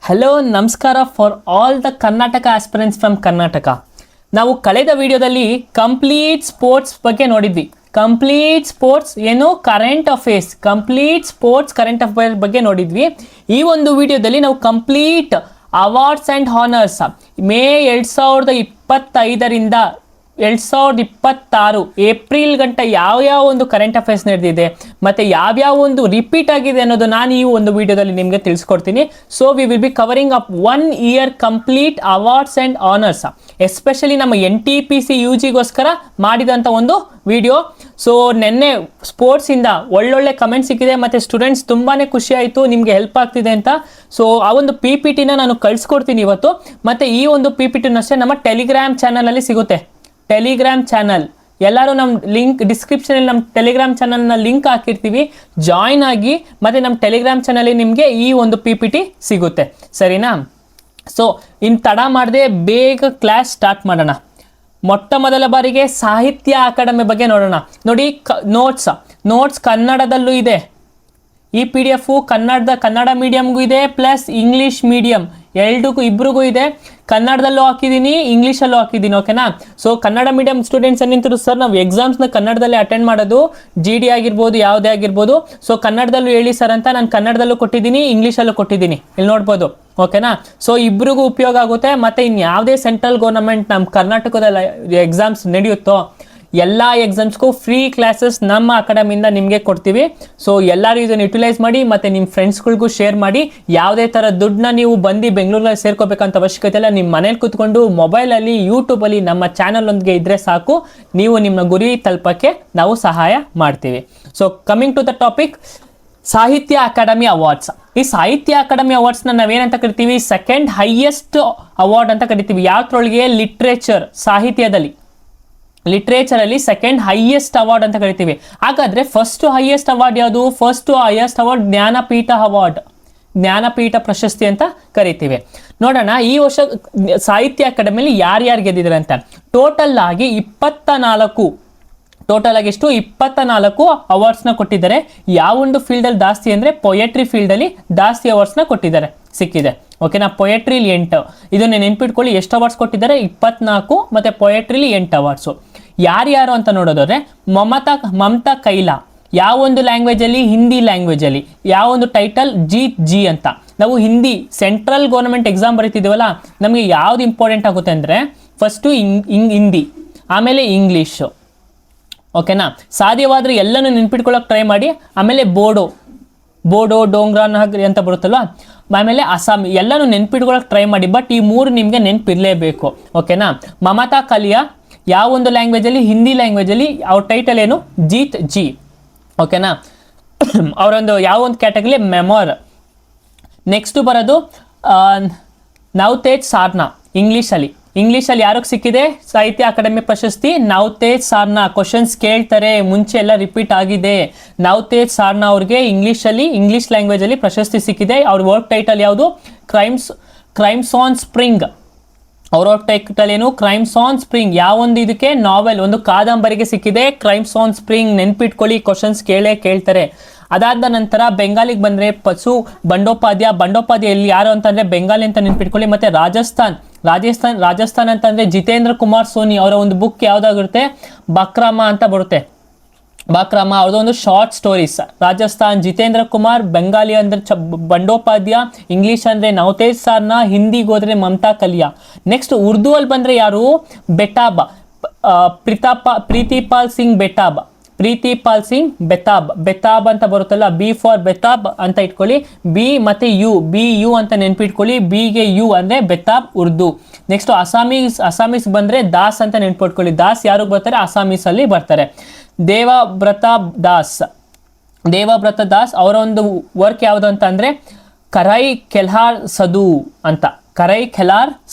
Hello ನಮಸ್ಕಾರ for all the Karnataka aspirants from Karnataka. ನಾವು ಕಳೆದ ವಿಡಿಯೋದಲ್ಲಿ ಕಂಪ್ಲೀಟ್ ಸ್ಪೋರ್ಟ್ಸ್ ಬಗ್ಗೆ ನೋಡಿದ್ವಿ. ಕಂಪ್ಲೀಟ್ ಸ್ಪೋರ್ಟ್ಸ್ ಏನು current affairs, complete sports current affairs ಬಗ್ಗೆ ನೋಡಿದ್ವಿ. ಈ ಒಂದು ವಿಡಿಯೋದಲ್ಲಿ ನಾವು complete awards and honours May 2025ರಿಂದ 2026 ಏಪ್ರಿಲ್ ಗಂಟ ಯಾವ ಒಂದು ಕರೆಂಟ್ ಅಫೇರ್ಸ್ ನಡೆದಿದೆ ಮತ್ತು ಯಾವ್ಯಾವ ಒಂದು ರಿಪೀಟ್ ಆಗಿದೆ ಅನ್ನೋದು ನಾನು ಈ ಒಂದು ವಿಡಿಯೋದಲ್ಲಿ ನಿಮಗೆ ತಿಳಿಸ್ಕೊಡ್ತೀನಿ. So we will be covering up 1 year complete awards and honours, especially ನಮ್ಮ NTPC UGಗೋಸ್ಕರ ಮಾಡಿದಂಥ ಒಂದು ವಿಡಿಯೋ. ಸೊ ನೆನ್ನೆ ಸ್ಪೋರ್ಟ್ಸಿಂದ ಒಳ್ಳೊಳ್ಳೆ ಕಮೆಂಟ್ ಸಿಕ್ಕಿದೆ ಮತ್ತು ಸ್ಟೂಡೆಂಟ್ಸ್ ತುಂಬಾ ಖುಷಿ ಆಯಿತು, ನಿಮಗೆ ಹೆಲ್ಪ್ ಆಗ್ತಿದೆ ಅಂತ. ಸೊ ಆ ಒಂದು PPTನ ನಾನು ಕಳಿಸ್ಕೊಡ್ತೀನಿ ಇವತ್ತು. ಮತ್ತು ಈ ಒಂದು PPTನೂ ಅಷ್ಟೇ ನಮ್ಮ ಟೆಲಿಗ್ರಾಮ್ ಚಾನಲಲ್ಲಿ ಸಿಗುತ್ತೆ. ಟೆಲಿಗ್ರಾಮ್ ಚಾನಲ್ ಎಲ್ಲರೂ ನಮ್ಮ ಲಿಂಕ್ ಡಿಸ್ಕ್ರಿಪ್ಷನಲ್ಲಿ ನಮ್ಮ ಟೆಲಿಗ್ರಾಮ್ ಚಾನಲ್ನ ಲಿಂಕ್ ಹಾಕಿರ್ತೀವಿ, ಜಾಯ್ನ್ ಆಗಿ. ಮತ್ತು ನಮ್ಮ ಟೆಲಿಗ್ರಾಮ್ ಚಾನಲ್ಲಿ ನಿಮಗೆ ಈ ಒಂದು PPT ಸಿಗುತ್ತೆ, ಸರಿನಾ? ಸೊ ಇನ್ನು ತಡ ಮಾಡದೆ ಬೇಗ ಕ್ಲಾಸ್ ಸ್ಟಾರ್ಟ್ ಮಾಡೋಣ. ಮೊಟ್ಟ ಮೊದಲ ಬಾರಿಗೆ ಸಾಹಿತ್ಯ ಅಕಾಡೆಮಿ ಬಗ್ಗೆ ನೋಡೋಣ. ನೋಡಿ, ನೋಟ್ಸ್ ಕನ್ನಡದಲ್ಲೂ ಇದೆ. ಈ PDF ಕನ್ನಡ ಮೀಡಿಯಮ್ಗೂ ಇದೆ, ಪ್ಲಸ್ ಇಂಗ್ಲೀಷ್ ಮೀಡಿಯಮ್ ಇಬ್ರಿಗೂ ಇದೆ. ಕನ್ನಡದಲ್ಲೂ ಹಾಕಿದ್ದೀನಿ, ಇಂಗ್ಲೀಷಲ್ಲೂ ಹಾಕಿದ್ದೀನಿ, ಓಕೆನಾ? ಸೊ ಕನ್ನಡ ಮೀಡಿಯಂ ಸ್ಟೂಡೆಂಟ್ಸ್ ಏನಿಂತರು ಸರ್ ನಾವು ಎಕ್ಸಾಮ್ಸ್ನ ಕನ್ನಡದಲ್ಲೇ ಅಟೆಂಡ್ ಮಾಡೋದು, GD ಆಗಿರ್ಬೋದು ಯಾವುದೇ ಆಗಿರ್ಬೋದು, ಸೊ ಕನ್ನಡದಲ್ಲೂ ಹೇಳಿ ಸರ್ ಅಂತ ನಾನು ಕನ್ನಡದಲ್ಲೂ ಕೊಟ್ಟಿದ್ದೀನಿ, ಇಂಗ್ಲೀಷಲ್ಲೂ ಕೊಟ್ಟಿದ್ದೀನಿ, ಇಲ್ಲಿ ನೋಡ್ಬೋದು, ಓಕೆನಾ? ಸೊ ಇಬ್ರಿಗೂ ಉಪಯೋಗ ಆಗುತ್ತೆ. ಮತ್ತು ಇನ್ನು ಯಾವುದೇ ಸೆಂಟ್ರಲ್ ಗೌರ್ಮೆಂಟ್ ನಮ್ಮ ಕರ್ನಾಟಕದಲ್ಲಿ ಎಕ್ಸಾಮ್ಸ್ ನಡೆಯುತ್ತೋ ಎಲ್ಲ ಎಕ್ಸಾಮ್ಸ್ಗೂ ಫ್ರೀ ಕ್ಲಾಸಸ್ ನಮ್ಮ ಅಕಾಡೆಮಿಯಿಂದ ನಿಮಗೆ ಕೊಡ್ತೀವಿ. ಸೊ ಎಲ್ಲರೂ ಇದನ್ನು ಯುಟಿಲೈಸ್ ಮಾಡಿ ಮತ್ತು ನಿಮ್ಮ ಫ್ರೆಂಡ್ಸ್ಗಳಿಗೂ ಶೇರ್ ಮಾಡಿ. ಯಾವುದೇ ಥರ ದುಡ್ಡನ್ನ ನೀವು ಬಂದು ಬೆಂಗಳೂರಲ್ಲಿ ಸೇರ್ಕೋಬೇಕಂತ ಅವಶ್ಯಕತೆ ಇಲ್ಲ. ನಿಮ್ಮ ಮನೇಲಿ ಕೂತ್ಕೊಂಡು ಮೊಬೈಲಲ್ಲಿ ಯೂಟ್ಯೂಬಲ್ಲಿ ನಮ್ಮ ಚಾನಲೊಂದಿಗೆ ಇದ್ದರೆ ಸಾಕು, ನೀವು ನಿಮ್ಮ ಗುರಿ ತಲುಪಕ್ಕೆ ನಾವು ಸಹಾಯ ಮಾಡ್ತೀವಿ. So coming to the topic, Sahitya Akademi awards. ಈ ಸಾಹಿತ್ಯ ಅಕಾಡೆಮಿ ಅವಾರ್ಡ್ಸ್ನ ನಾವೇನಂತ ಕರಿತೀವಿ? ಸೆಕೆಂಡ್ ಹೈಯೆಸ್ಟ್ ಅವಾರ್ಡ್ ಅಂತ ಕರಿತೀವಿ. ಯಾವ್ದ್ರೊಳಗೆ? ಲಿಟ್ರೇಚರಲ್ಲಿ ಸೆಕೆಂಡ್ ಹೈಯೆಸ್ಟ್ ಅವಾರ್ಡ್ ಅಂತ ಕರಿತೀವಿ. ಹಾಗಾದರೆ ಫಸ್ಟ್ ಹೈಯೆಸ್ಟ್ ಅವಾರ್ಡ್ ಯಾವುದು? ಫಸ್ಟ್ ಹೈಯೆಸ್ಟ್ ಅವಾರ್ಡ್ ಜ್ಞಾನಪೀಠ ಪ್ರಶಸ್ತಿ ಅಂತ ಕರಿತೀವಿ. ನೋಡೋಣ ಈ ವರ್ಷ ಸಾಹಿತ್ಯ ಅಕಾಡೆಮಿಯಲ್ಲಿ ಯಾರ್ಯಾರು ಗೆದ್ದಿದ್ದಾರೆ ಅಂತ. ಟೋಟಲ್ ಆಗಿ 24 ಅವಾರ್ಡ್ಸ್ನ ಕೊಟ್ಟಿದ್ದಾರೆ. ಯಾವೊಂದು ಫೀಲ್ಡಲ್ಲಿ ಜಾಸ್ತಿ ಅಂದರೆ ಪೊಯೆಟ್ರಿ ಫೀಲ್ಡಲ್ಲಿ ಜಾಸ್ತಿ ಅವಾರ್ಡ್ಸ್ನ ಸಿಕ್ಕಿದೆ, ಓಕೆನಾ? ಪೊಯೆಟ್ರಿಲಿ 8, ಇದನ್ನು ನೆನ್ಪಿಟ್ಕೊಳ್ಳಿ. ಎಷ್ಟು ಅವಾರ್ಡ್ಸ್ ಕೊಟ್ಟಿದ್ದಾರೆ? 24, ಮತ್ತು ಪೊಯೆಟ್ರಿಲಿ 8 ಅವಾರ್ಡ್ಸು. ಯಾರ್ಯಾರು ಅಂತ ನೋಡೋದಾದ್ರೆ, ಮಮತಾ ಕೈಲಾ ಯಾವೊಂದು ಲ್ಯಾಂಗ್ವೇಜಲ್ಲಿ? ಹಿಂದಿ ಲ್ಯಾಂಗ್ವೇಜಲ್ಲಿ. ಯಾವೊಂದು ಟೈಟಲ್? ಜಿ ಅಂತ. ನಾವು ಹಿಂದಿ ಸೆಂಟ್ರಲ್ ಗೌರ್ಮೆಂಟ್ ಎಕ್ಸಾಮ್ ಬರೀತಿದ್ದೀವಲ್ಲ, ನಮಗೆ ಯಾವ್ದು ಇಂಪಾರ್ಟೆಂಟ್ ಆಗುತ್ತೆ ಅಂದರೆ ಫಸ್ಟು ಹಿಂದಿ, ಆಮೇಲೆ ಇಂಗ್ಲೀಷು, ಓಕೆನಾ? ಸಾಧ್ಯವಾದರೆ ಎಲ್ಲನೂ ನೆನ್ಪಿಟ್ಕೊಳ್ಳೋಕೆ ಟ್ರೈ ಮಾಡಿ. ಆಮೇಲೆ ಬೋಡೋ ಡೋಂಗ್ರಾ ನಗರಿ ಅಂತ ಬರುತ್ತಲ್ವ, ಆಮೇಲೆ ಅಸ್ಸಾಮಿ, ಎಲ್ಲನೂ ನೆನ್ಪಿಟ್ಕೊಳ್ಳೋಕೆ ಟ್ರೈ ಮಾಡಿ. ಬಟ್ ಈ 3 ನಿಮಗೆ ನೆನಪಿರಲೇಬೇಕು, ಓಕೆನಾ? ಮಮತಾ ಕಲಿಯಾ ಯಾವೊಂದು ಲ್ಯಾಂಗ್ವೇಜಲ್ಲಿ? ಹಿಂದಿ ಲ್ಯಾಂಗ್ವೇಜಲ್ಲಿ. ಅವ್ರ ಟೈಟಲ್ ಏನು? ಜಿ, ಓಕೆನಾ? ಅವರೊಂದು ಯಾವೊಂದು ಕ್ಯಾಟಗರಿ? ಮೆಮೋರ್. ನೆಕ್ಸ್ಟು ಬರೋದು ನವತೇಜ್ ಸಾರ್ನಾ, ಇಂಗ್ಲೀಷಲ್ಲಿ ಯಾರಿಗೆ ಸಿಕ್ಕಿದೆ ಸಾಹಿತ್ಯ ಅಕಾಡೆಮಿ ಪ್ರಶಸ್ತಿ? ನವತೇಜ್ ಸಾರ್ನಾ. ಕ್ವಶನ್ಸ್ ಕೇಳ್ತಾರೆ, ಮುಂಚೆ ಎಲ್ಲ ರಿಪೀಟ್ ಆಗಿದೆ. ನವತೇಜ್ ಸಾರ್ನಾ ಅವ್ರಿಗೆ ಇಂಗ್ಲೀಷ್ ಲ್ಯಾಂಗ್ವೇಜಲ್ಲಿ ಪ್ರಶಸ್ತಿ ಸಿಕ್ಕಿದೆ. ಅವ್ರ ವರ್ಕ್ ಟೈಟಲ್ ಯಾವುದು? Crimes on spring. ಅವ್ರ ವರ್ಕ್ ಟೈಟಲ್ ಏನು? Crimes on spring. ಯಾವೊಂದು ಇದಕ್ಕೆ? ನಾವೆಲ್, ಒಂದು ಕಾದಂಬರಿಗೆ ಸಿಕ್ಕಿದೆ ಕ್ರೈಮ್ಸ್ ಆನ್ ಸ್ಪ್ರಿಂಗ್. ನೆನ್ಪಿಟ್ಕೊಳ್ಳಿ, ಕ್ವಶನ್ಸ್ ಕೇಳ್ತಾರೆ. ಅದಾದ ನಂತರ ಬೆಂಗಾಲಿಗೆ ಬಂದರೆ ಬಂಡೋಪಾಧ್ಯಾಯ ಎಲ್ಲಿ ಯಾರು ಅಂತಂದರೆ ಬೆಂಗಾಲಿ ಅಂತ ನೆನ್ಪಿಟ್ಕೊಳ್ಳಿ. ಮತ್ತು ರಾಜಸ್ಥಾನ್ ಅಂತಂದರೆ ಜಿತೇಂದ್ರ ಕುಮಾರ್ ಸೋನಿ ಅವರ ಒಂದು ಬುಕ್ ಯಾವುದಾಗಿರುತ್ತೆ? ಬಕ್ರಾಮ ಅಂತ ಬರುತ್ತೆ. ಅವ್ರದ್ದು ಒಂದು ಶಾರ್ಟ್ ಸ್ಟೋರೀಸ್. ರಾಜಸ್ಥಾನ್ ಜಿತೇಂದ್ರ ಕುಮಾರ್, ಬೆಂಗಾಲಿ ಅಂದರೆ ಬಂಡೋಪಾಧ್ಯಾಯ, ಇಂಗ್ಲೀಷ್ ಅಂದರೆ ನವತೇಜ್ ಸಾರ್ನಾ, ಹಿಂದಿಗೆ ಹೋದರೆ ಮಮತಾ ಕಲಿಯಾ. ನೆಕ್ಸ್ಟ್ ಉರ್ದುವಲ್ಲಿ ಬಂದರೆ ಯಾರು? ಪ್ರೀತಿಪಾಲ್ ಸಿಂಗ್ ಬೆತಾಬ್ ಅಂತ ಬರುತ್ತಲ್ಲ, ಬಿ ಫಾರ್ ಬೆತಾಬ್ ಅಂತ ಇಟ್ಕೊಳ್ಳಿ. ಬಿ ಮತ್ತು ಯು ಅಂತ ನೆನ್ಪಿಟ್ಕೊಳ್ಳಿ. ಬಿಗೆ ಯು ಅಂದರೆ ಬೆತಾಬ್, ಉರ್ದು. ನೆಕ್ಸ್ಟ್ ಅಸಾಮೀಸ್ ಬಂದರೆ ದಾಸ್ ಅಂತ ನೆನ್ಪಿಟ್ಕೊಳ್ಳಿ. ದಾಸ್ ಯಾರಿಗೆ ಬರ್ತಾರೆ? ಅಸಾಮೀಸಲ್ಲಿ ಬರ್ತಾರೆ. ದೇವವ್ರತ ದಾಸ್ ಅವರ ಒಂದು ವರ್ಕ್ ಯಾವುದು ಅಂತ ಅಂದರೆ ಕರೈ ಖೆಲಾರ್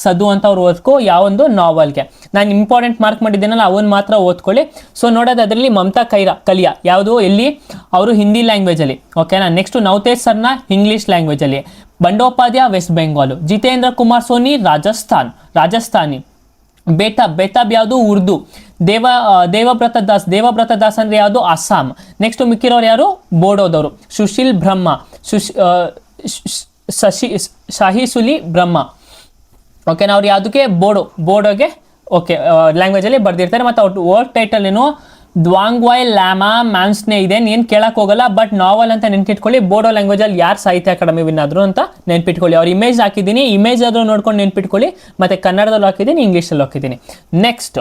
ಸದು ಅಂತ ಅವ್ರ ವರ್ಕು. ಯಾವೊಂದು ನಾವಲ್ಗೆ. ನಾನು ಇಂಪಾರ್ಟೆಂಟ್ ಮಾರ್ಕ್ ಮಾಡಿದ್ದೇನಲ್ಲ ಅವನ್ನ ಮಾತ್ರ ಓದ್ಕೊಳ್ಳಿ. ಸೊ ನೋಡೋದು ಅದರಲ್ಲಿ ಮಮತಾ ಕಲಿಯಾ ಯಾವುದು? ಎಲ್ಲಿ? ಅವರು ಹಿಂದಿ ಲ್ಯಾಂಗ್ವೇಜಲ್ಲಿ, ಓಕೆನಾ? ನೆಕ್ಸ್ಟು ನವತೇಜ್ ಸರ್ನಾ ಇಂಗ್ಲೀಷ್ ಲ್ಯಾಂಗ್ವೇಜಲ್ಲಿ. ಬಂಡೋಪಾಧ್ಯಾಯ ವೆಸ್ಟ್ ಬೆಂಗಾಲು. ಜಿತೇಂದ್ರ ಕುಮಾರ್ ಸೋನಿ ರಾಜಸ್ಥಾನಿ. ಬೇತಾಬ್ ಯಾವುದು? ಉರ್ದು. ದೇವವ್ರತ ದಾಸ್ ಅಂದರೆ ಯಾವುದು? ಅಸ್ಸಾಂ. ನೆಕ್ಸ್ಟ್ ಮಿಕ್ಕಿರೋರು ಯಾರು? ಬೋಡೋದವರು. ಸುಶೀಲ್ ಬ್ರಹ್ಮ ಶಾಹಿಸುಲಿ ಬ್ರಹ್ಮ. ಓಕೆನಾ, ಅವ್ರು ಯಾವುದಕ್ಕೆ ಬೋಡೋಗೆ ಓಕೆ ಲ್ಯಾಂಗ್ವೇಜಲ್ಲಿ ಬರ್ದಿರ್ತಾರೆ. ಮತ್ತು ಅವ್ರ ವರ್ಕ್ ಟೈಟಲ್ ಏನು ದ್ವಾಂಗ್ವಾಯ್ ಲ್ಯಾಮಾ ಮ್ಯಾನ್ಸ್ನೇ ಇದೆ, ಏನು ಕೇಳಕ್ಕೆ ಹೋಗಲ್ಲ, ಬಟ್ ನಾವಲ್ ಅಂತ ನೆನ್ಪಿಟ್ಕೊಳ್ಳಿ. ಬೋಡೋ ಲ್ಯಾಂಗ್ವೇಜಲ್ಲಿ ಯಾರು ಸಾಹಿತ್ಯ ಅಕಾಡೆಮಿ ವಿನ್ ಆದ್ರು ಅಂತ ನೆನ್ಪಿಟ್ಕೊಳ್ಳಿ. ಅವ್ರ ಇಮೇಜ್ ಹಾಕಿದ್ದೀನಿ, ಇಮೇಜ್ ಆದರೂ ನೋಡ್ಕೊಂಡು ನೆನ್ಪಿಟ್ಕೊಳ್ಳಿ. ಮತ್ತು ಕನ್ನಡದಲ್ಲೂ ಹಾಕಿದ್ದೀನಿ, ಇಂಗ್ಲೀಷಲ್ಲೂ ಹಾಕಿದ್ದೀನಿ. Next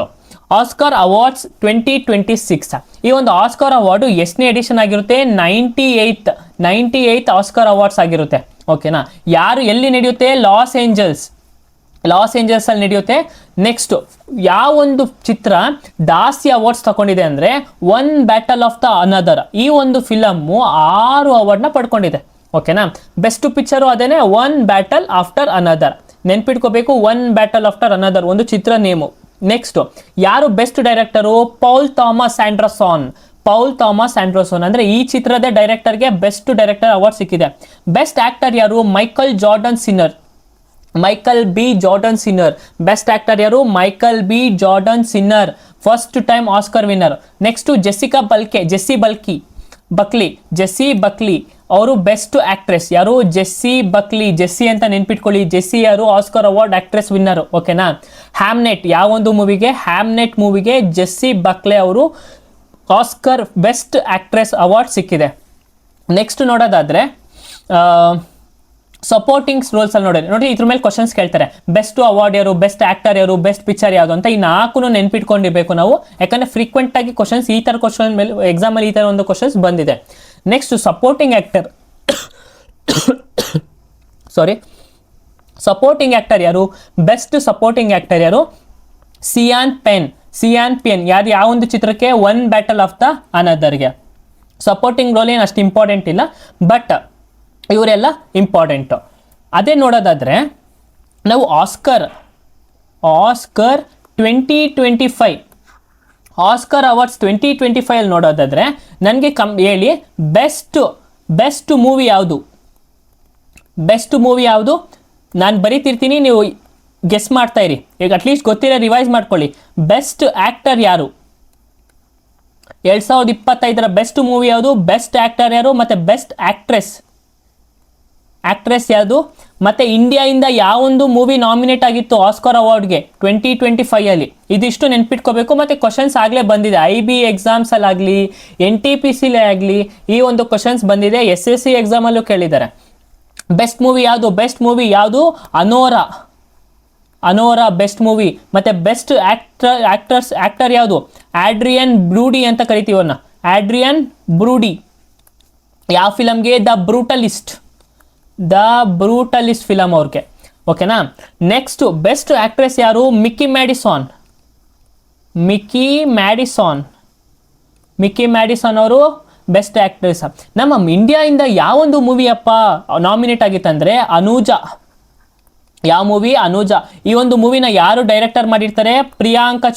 Oscar awards 2026. ಈ ಒಂದು ಆಸ್ಕರ್ ಅವಾರ್ಡು ಎಷ್ಟನೇ ಎಡಿಷನ್ ಆಗಿರುತ್ತೆ? 98th ಆಸ್ಕರ್ ಅವಾರ್ಡ್ಸ್ ಆಗಿರುತ್ತೆ. ಓಕೆನಾ, ಯಾರು ಎಲ್ಲಿ ನಡೆಯುತ್ತೆ? ಲಾಸ್ ಏಂಜಲ್ಸ್ ಅಲ್ಲಿ ನಡೆಯುತ್ತೆ. ನೆಕ್ಸ್ಟ್ ಯಾವ ಒಂದು ಚಿತ್ರ ದಾಸಿ ಅವಾರ್ಡ್ಸ್ ತಗೊಂಡಿದೆ ಅಂದರೆ one battle of the another, ಈ ಒಂದು ಫಿಲಮ್ಮು 6 ಅವಾರ್ಡ್ನ ಪಡ್ಕೊಂಡಿದೆ. ಓಕೆನಾ, ಬೆಸ್ಟ್ ಪಿಕ್ಚರು ಅದೇನೆ, ಒನ್ ಬ್ಯಾಟಲ್ ಆಫ್ಟರ್ ಅನದರ್. ನೆನ್ಪಿಟ್ಕೋಬೇಕು, ಒನ್ ಬ್ಯಾಟಲ್ ಆಫ್ಟರ್ ಅನದರ್ ಒಂದು ಚಿತ್ರ ನೇಮು. ನೆಕ್ಸ್ಟ್ ಯಾರು best director? Paul Thomas Anderson ಅಂದ್ರೆ ಈ ಚಿತ್ರದ ಡೈರೆಕ್ಟರ್ಗೆ ಬೆಸ್ಟ್ ಡೈರೆಕ್ಟರ್ ಅವಾರ್ಡ್ ಸಿಕ್ಕಿದೆ. ಬೆಸ್ಟ್ ಆಕ್ಟರ್ ಯಾರು? Michael B Jordan Sinner. Best actor ಯಾರು? Michael B Jordan Sinner, first time Oscar winner. Next Jessie Buckley ಅವರು ಬೆಸ್ಟ್ ಆಕ್ಟ್ರೆಸ್. ಯಾರು? ಜೆಸ್ಸಿ ಅಂತ ನೆನ್ಪಿಟ್ಕೊಳ್ಳಿ. ಜೆಸ್ಸಿ ಯಾರು? Oscar award actress winner. ಓಕೆನಾ. ಹ್ಯಾಮ್ನೆಟ್ ಯಾವ ಒಂದು ಮೂವಿಗೆ? ಹ್ಯಾಮ್ನೆಟ್ ಮೂವಿಗೆ ಜೆಸ್ಸಿ ಬಕ್ಲೆ ಅವರು ಆಸ್ಕರ್ ಬೆಸ್ಟ್ ಆಕ್ಟ್ರೆಸ್ ಅವಾರ್ಡ್ ಸಿಕ್ಕಿದೆ. ನೆಕ್ಸ್ಟ್ ನೋಡೋದಾದ್ರೆ ಸಪೋರ್ಟಿಂಗ್ ರೋಲ್ಸ್ ಅಲ್ಲಿ ನೋಡಿ ಇದ್ರ ಮೇಲೆ ಕ್ವಶನ್ಸ್ ಕೇಳ್ತಾರೆ. ಬೆಸ್ಟ್ ಅವಾರ್ಡ್ ಯಾರು, ಬೆಸ್ಟ್ ಆಕ್ಟರ್ ಯಾರು, ಬೆಸ್ಟ್ ಪಿಕ್ಚರ್ ಯಾವುದು ಅಂತ. ಈ 4 ನೆನ್ಪಿಟ್ಕೊಂಡಿರ್ಬೇಕು ನಾವು, ಯಾಕಂದ್ರೆ ಫ್ರೀಕ್ವೆಂಟ್ ಆಗಿ ಕ್ವಶನ್ಸ್ ಈ ತರ ಕ್ವಶನ್ ಮೇಲೆ ಎಕ್ಸಾಮ್ ಅಲ್ಲಿ ಈ ತರ ಒಂದು ಕ್ವಶನ್ಸ್ ಬಂದಿದೆ. ನೆಕ್ಸ್ಟ್ ಸಪೋರ್ಟಿಂಗ್ ಆಕ್ಟರ್ ಯಾರು? ಬೆಸ್ಟ್ ಸಪೋರ್ಟಿಂಗ್ ಆಕ್ಟರ್ ಯಾರು? ಸಿಯಾನ್ ಪೆನ್ ಯಾರು? ಯಾವ ಒಂದು ಚಿತ್ರಕ್ಕೆ? ಒನ್ ಬ್ಯಾಟಲ್ ಆಫ್ ದ ಅನದರ್ಗೆ. ಸಪೋರ್ಟಿಂಗ್ ರೋಲ್ ಏನು ಅಷ್ಟು ಇಂಪಾರ್ಟೆಂಟ್ ಇಲ್ಲ, ಬಟ್ ಇವರೆಲ್ಲ ಇಂಪಾರ್ಟೆಂಟು. ಅದೇ ನೋಡೋದಾದರೆ ನಾವು ಆಸ್ಕರ್ 2025 ಆಸ್ಕರ್ ಅವಾರ್ಡ್ಸ್ 2025 ಅಲ್ಲಿ ನೋಡೋದಾದರೆ ನನಗೆ ಹೇಳಿ ಬೆಸ್ಟ್ ಮೂವಿ ಯಾವುದು? ನಾನು ಬರೀತಿರ್ತೀನಿ, ನೀವು ಗೆಸ್ ಮಾಡ್ತಾ ಇರಿ. ಈಗ ಅಟ್ಲೀಸ್ಟ್ ಗೊತ್ತಿರೋ ರಿವೈಸ್ ಮಾಡ್ಕೊಳ್ಳಿ. ಬೆಸ್ಟ್ ಆಕ್ಟರ್ ಯಾರು? 2025ರ ಬೆಸ್ಟ್ ಮೂವಿ ಯಾವುದು? ಬೆಸ್ಟ್ ಆಕ್ಟರ್ ಯಾರು? ಮತ್ತು ಬೆಸ್ಟ್ ಆಕ್ಟ್ರೆಸ್ ಯಾವುದು? ಮತ್ತು ಇಂಡಿಯಾಯಿಂದ ಯಾವೊಂದು ಮೂವಿ ನಾಮಿನೇಟ್ ಆಗಿತ್ತು ಆಸ್ಕರ್ ಅವಾರ್ಡ್ಗೆ 2025 ಅಲ್ಲಿ? ಇದಿಷ್ಟು ನೆನ್ಪಿಟ್ಕೋಬೇಕು. ಮತ್ತು ಕ್ವಶನ್ಸ್ ಆಗಲೇ ಬಂದಿದೆ, IB ಎಕ್ಸಾಮ್ಸಲ್ಲಾಗಲಿ NTPCಲೇ ಆಗಲಿ ಈ ಒಂದು ಕ್ವಶನ್ಸ್ ಬಂದಿದೆ. SSC ಎಕ್ಸಾಮಲ್ಲೂ ಕೇಳಿದ್ದಾರೆ. ಬೆಸ್ಟ್ ಮೂವಿ ಯಾವುದು? ಅನೋರಾ ಬೆಸ್ಟ್ ಮೂವಿ. ಮತ್ತು ಬೆಸ್ಟ್ ಆಕ್ಟರ್ ಯಾವುದು? ಆಡ್ರಿಯನ್ ಬ್ರೂಡಿ ಅಂತ ಕರಿತೀವಿ ಅವ್ರನ್ನ, ಆಡ್ರಿಯನ್ ಬ್ರೂಡಿ. ಯಾವ ಫಿಲಮ್ಗೆ? ದ ಬ್ರೂಟಲಿಸ್ಟ್ ಫಿಲಮ್ ಅವ್ರಿಗೆ. ಓಕೆನಾ. ನೆಕ್ಸ್ಟ್ ಬೆಸ್ಟ್ ಆಕ್ಟ್ರೆಸ್ ಯಾರು? ಮಿಕ್ಕಿ ಮ್ಯಾಡಿಸಾನ್ ಅವರು ಬೆಸ್ಟ್ ಆಕ್ಟ್ರೆಸ್. ನಮ್ಮ ಇಂಡಿಯಾದಿಂದ ಯಾವೊಂದು ಮೂವಿಯಪ್ಪ ನಾಮಿನೇಟ್ ಆಗಿತ್ತಂದರೆ ಅನೂಜಾ. ಯಾವ ಮೂವಿ? ಅನೂಜಾ. ಈ ಒಂದು ಮೂವಿನ ಯಾರು ಡೈರೆಕ್ಟರ್ ಮಾಡಿರ್ತಾರೆ? ಪ್ರಿಯಾಂಕಾ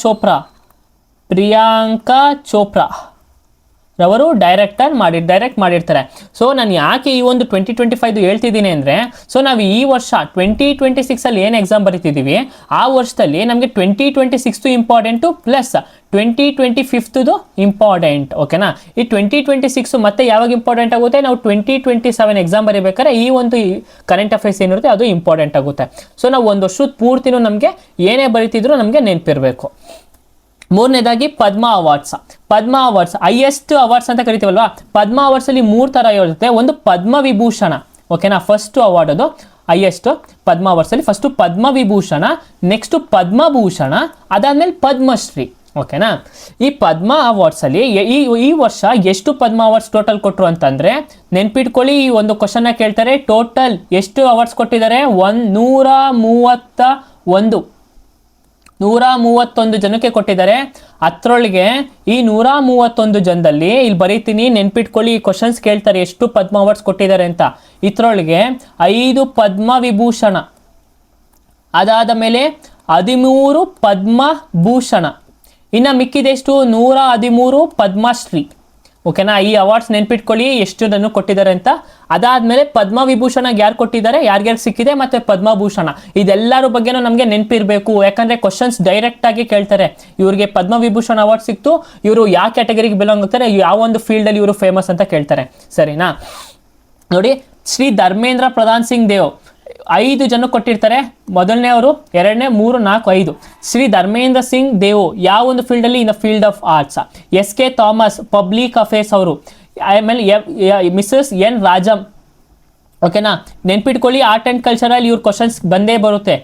ಚೋಪ್ರಾ ರವರು ಡೈರೆಕ್ಟ್ ಮಾಡಿರ್ತಾರೆ. ಸೊ ನಾನು ಯಾಕೆ ಈ ಒಂದು 2025 ಹೇಳ್ತಿದ್ದೀನಿ ಅಂದರೆ, ಸೊ ನಾವು ಈ ವರ್ಷ 2026 ಅಲ್ಲಿ ಏನು ಎಕ್ಸಾಮ್ ಬರೀತಿದ್ದೀವಿ ಆ ವರ್ಷದಲ್ಲಿ ನಮಗೆ 2026 ಇಂಪಾರ್ಟೆಂಟು ಪ್ಲಸ್ 2025 ಇಂಪಾರ್ಟೆಂಟ್. ಓಕೆನಾ. ಈ 2026 ಮತ್ತೆ ಯಾವಾಗ ಇಂಪಾರ್ಟೆಂಟ್ ಆಗುತ್ತೆ? ನಾವು 2027 ಎಕ್ಸಾಮ್ ಬರೀಬೇಕಾದ್ರೆ ಈ ಒಂದು ಕರೆಂಟ್ ಅಫೇರ್ಸ್ ಏನಿರುತ್ತೆ ಅದು ಇಂಪಾರ್ಟೆಂಟ್ ಆಗುತ್ತೆ. ಸೊ ನಾವು ಒಂದು ವರ್ಷದ ಪೂರ್ತಿನೂ ನಮಗೆ ಏನೇ ಬರೀತಿದ್ರು ನಮಗೆ ನೆನಪಿರಬೇಕು. ಮೂರನೇದಾಗಿ ಪದ್ಮ ಅವಾರ್ಡ್ಸ್ ಹೈಯೆಸ್ಟ್ ಅವಾರ್ಡ್ಸ್ ಅಂತ ಕರಿತೀವಲ್ವಾ. ಪದ್ಮ ಅವಾರ್ಡ್ಸ್ ಅಲ್ಲಿ 3 ಥರ ಇರುತ್ತೆ. ಒಂದು ಪದ್ಮವಿಭೂಷಣ. ಓಕೆನಾ, ಫಸ್ಟ್ ಅವಾರ್ಡ್ ಅದು ಹೈಯೆಸ್ಟ್ ಪದ್ಮ ಅವಾರ್ಡ್ಸ್ ಅಲ್ಲಿ. ಫಸ್ಟ್ ಪದ್ಮವಿಭೂಷಣ, ನೆಕ್ಸ್ಟ್ ಪದ್ಮಭೂಷಣ, ಅದಾದ್ಮೇಲೆ ಪದ್ಮಶ್ರೀ. ಓಕೆನಾ. ಈ ಪದ್ಮ ಅವಾರ್ಡ್ಸ್ ಅಲ್ಲಿ ಈ ವರ್ಷ ಎಷ್ಟು ಪದ್ಮ ಅವಾರ್ಡ್ಸ್ ಟೋಟಲ್ ಕೊಟ್ಟರು ಅಂತಂದ್ರೆ ನೆನ್ಪಿಟ್ಕೊಳ್ಳಿ. ಈ ಒಂದು ಕ್ವಶನ್ ಕೇಳ್ತಾರೆ. ಟೋಟಲ್ ಎಷ್ಟು ಅವಾರ್ಡ್ಸ್ ಕೊಟ್ಟಿದ್ದಾರೆ? 131 ಜನಕ್ಕೆ ಕೊಟ್ಟಿದ್ದಾರೆ. ಅದರೊಳಗೆ ಈ 131 ಜನದಲ್ಲಿ ಇಲ್ಲಿ ಬರೀತೀನಿ, ನೆನ್ಪಿಟ್ಕೊಳ್ಳಿ. ಈ ಕ್ವಶನ್ಸ್ ಕೇಳ್ತಾರೆ ಎಷ್ಟು ಪದ್ಮ ಅವಾರ್ಡ್ಸ್ ಕೊಟ್ಟಿದ್ದಾರೆ ಅಂತ. ಇದರೊಳಗೆ 5 ಪದ್ಮವಿಭೂಷಣ, ಅದಾದ ಮೇಲೆ 13 ಪದ್ಮಭೂಷಣ, ಇನ್ನು ಮಿಕ್ಕಿದೆಷ್ಟು? 113 ಪದ್ಮಶ್ರೀ. ಓಕೆನಾ. ಈ ಅವಾರ್ಡ್ಸ್ ನೆನ್ಪಿಟ್ಕೊಳ್ಳಿ ಎಷ್ಟು ಜನ ಕೊಟ್ಟಿದ್ದಾರೆ ಅಂತ. ಅದಾದ್ಮೇಲೆ ಪದ್ಮವಿಭೂಷಣ ಯಾರು ಕೊಟ್ಟಿದ್ದಾರೆ, ಯಾರ್ಯಾರು ಸಿಕ್ಕಿದೆ, ಮತ್ತೆ ಪದ್ಮಭೂಷಣ ಇದೆಲ್ಲರ ಬಗ್ಗೆನೂ ನಮಗೆ ನೆನಪಿರಬೇಕು. ಯಾಕಂದ್ರೆ ಕ್ವಶನ್ಸ್ ಡೈರೆಕ್ಟ್ ಆಗಿ ಕೇಳ್ತಾರೆ. ಇವ್ರಿಗೆ ಪದ್ಮವಿಭೂಷಣ ಅವಾರ್ಡ್ ಸಿಕ್ತು, ಇವರು ಯಾವ ಕ್ಯಾಟಗರಿಗೆ ಬಿಲಾಂಗ್ ಆಗ್ತಾರೆ, ಯಾವ ಒಂದು ಫೀಲ್ಡ್ ಅಲ್ಲಿ ಇವರು ಫೇಮಸ್ ಅಂತ ಕೇಳ್ತಾರೆ. ಸರಿನಾ. ನೋಡಿ, ಶ್ರೀ ಧರ್ಮೇಂದ್ರ ಪ್ರಧಾನ್ ಸಿಂಗ್ ದೇವ್ 5 ಜನ ಕೊಟ್ಟಿರ್ತಾರೆ. ಮೊದಲನೇ ಅವರು, 2ನೇ, 3, 4, 5. ಶ್ರೀ ಧರ್ಮೇಂದ್ರ ಸಿಂಗ್ ದೇವ್ ಯಾವ ಒಂದು ಫೀಲ್ಡಲ್ಲಿ? In the field of arts. S K Thomas public affairs ಅವರು. ಆಮೇಲೆ ಮಿಸಸ್ ಎನ್ ರಾಜಮ್. ಓಕೆನಾ, ನೆನ್ಪಿಟ್ಕೊಳ್ಳಿ, ಆರ್ಟ್ ಆ್ಯಂಡ್ ಕಲ್ಚರಲ್ಲಿ ಇವ್ರ ಕ್ವಶನ್ಸ್ ಬಂದೇ ಬರುತ್ತೆ.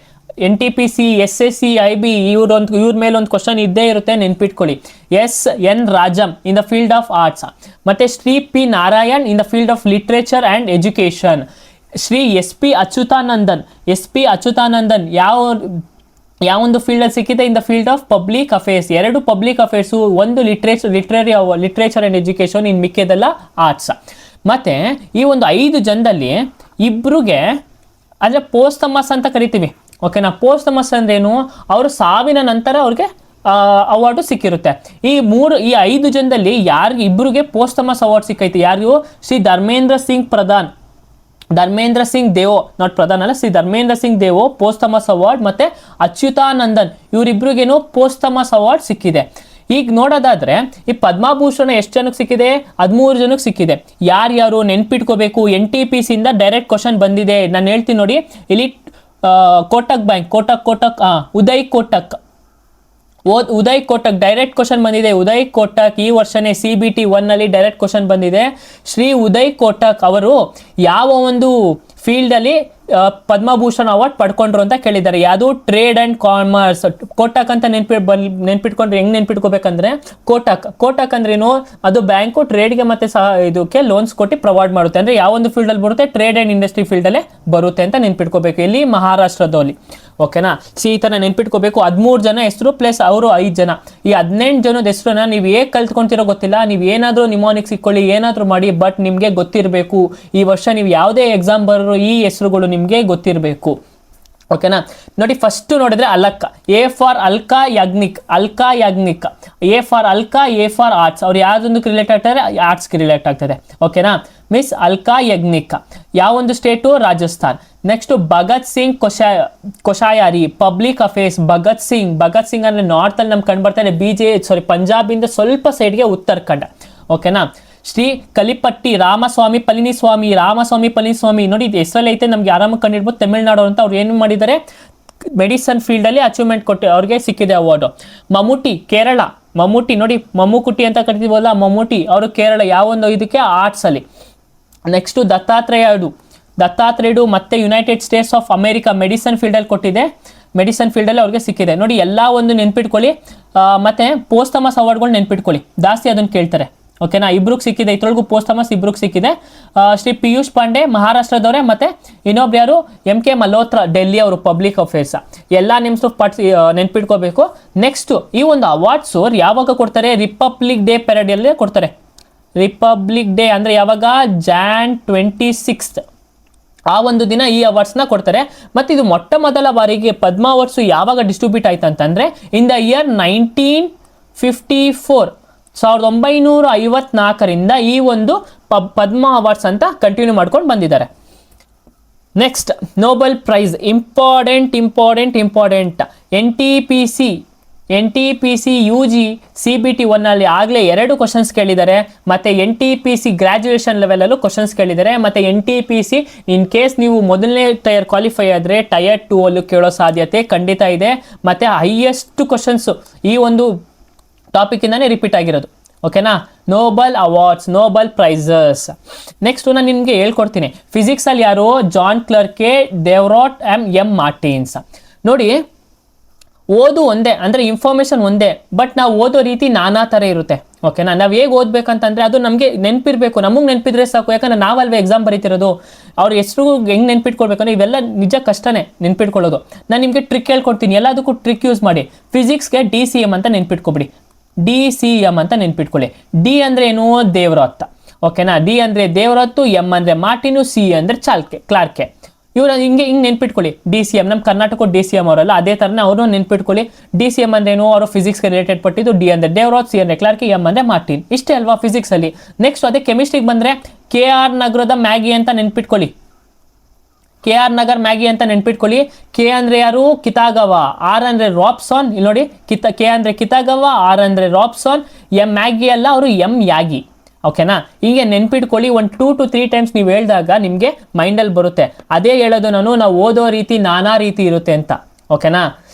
NTPC, SSC, IB ಇವ್ರ ಮೇಲೆ ಒಂದು ಕ್ವಶನ್ ಇದ್ದೇ ಇರುತ್ತೆ, ನೆನ್ಪಿಟ್ಕೊಳ್ಳಿ. S N Rajam in the field of arts. ಮತ್ತೆ Shri P Narayan in the field of literature and education. Shri SP Achuthanandan ಯಾವ ಒಂದು ಫೀಲ್ಡಲ್ಲಿ ಸಿಕ್ಕಿದೆ? In the field of public affairs. 2 public affairs, ಒಂದು ಲಿಟ್ರೇಚರ್ ಆ್ಯಂಡ್ ಎಜುಕೇಷನ್, ಇನ್ನು ಮಿಕ್ಕಿದೆಲ್ಲ ಆರ್ಟ್ಸ್. ಮತ್ತು ಈ ಒಂದು 5 ಜನದಲ್ಲಿ ಇಬ್ರಿಗೆ ಅಂದರೆ ಪೋಸ್ತಮಸ್ ಅಂತ ಕರಿತೀವಿ. ಓಕೆನಾ, ಪೋಸ್ತಮಸ್ ಅಂದ್ರೇನು? ಅವರು ಸಾವಿನ ನಂತರ ಅವ್ರಿಗೆ ಅವಾರ್ಡು ಸಿಕ್ಕಿರುತ್ತೆ. ಈ 5 ಜನದಲ್ಲಿ ಇಬ್ಬರಿಗೆ ಪೋಸ್ತಮಸ್ ಅವಾರ್ಡ್ ಸಿಕ್ಕೈತೆ. ಯಾರಿಗೂ? ಶ್ರೀ ಧರ್ಮೇಂದ್ರ ಸಿಂಗ್ ದೇವೋ, ನಾಟ್ ಪ್ರಧಾನ್ ಅಲ್ಲ, ಶ್ರೀ ಧರ್ಮೇಂದ್ರ ಸಿಂಗ್ ದೇವೋ ಪೋಸ್ತಮಸ್ ಅವಾರ್ಡ್, ಮತ್ತು ಅಚ್ಯುತಾನಂದನ್ ಇವರಿಬ್ರಿಗೇನು ಪೋಸ್ತಮಸ್ ಅವಾರ್ಡ್ ಸಿಕ್ಕಿದೆ. ಈಗ ನೋಡೋದಾದ್ರೆ ಈ ಪದ್ಮಭೂಷಣ ಎಷ್ಟು ಜನಕ್ಕೆ ಸಿಕ್ಕಿದೆ? 13 ಜನಕ್ಕೆ ಸಿಕ್ಕಿದೆ. ಯಾರ್ಯಾರು ನೆನ್ಪಿಟ್ಕೋಬೇಕು? NTPC ಇಂದ ಡೈರೆಕ್ಟ್ ಕ್ವಶನ್ ಬಂದಿದೆ, ನಾನು ಹೇಳ್ತೀನಿ ನೋಡಿ. ಇಲ್ಲಿ Kotak bank, Uday Kotak direct question ಬಂದಿದೆ. ಉದಯ್ ಕೋಟಕ್ ಈ ವರ್ಷನೇ CBT 1ನಲ್ಲಿ ಡೈರೆಕ್ಟ್ ಕ್ವಶನ್ ಬಂದಿದೆ. ಶ್ರೀ ಉದಯ್ ಕೋಟಕ್ ಅವರು ಯಾವ ಒಂದು ಫೀಲ್ಡಲ್ಲಿ ಪದ್ಮಭೂಷಣ್ ಅವಾರ್ಡ್ ಪಡ್ಕೊಂಡ್ರು ಅಂತ ಕೇಳಿದ್ದಾರೆ. ಯಾವುದು? Trade and commerce. ಕೋಟಕ್ ಅಂತ ನೆನ್ಪಿಟ್ಕೊಂಡ್ರೆ ಹೆಂಗೆ ನೆನ್ಪಿಟ್ಕೋಬೇಕಂದ್ರೆ, ಕೋಟಕ್ ಅಂದ್ರೇನು? ಅದು ಬ್ಯಾಂಕು ಟ್ರೇಡ್ಗೆ ಮತ್ತು ಇದಕ್ಕೆ ಲೋನ್ಸ್ ಕೊಟ್ಟು ಪ್ರೊವೈಡ್ ಮಾಡುತ್ತೆ. ಅಂದರೆ ಯಾವ ಒಂದು ಫೀಲ್ಡಲ್ಲಿ ಬರುತ್ತೆ? ಟ್ರೇಡ್ ಆ್ಯಂಡ್ ಇಂಡಸ್ಟ್ರಿ ಫೀಲ್ಡಲ್ಲೇ ಬರುತ್ತೆ ಅಂತ ನೆನ್ಪಿಟ್ಕೋಬೇಕು. ಇಲ್ಲಿ ಮಹಾರಾಷ್ಟ್ರದಲ್ಲಿ. ಓಕೆನಾ, ಈ ಥರ ನೆನ್ಪಿಟ್ಕೋಬೇಕು. 13 ಜನ ಹೆಸರು ಪ್ಲಸ್ ಅವರು 5 ಜನ. ಈ 18 ಜನದ ಹೆಸರನ್ನ ನೀವು ಹೇಗೆ ಕಲ್ತ್ಕೊಂತಿರೋ ಗೊತ್ತಿಲ್ಲ. ನೀವು ಏನಾದರೂ ನಿಮೋನಿಕ್ ಸಿಕ್ಕೊಳ್ಳಿ, ಏನಾದರೂ ಮಾಡಿ, ಬಟ್ ನಿಮಗೆ ಗೊತ್ತಿರಬೇಕು. ಈ ವರ್ಷ ನೀವು ಯಾವುದೇ ಎಕ್ಸಾಮ್ ಬರೋ ಈ ಹೆಸರುಗಳು ನಿಮಗೆ ಗೊತ್ತಿರಬೇಕು. ಓಕೆನಾ, ನೋಡಿ ಫಸ್ಟ್ ನೋಡಿದ್ರೆ ಅಲಕ್ಕ, A for Alka Yagnik. A for Alka, A for arts. ಅವ್ರು ಯಾವುದೊಂದಕ್ಕೆ ರಿಲೇಟ್ ಆಗ್ತಾರೆ? ಆರ್ಟ್ಸ್ಗೆ ರಿಲೇಟ್ ಆಗ್ತದೆ. ಓಕೆನಾ, ಮಿಸ್ ಅಲ್ಕಾ ಯಗ್ನಿಕ್. ಯಾವ ಒಂದು state? Rajasthan. Next Bhagat Singh Koshyari public affairs. Bhagat Singh ಅಂದರೆ ನಾರ್ತಲ್ಲಿ ನಮ್ಗೆ ಕಂಡು ಬರ್ತಾರೆ. ಪಂಜಾಬಿಂದ ಸ್ವಲ್ಪ ಸೈಡ್ಗೆ ಉತ್ತರಾಖಂಡ. ಓಕೆನಾ, ಶ್ರೀ ಕಲಿಪಟ್ಟಿ ರಾಮಸ್ವಾಮಿ ಪಳನಿಸ್ವಾಮಿ ನೋಡಿ, ಇದು ಹೆಸರಲ್ಲಿ ಐತೆ, ನಮ್ಗೆ ಆರಾಮಾಗಿ ಕಂಡಿಡ್ಬೋದು. ತಮಿಳ್ನಾಡು ಅಂತ. ಅವ್ರು ಏನು ಮಾಡಿದ್ದಾರೆ? ಮೆಡಿಸನ್ ಫೀಲ್ಡಲ್ಲಿ ಅಚೀವ್ಮೆಂಟ್ ಕೊಟ್ಟು ಅವ್ರಿಗೆ ಸಿಕ್ಕಿದೆ ಅವಾರ್ಡು. ಮಮ್ಮೂಟಿ ಕೇರಳ. ನೋಡಿ, ಮಮ್ಮುಕುಟ್ಟಿ ಅಂತ ಕರಿತೀವಲ್ಲ, ಮಮ್ಮೂಟಿ ಅವರು ಕೇರಳ. ಯಾವ ಒಂದು ಇದಕ್ಕೆ? ಆರ್ಟ್ಸಲ್ಲಿ. ನೆಕ್ಸ್ಟು ದತ್ತಾತ್ರೇಯಡು ಮತ್ತೆ United States of America medicine ಫೀಲ್ಡಲ್ಲಿ ಕೊಟ್ಟಿದೆ. ಮೆಡಿಸನ್ ಫೀಲ್ಡಲ್ಲಿ ಅವ್ರಿಗೆ ಸಿಕ್ಕಿದೆ. ನೋಡಿ, ಎಲ್ಲ ಒಂದು ನೆನ್ಪಿಟ್ಕೊಳ್ಳಿ. ಮತ್ತು ಪೋಸ್ತಮಸ್ ಅವಾರ್ಡ್ಗಳು ನೆನ್ಪಿಟ್ಕೊಳ್ಳಿ, ಜಾಸ್ತಿ ಅದನ್ನು ಕೇಳ್ತಾರೆ. ಓಕೆನಾ, ಇಬ್ರಿಗೆ ಸಿಕ್ಕಿದೆ. ಇದ್ರೊಳಗೂ ಪೋಸ್ತಮಸ್ ಇಬ್ರಿಗೆ ಸಿಕ್ಕಿದೆ. ಶ್ರೀ ಪಿಯೂಷ್ ಪಾಂಡೆ ಮಹಾರಾಷ್ಟ್ರದವರೇ, ಮತ್ತು ಇನ್ನೊಬ್ರು ಯಾರು? MK ಮಲ್ಹೋತ್ರಾ ಡೆಲ್ಲಿ ಅವರು ಪಬ್ಲಿಕ್ ಅಫೇರ್ಸ್. ಎಲ್ಲ ನಿಮ್ಸು ನೆನ್ಪಿಟ್ಕೋಬೇಕು. ನೆಕ್ಸ್ಟು ಈ ಒಂದು ಅವಾರ್ಡ್ಸು ಯಾವಾಗ ಕೊಡ್ತಾರೆ? ರಿಪಬ್ಲಿಕ್ ಡೇ ಪೆರೇಡಲ್ಲಿ ಕೊಡ್ತಾರೆ. ರಿಪಬ್ಲಿಕ್ ಡೇ ಅಂದರೆ ಯಾವಾಗ? Jan 26 ಆ ಒಂದು ದಿನ ಈ ಅವಾರ್ಡ್ಸ್ನ ಕೊಡ್ತಾರೆ. ಮತ್ತು ಇದು ಮೊಟ್ಟ ಮೊದಲ ಬಾರಿಗೆ ಪದ್ಮ ಅವಾರ್ಡ್ಸು ಯಾವಾಗ ಡಿಸ್ಟ್ರಿಬ್ಯೂಟ್ ಆಯ್ತು ಅಂತಂದರೆ ಇನ್ ದ ಇಯರ್ 1954, 1954ರಿಂದ ಈ ಒಂದು ಪದ್ಮ ಅವಾರ್ಡ್ಸ್ ಅಂತ ಕಂಟಿನ್ಯೂ ಮಾಡ್ಕೊಂಡು ಬಂದಿದ್ದಾರೆ. Next Nobel prize. Important. NTPC UG CBT 1ನಲ್ಲಿ ಆಗಲೇ 2 ಕ್ವಶನ್ಸ್ ಕೇಳಿದ್ದಾರೆ. ಮತ್ತು NTPC ಗ್ರ್ಯಾಜುಯೇಷನ್ ಲೆವೆಲಲ್ಲೂ ಕ್ವಶನ್ಸ್ ಕೇಳಿದ್ದಾರೆ. ಮತ್ತು NTPC ಇನ್ ಕೇಸ್ ನೀವು ಮೊದಲನೇ ಟೈರ್ ಕ್ವಾಲಿಫೈ ಆದರೆ ಟೈರ್ 2 ಅಲ್ಲೂ ಕೇಳೋ ಸಾಧ್ಯತೆ ಖಂಡಿತ ಇದೆ. ಮತ್ತು ಹೈಯೆಸ್ಟ್ ಕ್ವಶನ್ಸು ಈ ಒಂದು ಟಾಪಿಕಿಂದಾನೇ ರಿಪೀಟ್ ಆಗಿರೋದು. ಓಕೆನಾ, Nobel awards, Nobel prizes. Next ನಾನು ನಿಮಗೆ ಹೇಳ್ಕೊಡ್ತೀನಿ. ಫಿಸಿಕ್ಸಲ್ಲಿ ಯಾರು? John Clarke, Devoret M Martinis. ನೋಡಿ, ಓದು ಒಂದೇ, ಅಂದರೆ ಇನ್ಫಾರ್ಮೇಷನ್ ಒಂದೇ, ಬಟ್ ನಾವು ಓದೋ ರೀತಿ ನಾನಾ ಥರ ಇರುತ್ತೆ. ಓಕೆನಾ, ನಾವು ಹೇಗೆ ಓದಬೇಕಂತಂದರೆ ಅದು ನಮಗೆ ನೆನಪಿರಬೇಕು. ನಮಗೆ ನೆನಪಿದ್ರೆ ಸಾಕು. ಯಾಕಂದರೆ ನಾವಲ್ವೇ ಎಕ್ಸಾಮ್ ಬರೀತಿರೋದು. ಅವ್ರ ಹೆಸರು ಹೆಂಗೆ ನೆನ್ಪಿಟ್ಕೊಳ್ಬೇಕಂದ್ರೆ ಇವೆಲ್ಲ ನಿಜ ಕಷ್ಟನೇ ನೆನ್ಪಿಟ್ಕೊಳ್ಳೋದು. ನಾನು ನಿಮಗೆ ಟ್ರಿಕ್ ಹೇಳ್ಕೊಡ್ತೀನಿ, ಎಲ್ಲದಕ್ಕೂ ಟ್ರಿಕ್ ಯೂಸ್ ಮಾಡಿ. ಫಿಸಿಕ್ಸ್ಗೆ DCM ಅಂತ ನೆನ್ಪಿಟ್ಕೊಬಿಡಿ. DCM ಅಂತ ನೆನ್ಪಿಟ್ಕೊಳ್ಳಿ. ಡಿ ಅಂದರೆ ಏನು? ದೇವರಾತ್. ಓಕೆನಾ, ಡಿ ಅಂದರೆ ದೇವರಾತು, ಎಂ ಅಂದರೆ ಮಾರ್ಟಿನು, ಸಿ ಅಂದರೆ ಕ್ಲಾರ್ಕೆ. ಇವರು ಹಿಂಗೆ ನೆನ್ಪಿಟ್ಕೊಳ್ಳಿ. DCM ನಮ್ಮ ಕರ್ನಾಟಕ DCM ಅವರಲ್ಲ, ಅದೇ ಥರನೇ ಅವರು ನೆನ್ಪಿಟ್ಕೊಳ್ಳಿ. DCM ಅಂದ್ರೇನು? ಅವರು ಫಿಸಿಕ್ಸ್ಗೆ ರಿಲೇಟೆಡ್ ಪಟ್ಟಿದ್ದು. ಡಿ ಅಂದರೆ ದೇವರಾತ್, ಸಿ ಅಂದರೆ ಕ್ಲಾರ್ಕೆ, ಎಂ ಅಂದರೆ ಮಾರ್ಟಿನ್. ಇಷ್ಟೇ ಅಲ್ವಾ ಫಿಸಿಕ್ಸಲ್ಲಿ. ನೆಕ್ಸ್ಟ್ ಅದೇ ಕೆಮಿಸ್ಟ್ರಿಗೆ ಬಂದರೆ KR ನಗರದ ಮ್ಯಾಗಿ ಅಂತ ನೆನ್ಪಿಟ್ಕೊಳ್ಳಿ. KR ನಗರ್ ಮ್ಯಾಗಿ ಅಂತ ನೆನ್ಪಿಟ್ಕೊಳ್ಳಿ. ಕೆ ಅಂದರೆ ಯಾರು? ಕಿತಾಗವ. ಆರ್ ಅಂದರೆ ರಾಬ್ಸನ್. ಇಲ್ಲಿ ನೋಡಿ, ಕೆ ಅಂದರೆ ಕಿತಾಗವ, ಆರ್ ಅಂದರೆ ರಾಬ್ಸನ್, ಎಂ ಮ್ಯಾಗಿ ಅಲ್ಲ, ಅವರು ಎಂ ಯಾಗಿ. ಓಕೆನಾ. ಹೀಗೆ ನೆನ್ಪಿಟ್ಕೊಳ್ಳಿ, ಒಂದು 2 to 3 ಟೈಮ್ಸ್ ನೀವು ಹೇಳಿದಾಗ ನಿಮಗೆ ಮೈಂಡಲ್ಲಿ ಬರುತ್ತೆ. ಅದೇ ಹೇಳೋದು ನಾವು ಓದೋ ರೀತಿ ನಾನಾ ರೀತಿ ಇರುತ್ತೆ ಅಂತ. ಓಕೆನಾ.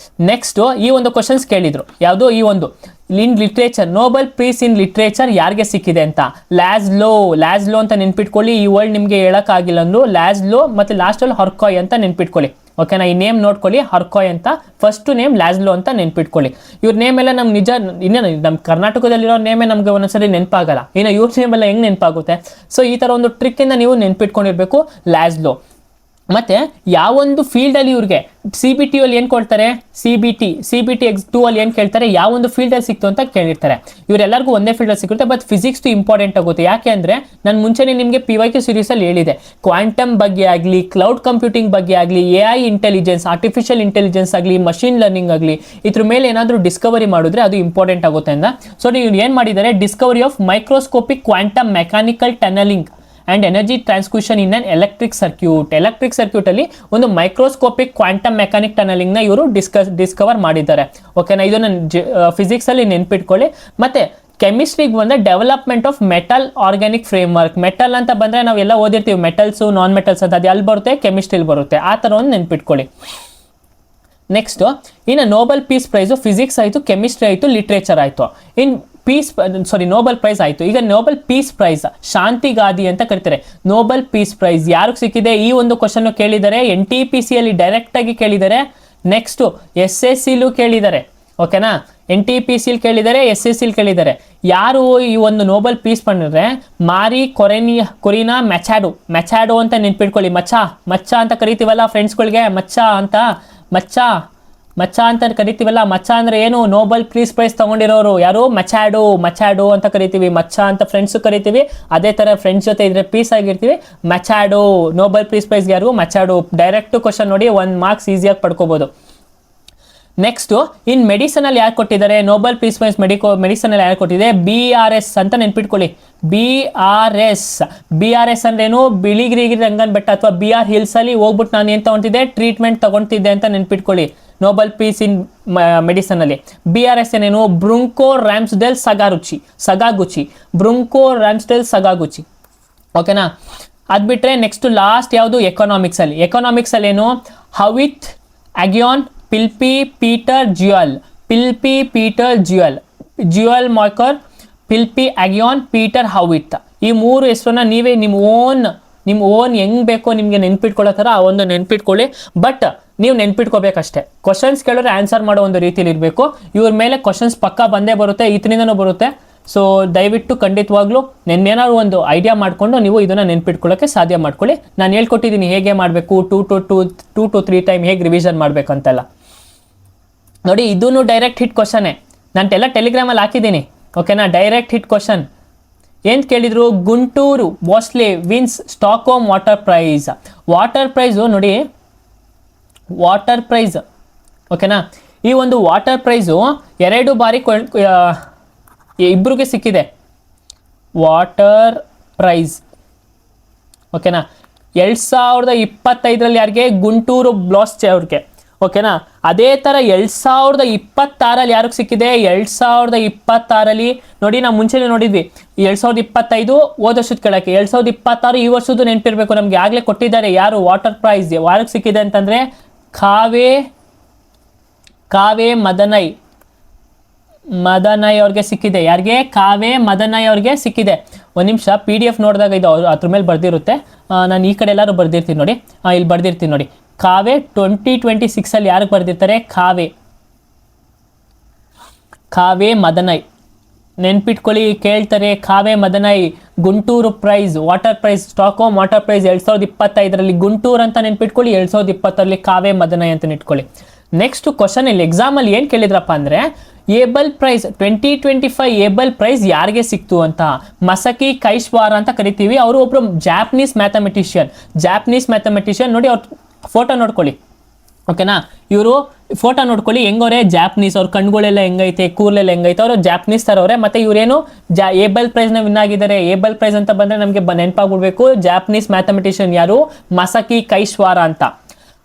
ನೆಕ್ಸ್ಟ್ ಈ ಒಂದು ಕ್ವಶನ್ಸ್ ಕೇಳಿದ್ರು, ಯಾವುದು ಈ ಒಂದು ಇನ್ ಲಿಟ್ರೇಚರ್ ನೋಬೆಲ್ ಪ್ರೈಸ್ ಇನ್ ಲಿಟ್ರೇಚರ್ ಯಾರಿಗೆ ಸಿಕ್ಕಿದೆ ಅಂತ. ಲ್ಯಾಜ್ಲೋ ಅಂತ ನೆನ್ಪಿಟ್ಕೊಳ್ಳಿ. ಈ ವರ್ಡ್ ನಿಮಗೆ ಹೇಳೋಕ್ಕಾಗಿಲ್ಲ ಅಂದ್ರು ಲ್ಯಾಜ್ಲೋ ಮತ್ತು ಲಾಸ್ಟಲ್ಲಿ ಹರ್ಕಾಯ್ ಅಂತ ನೆನ್ಪಿಟ್ಕೊಳ್ಳಿ. ಓಕೆನಾ. ಈ ನೇಮ್ ನೋಡ್ಕೊಳ್ಳಿ, ಹರ್ಕಾಯ್ ಅಂತ, ಫಸ್ಟ್ ನೇಮ್ ಲ್ಯಾಜ್ಲೋ ಅಂತ ನೆನ್ಪಿಟ್ಕೊಳ್ಳಿ. ಇವ್ರ ನೇಮ್ ಎಲ್ಲ ನಮ್ಗೆ ನಿಜ ಇನ್ನೇನು ನಮ್ಮ ಕರ್ನಾಟಕದಲ್ಲಿರೋ ನೇಮೇ ನಮಗೆ ಒಂದೊಂದ್ಸರಿ ನೆನಪಾಗಲ್ಲ, ಇನ್ನು ಇವ್ರ ನೇಮ್ ಎಲ್ಲ ಹೆಂಗೆ ನೆನಪಾಗುತ್ತೆ. ಸೊ ಈ ಥರ ಒಂದು ಟ್ರಿಕ್ಕಿಂದ ನೀವು ನೆನ್ಪಿಟ್ಕೊಂಡಿರ್ಬೇಕು ಲ್ಯಾಜ್ಲೋ. ಮತ್ತು ಯಾವೊಂದು ಫೀಲ್ಡಲ್ಲಿ ಇವ್ರಿಗೆ CBT ಅಲ್ಲಿ ಏನು ಕೊಡ್ತಾರೆ, CBT X2 ಅಲ್ಲಿ ಏನು ಕೇಳ್ತಾರೆ, ಯಾವೊಂದು ಫೀಲ್ಡಲ್ಲಿ ಸಿಕ್ತು ಅಂತ ಕೇಳಿರ್ತಾರೆ. ಇವರೆಲ್ಲರಿಗೂ ಒಂದೇ ಫೀಲ್ಡಲ್ಲಿ ಸಿಗುತ್ತೆ, ಬಟ್ ಫಿಸಿಕ್ಸ್ ಇಂಪಾರ್ಟೆಂಟ್ ಆಗುತ್ತೆ. ಯಾಕೆ ಅಂದರೆ ನಾನು ಮುಂಚೆನೇ ನಿಮಗೆ PYQ ಸೀರೀಸಲ್ಲಿ ಹೇಳಿದೆ, ಕ್ವಾಂಟಮ್ ಬಗ್ಗೆ ಆಗಲಿ, ಕ್ಲೌಡ್ ಕಂಪ್ಯೂಟಿಂಗ್ ಬಗ್ಗೆ ಆಗಲಿ, AI ಇಂಟೆಲಿಜೆನ್ಸ್, ಆರ್ಟಿಫಿಷಿಯಲ್ ಇಂಟೆಲಿಜೆನ್ಸ್ ಆಗಲಿ, ಮಷಿನ್ ಲರ್ನಿಂಗ್ ಆಗಲಿ, ಇದ್ರ ಮೇಲೆ ಏನಾದರೂ ಡಿಸ್ಕವರಿ ಮಾಡಿದ್ರೆ ಅದು ಇಂಪಾರ್ಟೆಂಟ್ ಆಗುತ್ತೆ ಅಂತ. ಸೊ ನೀವು ಏನು ಮಾಡಿದ್ದಾರೆ, discovery of microscopic quantum mechanical tunnelling and energy ಟ್ರಾನ್ಸ್ಕ್ಯೂಷನ್ ಇನ್ ಅನ್ ಎಲೆಕ್ಟ್ರಿಕ್ ಸರ್ಕ್ಯೂಟ್ ಅಲ್ಲಿ ಒಂದು ಮೈಕ್ರೋಸ್ಕೋಪಿಕ್ ಕ್ವಾಂಟಮ್ ಮೆಕ್ಯಾನಿಕ್ ಟನಲಿಂಗ್ನ ಇವರು ಡಿಸ್ಕವರ್ ಮಾಡಿದ್ದಾರೆ. ಓಕೆನಾ. ಇದನ್ನು ಫಿಸಿಕ್ಸಲ್ಲಿ ನೆನ್ಪಿಟ್ಕೊಳ್ಳಿ. ಮತ್ತು ಕೆಮಿಸ್ಟ್ರಿಗೆ ಬಂದರೆ development of metal organic framework. Metal ಅಂತ ಬಂದರೆ ನಾವೆಲ್ಲ ಓದಿರ್ತೀವಿ, ಮೆಟಲ್ಸು ನಾನ್ ಮೆಟಲ್ಸ್ ಅಂತ, ಅದು ಎಲ್ಲಿ ಬರುತ್ತೆ, ಕೆಮಿಸ್ಟ್ರಿಲಿ ಬರುತ್ತೆ. ಆ ಥರ ಒಂದು ನೆನ್ಪಿಟ್ಕೊಳ್ಳಿ. ನೆಕ್ಸ್ಟು ಇನ್ನು ನೋಬೆಲ್ ಪೀಸ್ ಪ್ರೈಸು ಫಿಸಿಕ್ಸ್ ಆಯಿತು, ಕೆಮಿಸ್ಟ್ರಿ ಆಯಿತು, ಲಿಟ್ರೇಚರ್ ಆಯಿತು. ನೋಬೆಲ್ ಪ್ರೈಸ್ ಆಯಿತು. ಈಗ ನೋಬೆಲ್ ಪೀಸ್ ಪ್ರೈಸ್ ಶಾಂತಿಗಾದಿ ಅಂತ ಕರೀತಾರೆ. ನೋಬೆಲ್ ಪೀಸ್ ಪ್ರೈಸ್ ಯಾರಿಗೆ ಸಿಕ್ಕಿದೆ, ಈ ಒಂದು ಕ್ವಶನ್ ಕೇಳಿದ್ದಾರೆ. NTPC ಅಲ್ಲಿ ಡೈರೆಕ್ಟಾಗಿ ಕೇಳಿದ್ದಾರೆ. ನೆಕ್ಸ್ಟು SSCಲೂ ಕೇಳಿದ್ದಾರೆ. ಓಕೆನಾ. NTPC ಕೇಳಿದ್ದಾರೆ, SSC ಕೇಳಿದ್ದಾರೆ. ಯಾರು ಈ ಒಂದು ನೋಬೆಲ್ ಪೀಸ್ ಬಂದರೆ ಮಾರಿ ಕೊರಿನಾ ಮೆಚಾಡೋ ಅಂತ ನೆನ್ಪಿಟ್ಕೊಳ್ಳಿ. ಮಚ್ಚ ಅಂತ ಕರಿತೀವಲ್ಲ ಫ್ರೆಂಡ್ಸ್ಗಳಿಗೆ, ಮಚ್ಚ ಅಂತ ಕರಿತೀವಲ್ಲ. ಮಚ್ಚ ಅಂದರೆ ಏನು, ನೋಬೆಲ್ ಪೀಸ್ ಪ್ರೈಸ್ ತೊಗೊಂಡಿರೋರು ಯಾರು, ಮಚಾಡೋ ಅಂತ ಕರಿತೀವಿ. ಮಚ್ಚ ಅಂತ ಫ್ರೆಂಡ್ಸು ಕರಿತೀವಿ, ಅದೇ ಥರ ಫ್ರೆಂಡ್ಸ್ ಜೊತೆ ಇದ್ರೆ ಪೀಸ್ ಆಗಿರ್ತೀವಿ. ಮಚಾಡೋ ನೋಬೆಲ್ ಪೀಸ್ ಪ್ರೈಸ್ ಯಾರು, ಮಚಾಡೋ. ಡೈರೆಕ್ಟ್ ಕ್ವಶನ್ ನೋಡಿ, 1 ಮಾರ್ಕ್ಸ್ ಈಸಿಯಾಗಿ ಪಡ್ಕೋಬೋದು. ನೆಕ್ಸ್ಟು ಇನ್ ಮೆಡಿಸನಲ್ಲಿ ಯಾರು ಕೊಟ್ಟಿದ್ದಾರೆ, ನೋಬೆಲ್ ಪೀಸ್ ಪ್ರೈಸ್ ಮೆಡಿಸನಲ್ಲಿ ಯಾರು ಕೊಟ್ಟಿದೆ, BRS ಅಂತ ನೆನ್ಪಿಟ್ಕೊಳ್ಳಿ. BRS ಅಂದ್ರೇನು, ಬಿಳಿಗಿರಿ ರಂಗನ್ ಬೆಟ್ಟ ಅಥವಾ BR ಹಿಲ್ಸ್ ಅಲ್ಲಿ ಹೋಗ್ಬಿಟ್ಟು ನಾನು ಏನು ತಗೊಂತಿದ್ದೆ, ಟ್ರೀಟ್ಮೆಂಟ್ ತಗೊಳ್ತಿದ್ದೆ ಅಂತ ನೆನ್ಪಿಟ್ಕೊಳ್ಳಿ. ನೋಬೆಲ್ ಪೀಸ್ ಇನ್ ಮೆಡಿಸನ್ ಅಲ್ಲಿ BRS ಏನೇನು, ಬ್ರುಂಕೋ ರ್ಯಾಮ್ಸ್ಡೆಲ್ ಸಗಾಗುಚಿ. ಓಕೆನಾ. ಅದು ಬಿಟ್ಟರೆ ನೆಕ್ಸ್ಟ್ ಲಾಸ್ಟ್ ಯಾವುದು, ಎಕನಾಮಿಕ್ಸ್ ಅಲ್ಲಿ ಏನು, Howitt Aghion Philippe Peter Joel Mokyr, Philippe Aghion Peter Howitt. ಈ 3 ಹೆಸರನ್ನ ನೀವೇ ನಿಮ್ಮ ಓನ್ ಹೆಂಗೆ ಬೇಕೋ ನಿಮಗೆ ನೆನ್ಪಿಟ್ಕೊಳ್ಳೋ ಥರ ಆ ಒಂದು ನೆನ್ಪಿಟ್ಕೊಳ್ಳಿ. ಬಟ್ ನೀವು ನೆನ್ಪಿಟ್ಕೋಬೇಕಷ್ಟೇ. ಕ್ವಶನ್ಸ್ ಕೇಳಿದ್ರೆ ಆನ್ಸರ್ ಮಾಡೋ ಒಂದು ರೀತಿಯಲ್ಲಿ ಇರಬೇಕು. ಇವ್ರ ಮೇಲೆ ಕ್ವಶನ್ಸ್ ಪಕ್ಕ ಬಂದೇ ಬರುತ್ತೆ, ಈತನಿಂದನೂ ಬರುತ್ತೆ. ಸೊ ದಯವಿಟ್ಟು ಖಂಡಿತವಾಗ್ಲೂ ನೆನ್ನೇನಾದ್ರು ಒಂದು ಐಡಿಯಾ ಮಾಡಿಕೊಂಡು ನೀವು ಇದನ್ನು ನೆನ್ಪಿಟ್ಕೊಳ್ಳೋಕ್ಕೆ ಸಾಧ್ಯ ಮಾಡ್ಕೊಳ್ಳಿ. ನಾನು ಹೇಳ್ಕೊಟ್ಟಿದ್ದೀನಿ ಹೇಗೆ ಮಾಡಬೇಕು, 2 to 3 ಟೈಮ್ ಹೇಗೆ ರಿವಿಷನ್ ಮಾಡಬೇಕಂತೆಲ್ಲ. ನೋಡಿ, ಇದೂ ಡೈರೆಕ್ಟ್ ಹಿಟ್ ಕ್ವಶನ್ನೇ. ನಾನು ಟೆಲಿಗ್ರಾಮಲ್ಲಿ ಹಾಕಿದ್ದೀನಿ. ಓಕೆನಾ. Direct hit question. ಏನು ಕೇಳಿದ್ರು, Gunter Bloschl wins Stockholm water prize ನೋಡಿ, ವಾಟರ್ ಪ್ರೈಸ್. ಓಕೆನಾ. ಈ ಒಂದು ವಾಟರ್ ಪ್ರೈಸು 2 ಬಾರಿ ಇಬ್ಬರಿಗೆ ಸಿಕ್ಕಿದೆ ವಾಟರ್ ಪ್ರೈಸ್. ಓಕೆನಾ. 2025 ಯಾರಿಗೆ, ಗುಂಟೂರು ಬ್ಲಾಸ್ಟ್ ಅವ್ರಿಗೆ. ಓಕೆನಾ. ಅದೇ ಥರ 2026 ಯಾರಿಗೆ ಸಿಕ್ಕಿದೆ, 2026 ನೋಡಿ, ನಾವು ಮುಂಚೆನೇ ನೋಡಿದ್ವಿ 2025 ಹೋದ ವರ್ಷದ ಕೆಳಕ್ಕೆ, 2026 ಈ ವರ್ಷದ್ದು ನೆನಪಿರಬೇಕು ನಮಗೆ. ಆಗಲೇ ಕೊಟ್ಟಿದ್ದಾರೆ ಯಾರು ವಾಟರ್ ಪ್ರೈಸ್ ಯಾರಿಗೆ ಸಿಕ್ಕಿದೆ ಅಂತಂದರೆ ಕಾವೇ ಮದನೈ ಅವ್ರಿಗೆ ಸಿಕ್ಕಿದೆ. ಯಾರಿಗೆ, ಕಾವೇ ಮದನೈ ಅವ್ರಿಗೆ ಸಿಕ್ಕಿದೆ. ಒಂದು ನಿಮಿಷ PDF ನೋಡಿದಾಗ ಇದು ಅದ್ರ ಮೇಲೆ ಬರ್ದಿರುತ್ತೆ. ನಾನು ಈ ಕಡೆ ಎಲ್ಲರೂ ಬರ್ದಿರ್ತೀನಿ ನೋಡಿ, ಇಲ್ಲಿ ಬರ್ದಿರ್ತೀನಿ ನೋಡಿ. ಕಾವೇ 2026 ಯಾರಿಗೆ ಬರ್ದಿರ್ತಾರೆ, ಕಾವೇ ಮದನೈ ನೆನ್ಪಿಟ್ಕೊಳ್ಳಿ. ಕೇಳ್ತಾರೆ ಕಾವೇ ಮದನೈ Gunter prize water prize, Stockholm water prize 2025 Gunter ಅಂತ ನೆನ್ಪಿಟ್ಕೊಳ್ಳಿ. 2020 ಕಾವೇ ಮದನೈ ಅಂತ ನೆಟ್ಕೊಳ್ಳಿ. ನೆಕ್ಸ್ಟ್ ಕ್ವಶನ್ ಇಲ್ಲಿ ಎಕ್ಸಾಮಲ್ಲಿ ಏನು ಕೇಳಿದ್ರಪ್ಪ ಅಂದರೆ, ಏಬಲ್ ಪ್ರೈಸ್ 2025 ಏಬಲ್ ಪ್ರೈಸ್ ಯಾರಿಗೆ ಸಿಕ್ತು ಅಂತ. ಮಸಕಿ ಕೈಶ್ವಾರ ಅಂತ ಕರಿತೀವಿ. ಅವರು ಒಬ್ಬರು ಜಾಪನೀಸ್ ಮ್ಯಾಥಮೆಟಿಷಿಯನ್. ನೋಡಿ, ಅವ್ರ ಫೋಟೋ ನೋಡ್ಕೊಳ್ಳಿ. ಓಕೆನಾ. ಇವರು ಫೋಟೋ ನೋಡ್ಕೊಳ್ಳಿ ಹೆಂಗವ್ರೆ, ಜಾಪನೀಸ್. ಅವ್ರ ಕಣ್ಗಳೆಲ್ಲ ಹೆಂಗೈತೆ, ಕೂರ್ಲೆಲ್ಲ ಹೆಂಗೈತೆ, ಅವರು ಜಾಪನೀಸ್ ಥರ ಅವರೇ. ಮತ್ತು ಇವರೇನು ಏಬಲ್ ಪ್ರೈಸ್ನ ವಿನ್ ಆಗಿದ್ದಾರೆ. ಏಬಲ್ ಪ್ರೈಸ್ ಅಂತ ಬಂದರೆ ನಮಗೆ ನೆನಪಾಗ್ಬಿಡ್ಬೇಕು, ಜಾಪನೀಸ್ ಮ್ಯಾಥಮೆಟಿಷಿಯನ್ ಯಾರು, ಮಸಕಿ ಕೈಶ್ವಾರ ಅಂತ.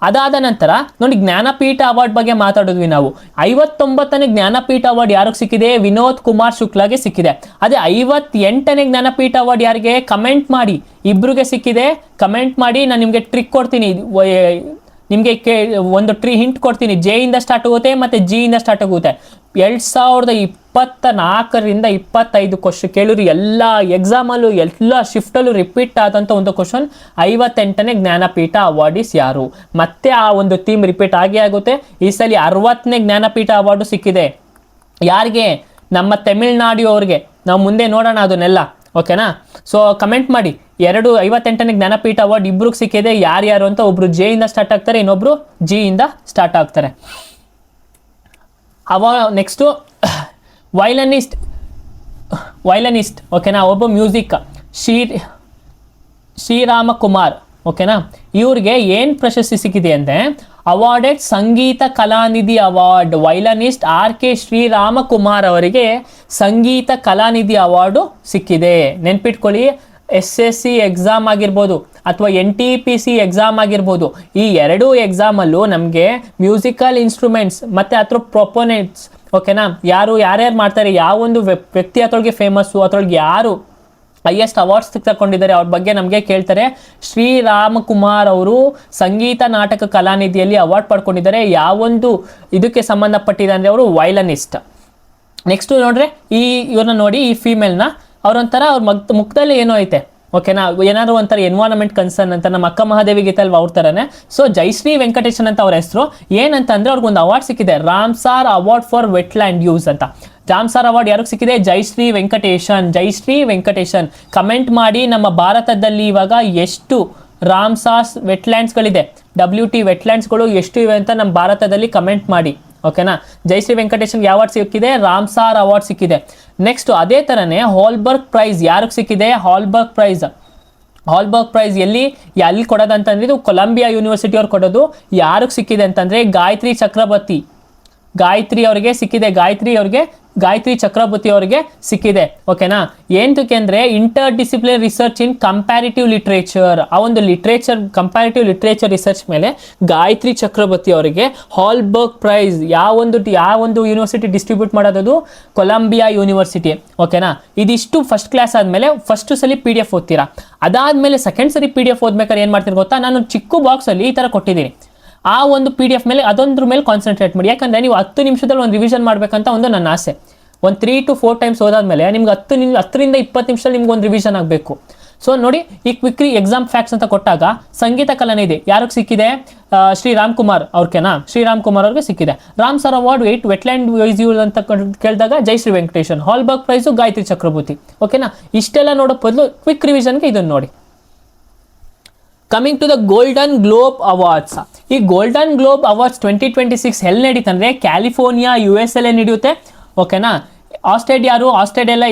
ಅದಾದ ನಂತರ ನೋಡಿ ಜ್ಞಾನಪೀಠ ಅವಾರ್ಡ್ ಬಗ್ಗೆ ಮಾತಾಡಿದ್ವಿ ನಾವು. 59ನೇ ಜ್ಞಾನಪೀಠ ಅವಾರ್ಡ್ ಯಾರಿಗೆ ಸಿಕ್ಕಿದೆ? ವಿನೋದ್ ಕುಮಾರ್ ಶುಕ್ಲಾಗೆ ಸಿಕ್ಕಿದೆ. ಅದೇ 58ನೇ ಜ್ಞಾನಪೀಠ ಅವಾರ್ಡ್ ಯಾರಿಗೆ? ಕಮೆಂಟ್ ಮಾಡಿ, ಇಬ್ರಿಗೆ ಸಿಕ್ಕಿದೆ. ಕಮೆಂಟ್ ಮಾಡಿ, ನಾನು ನಿಮಗೆ ಟ್ರಿಕ್ ಕೊಡ್ತೀನಿ, ನಿಮಗೆ ಒಂದು ಹಿಂಟ್ ಕೊಡ್ತೀನಿ. ಜೆ ಇಂದ ಸ್ಟಾರ್ಟ್ ಆಗುತ್ತೆ ಮತ್ತು ಜಿ ಇಂದ ಸ್ಟಾರ್ಟ್ ಆಗುತ್ತೆ. 2024ರಿಂದ 25 ಕ್ವಶನ್ ಕೇಳಿರಿ. ಎಲ್ಲ ಎಕ್ಸಾಮಲ್ಲೂ ಎಲ್ಲ ಶಿಫ್ಟಲ್ಲೂ ರಿಪೀಟ್ ಆದಂಥ ಒಂದು ಕ್ವಶನ್, 58ನೇ ಜ್ಞಾನಪೀಠ ಅವಾರ್ಡಿಸ್ ಯಾರು? ಮತ್ತೆ ಆ ಒಂದು ಥೀಮ್ ರಿಪೀಟ್ ಆಗೇ ಆಗುತ್ತೆ. ಈ ಸಲ 60ನೇ ಜ್ಞಾನಪೀಠ ಅವಾರ್ಡು ಸಿಕ್ಕಿದೆ. ಯಾರಿಗೆ? ನಮ್ಮ ತಮಿಳ್ನಾಡು ಅವ್ರಿಗೆ. ನಾವು ಮುಂದೆ ನೋಡೋಣ ಅದನ್ನೆಲ್ಲ, ಓಕೆನಾ? ಸೊ ಕಮೆಂಟ್ ಮಾಡಿ. 58ನೇ ಜ್ಞಾನಪೀಠ ಅವಾರ್ಡ್ ಇಬ್ರಿಗೆ ಸಿಕ್ಕಿದೆ. ಯಾರ್ಯಾರು ಅಂತ? ಒಬ್ರು ಜೆ ಇಂದ ಸ್ಟಾರ್ಟ್ ಆಗ್ತಾರೆ, ಇನ್ನೊಬ್ರು ಜಿ ಇಂದ ಸ್ಟಾರ್ಟ್ ಆಗ್ತಾರೆ. ನೆಕ್ಸ್ಟು ವೈಲನಿಸ್ಟ್, ಓಕೆನಾ? ಒಬ್ಬ ಮ್ಯೂಸಿಕ್ ಶ್ರೀರಾಮ ಕುಮಾರ್, ಓಕೆನಾ? ಇವ್ರಿಗೆ ಏನು ಪ್ರಶಸ್ತಿ ಸಿಕ್ಕಿದೆ ಅಂದರೆ ಅವಾರ್ಡೆಡ್ ಸಂಗೀತ ಕಲಾನಿಧಿ ಅವಾರ್ಡ್. ವೈಲನಿಸ್ಟ್ RK ಶ್ರೀರಾಮಕುಮಾರ್ ಅವರಿಗೆ ಸಂಗೀತ ಕಲಾನಿಧಿ ಅವಾರ್ಡು ಸಿಕ್ಕಿದೆ. ನೆನ್ಪಿಟ್ಕೊಳ್ಳಿ, SSC ಎಕ್ಸಾಮ್ ಆಗಿರ್ಬೋದು ಅಥವಾ NTPC ಎಕ್ಸಾಮ್ ಆಗಿರ್ಬೋದು, ಈ ಎರಡೂ ಎಕ್ಸಾಮಲ್ಲೂ ನಮಗೆ ಮ್ಯೂಸಿಕಲ್ ಇನ್ಸ್ಟ್ರೂಮೆಂಟ್ಸ್ ಮತ್ತು ಅದ್ರ ಪ್ರೊಪೋನೆಂಟ್ಸ್, ಓಕೆನಾ? ಯಾರ್ಯಾರು ಮಾಡ್ತಾರೆ, ಯಾವ ಒಂದು ವ್ಯಕ್ತಿ ಅದ್ರೊಳಗೆ ಫೇಮಸ್ಸು, ಅದ್ರೊಳಗೆ ಯಾರು ಹೈಯೆಸ್ಟ್ ಅವಾರ್ಡ್ಸ್ ತಗೊಂಡಿದ್ದಾರೆ ಅವ್ರ ಬಗ್ಗೆ ನಮಗೆ ಕೇಳ್ತಾರೆ. ಶ್ರೀರಾಮಕುಮಾರ್ ಅವರು ಸಂಗೀತ ನಾಟಕ ಕಲಾನಿಧಿಯಲ್ಲಿ ಅವಾರ್ಡ್ ಪಡ್ಕೊಂಡಿದ್ದಾರೆ. ಯಾವೊಂದು ಇದಕ್ಕೆ ಸಂಬಂಧಪಟ್ಟಿದೆ ಅಂದರೆ ಅವರು ವೈಲನಿಸ್ಟ್. ನೆಕ್ಸ್ಟು ನೋಡ್ರೆ, ಇವ್ರನ್ನ ನೋಡಿ, ಈ ಫೀಮೇಲ್ನ, ಅವ್ರೊಂಥರ ಅವ್ರ ಮುಖದಲ್ಲಿ ಏನೋ ಐತೆ, ಓಕೆನಾ? ಏನಾದ್ರು ಒಂಥರ ಎನ್ವೈರನ್ಮೆಂಟ್ ಕನ್ಸರ್ನ್ ಅಂತ, ನಮ್ಮ ಅಕ್ಕ ಮಹಾದೇವಿ ಗೀತೆ ಅಲ್ವಾ ಅವ್ರ ಥರನೇ. ಸೊ ಜಯಶ್ರೀ ವೆಂಕಟೇಶನ್ ಅಂತ ಅವ್ರ ಹೆಸರು. ಏನಂತಂದ್ರೆ ಅವ್ರಿಗೊಂದು ಅವಾರ್ಡ್ ಸಿಕ್ಕಿದೆ, Ramsar award for wetland use ಅಂತ. ರಾಮ್ಸಾರ್ ಅವಾರ್ಡ್ ಯಾರಿಗೆ ಸಿಕ್ಕಿದೆ? ಜಯಶ್ರೀ ವೆಂಕಟೇಶನ್. ಕಮೆಂಟ್ ಮಾಡಿ, ನಮ್ಮ ಭಾರತದಲ್ಲಿ ಇವಾಗ ಎಷ್ಟು ರಾಮ್ಸಾರ್ ವೆಟ್ಲ್ಯಾಂಡ್ಸ್ಗಳಿದೆ, WT ವೆಟ್ಲ್ಯಾಂಡ್ಸ್ಗಳು ಎಷ್ಟು ಇವೆ ಅಂತ ನಮ್ಮ ಭಾರತದಲ್ಲಿ ಕಮೆಂಟ್ ಮಾಡಿ, ಓಕೆನಾ? ಜಯಶ್ರೀ ವೆಂಕಟೇಶನ್ ಯಾವ ಅವಾರ್ಡ್ ಸಿಕ್ಕಿದೆ? ರಾಮ್ಸಾರ್ ಅವಾರ್ಡ್ ಸಿಕ್ಕಿದೆ. ನೆಕ್ಸ್ಟ್ ಅದೇ ಥರನೇ ಹಾಲ್ಬರ್ಗ್ ಪ್ರೈಸ್ ಯಾರಿಗೆ ಸಿಕ್ಕಿದೆ? ಹಾಲ್ಬರ್ಗ್ ಪ್ರೈಸ್ ಎಲ್ಲಿ ಕೊಡೋದಂತಂದ್ರೆ ಇದು ಕೊಲಂಬಿಯಾ ಯೂನಿವರ್ಸಿಟಿ ಅವ್ರು ಕೊಡೋದು. ಯಾರಿಗೆ ಸಿಕ್ಕಿದೆ ಅಂತಂದರೆ ಗಾಯತ್ರಿ ಅವರಿಗೆ ಸಿಕ್ಕಿದೆ. ಗಾಯತ್ರಿ ಚಕ್ರವರ್ತಿ ಅವರಿಗೆ ಸಿಕ್ಕಿದೆ, ಓಕೆನಾ? ಏನಕ್ಕೆ ಅಂದರೆ inter disciplinary research in comparative literature, ಆ ಒಂದು ಕಂಪ್ಯಾರಿಟಿವ್ ಲಿಟ್ರೇಚರ್ ರಿಸರ್ಚ್ ಮೇಲೆ ಗಾಯತ್ರಿ ಚಕ್ರವರ್ತಿ ಅವರಿಗೆ ಹಾಲ್ಬರ್ಗ್ ಪ್ರೈಸ್ ಯಾವ ಒಂದು ಯೂನಿವರ್ಸಿಟಿ ಡಿಸ್ಟ್ರಿಬ್ಯೂಟ್ ಮಾಡೋದು? ಕೊಲಂಬಿಯಾ ಯೂನಿವರ್ಸಿಟಿ, ಓಕೆನಾ? ಇದಿಷ್ಟು ಫಸ್ಟ್ ಕ್ಲಾಸ್ ಆದಮೇಲೆ ಫಸ್ಟ್ ಸಲ PDF ಓದ್ತೀರಾ. ಅದಾದಮೇಲೆ ಸೆಕೆಂಡ್ ಸರಿ PDF ಓದ್ಬೇಕಾದ್ರೆ ಏನು ಮಾಡ್ತೀರಿ ಗೊತ್ತಾ? ನಾನು ಚಿಕ್ಕ ಬಾಕ್ಸಲ್ಲಿ ಈ ಥರ ಕೊಟ್ಟಿದ್ದೀನಿ. ಆ ಒಂದು PDF ಮೇಲೆ ಅದೊಂದ್ರ ಮೇಲೆ ಕಾನ್ಸಂಟ್ರೇಟ್ ಮಾಡಿ. ಯಾಕಂದರೆ ನೀವು 10 ನಿಮಿಷದಲ್ಲಿ ಒಂದು ರಿವಿಷನ್ ಮಾಡಬೇಕಂತ ಒಂದು ನನ್ನ ಆಸೆ. ಒಂದು 3 to 4 ಟೈಮ್ಸ್ ಓದಾದ್ಮೇಲೆ ನಿಮ್ಗೆ 10ರಿಂದ 20 ನಿಮಿಷದಲ್ಲಿ ನಿಮ್ಗೆ ಒಂದು ರಿವಿಷನ್ ಆಗಬೇಕು. ಸೊ ನೋಡಿ, ಈ ಕ್ವಿಕ್ಲಿ ಎಕ್ಸಾಮ್ ಫ್ಯಾಕ್ಟ್ಸ್ ಅಂತ ಕೊಟ್ಟಾಗ ಸಂಗೀತ ಕಲಾನಿಧಿ ಯಾರಿಗೆ ಸಿಕ್ಕಿದೆ? ಶ್ರೀರಾಮಕುಮಾರ್ ಅವ್ರಿಗೆ ಸಿಕ್ಕಿದೆ. ರಾಮ್ಸಾರ್ ಅವಾರ್ಡ್ ವೆಟ್ಲ್ಯಾಂಡ್ ಯೂಸ್ ಅಂತ ಕೇಳಿದಾಗ ಜಯಶ್ರೀ ವೆಂಕಟೇಶನ್. ಹಾಲ್ಬರ್ಗ್ ಪ್ರೈಸು ಗಾಯತ್ರಿ ಚಕ್ರವರ್ತಿ, ಓಕೆನಾ? ಇಷ್ಟೆಲ್ಲ ನೋಡೋ ಬದಲು ಕ್ವಿಕ್ ರಿವಿಷನ್ಗೆ ಇದನ್ನು ನೋಡಿ. Coming to the Golden globe awards. ಈ ಗೋಲ್ಡನ್ ಗ್ಲೋಬ್ ಅವಾರ್ಡ್ಸ್ 2026 ಎಲ್ಲಿ ನಡೀತಂದ್ರೆ ಕ್ಯಾಲಿಫೋರ್ನಿಯಾ US ಅಲ್ಲೇ ನಡೆಯುತ್ತೆ, ಓಕೆನಾ? ಆಸ್ಟ್ರೇಲಿಯಾ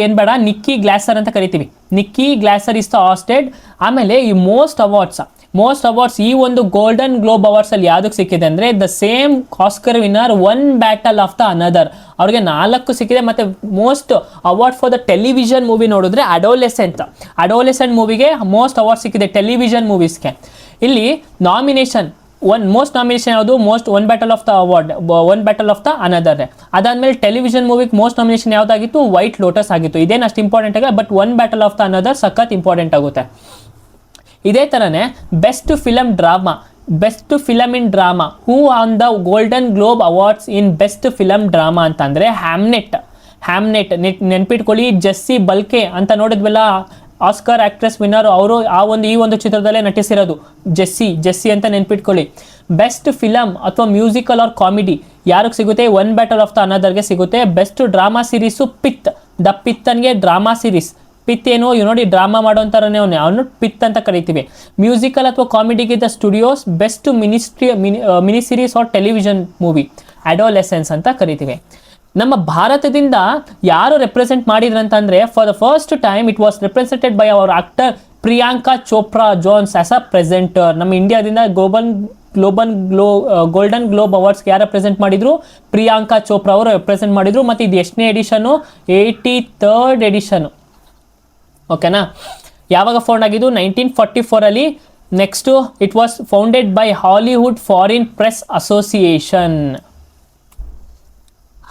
ಏನು ಬೇಡ, ನಿಕ್ಕಿ ಗ್ಲಾಸರ್ ಅಂತ ಕರಿತೀವಿ. ನಿಕ್ಕಿ ಗ್ಲಾಸರ್ ಇಸ್ ದ ಆಸ್ಟೆಡ್. ಆಮೇಲೆ ಈ ಮೋಸ್ಟ್ ಅವಾರ್ಡ್ಸ್ ಈ ಒಂದು ಗೋಲ್ಡನ್ ಗ್ಲೋಬ್ ಅವಾರ್ಡ್ಸ್ ಅಲ್ಲಿ ಯಾವುದಕ್ಕೆ ಸಿಕ್ಕಿದೆ ಅಂದರೆ the same Oscar winner one battle of the another, ಅವ್ರಿಗೆ 4 ಸಿಕ್ಕಿದೆ. ಮತ್ತು most award for the television movie ನೋಡಿದ್ರೆ ಅಡೋಲೆಸೆಂಟ್ ಮೂವಿಗೆ ಮೋಸ್ಟ್ ಅವಾರ್ಡ್ ಸಿಕ್ಕಿದೆ ಟೆಲಿವಿಷನ್ ಮೂವೀಸ್ಗೆ. ಇಲ್ಲಿ ಮೋಸ್ಟ್ ನಾಮಿನೇಷನ್ ಯಾವುದು? One battle of the another. ಅದಾದಮೇಲೆ ಟೆಲಿವಿಷನ್ ಮೂವಿಗೆ ಮೋಸ್ಟ್ ನಾಮಿನೇಷನ್ ಯಾವುದಾಗಿತ್ತು? ವೈಟ್ ಲೋಟಸ್ ಆಗಿತ್ತು. ಇದೇನು ಅಷ್ಟು ಇಂಪಾರ್ಟೆಂಟ್ ಆಗ, but one battle of the another ಸಖತ್ ಇಂಪಾರ್ಟೆಂಟ್ ಆಗುತ್ತೆ. ಇದೇ ಥರನೇ ಬೆಸ್ಟ್ ಫಿಲಮ್ ಇನ್ ಡ್ರಾಮಾ ಹೂ on the Golden globe awards in best film drama ಅಂತಂದರೆ ಹ್ಯಾಮ್ನೆಟ್ ನೆನ್ಪಿಟ್ಕೊಳ್ಳಿ. ಜೆಸ್ಸಿ ಬಲ್ಕೆ ಅಂತ ನೋಡಿದ್ವಲ್ಲ, ಆಸ್ಕರ್ ಆಕ್ಟ್ರೆಸ್ ವಿನ್ನರ್, ಅವರು ಈ ಒಂದು ಚಿತ್ರದಲ್ಲೇ ನಟಿಸಿರೋದು ಜೆಸ್ಸಿ ಅಂತ ನೆನ್ಪಿಟ್ಕೊಳ್ಳಿ. ಬೆಸ್ಟ್ ಫಿಲಮ್ ಅಥವಾ ಮ್ಯೂಸಿಕಲ್ ಆರ್ ಕಾಮಿಡಿ ಯಾರಿಗೆ ಸಿಗುತ್ತೆ? ಒನ್ ಬ್ಯಾಟಲ್ ಆಫ್ ದ ಅನದರ್ಗೆ ಸಿಗುತ್ತೆ. ಬೆಸ್ಟ್ ಡ್ರಾಮಾ ಸೀರೀಸು ದ ಪಿತ್ತನ್ಗೆ ಡ್ರಾಮಾ ಸೀರೀಸ್. ಪಿತ್ ಏನು ನೋಡಿ, ಡ್ರಾಮಾ ಮಾಡೋಂಥರನೇ ಅವನು ಪಿತ್ ಅಂತ ಕರಿತೀವಿ. ಮ್ಯೂಸಿಕಲ್ ಅಥವಾ ಕಾಮಿಡಿಗೆ the studios best mini series or television movie adolescence ಅಂತ ಕರಿತೀವಿ. ನಮ್ಮ ಭಾರತದಿಂದ ಯಾರು ರೆಪ್ರೆಸೆಂಟ್ ಮಾಡಿದ್ರಂತಂದರೆ for the first time it was represented by our actor Priyanka Chopra Jonas as a presenter. ನಮ್ಮ ಇಂಡಿಯಾದಿಂದ ಗೋಲ್ಡನ್ ಗ್ಲೋಬ್ ಅವಾರ್ಡ್ಸ್ಗೆ ಯಾರು ರೆಪ್ರೆಸೆಂಟ್ ಮಾಡಿದ್ರು? ಪ್ರಿಯಾಂಕಾ ಚೋಪ್ರಾ ಅವರು ರೆಪ್ರೆಸೆಂಟ್ ಮಾಡಿದ್ರು. ಮತ್ತು ಇದು ಎಷ್ಟನೇ ಎಡಿಷನು? 83rd ಎಡಿಷನು, ಓಕೆನಾ? ಯಾವಾಗ ಫೌಂಡ್ ಆಗಿದ್ದು? 1944 next it was founded by Hollywood foreign press association.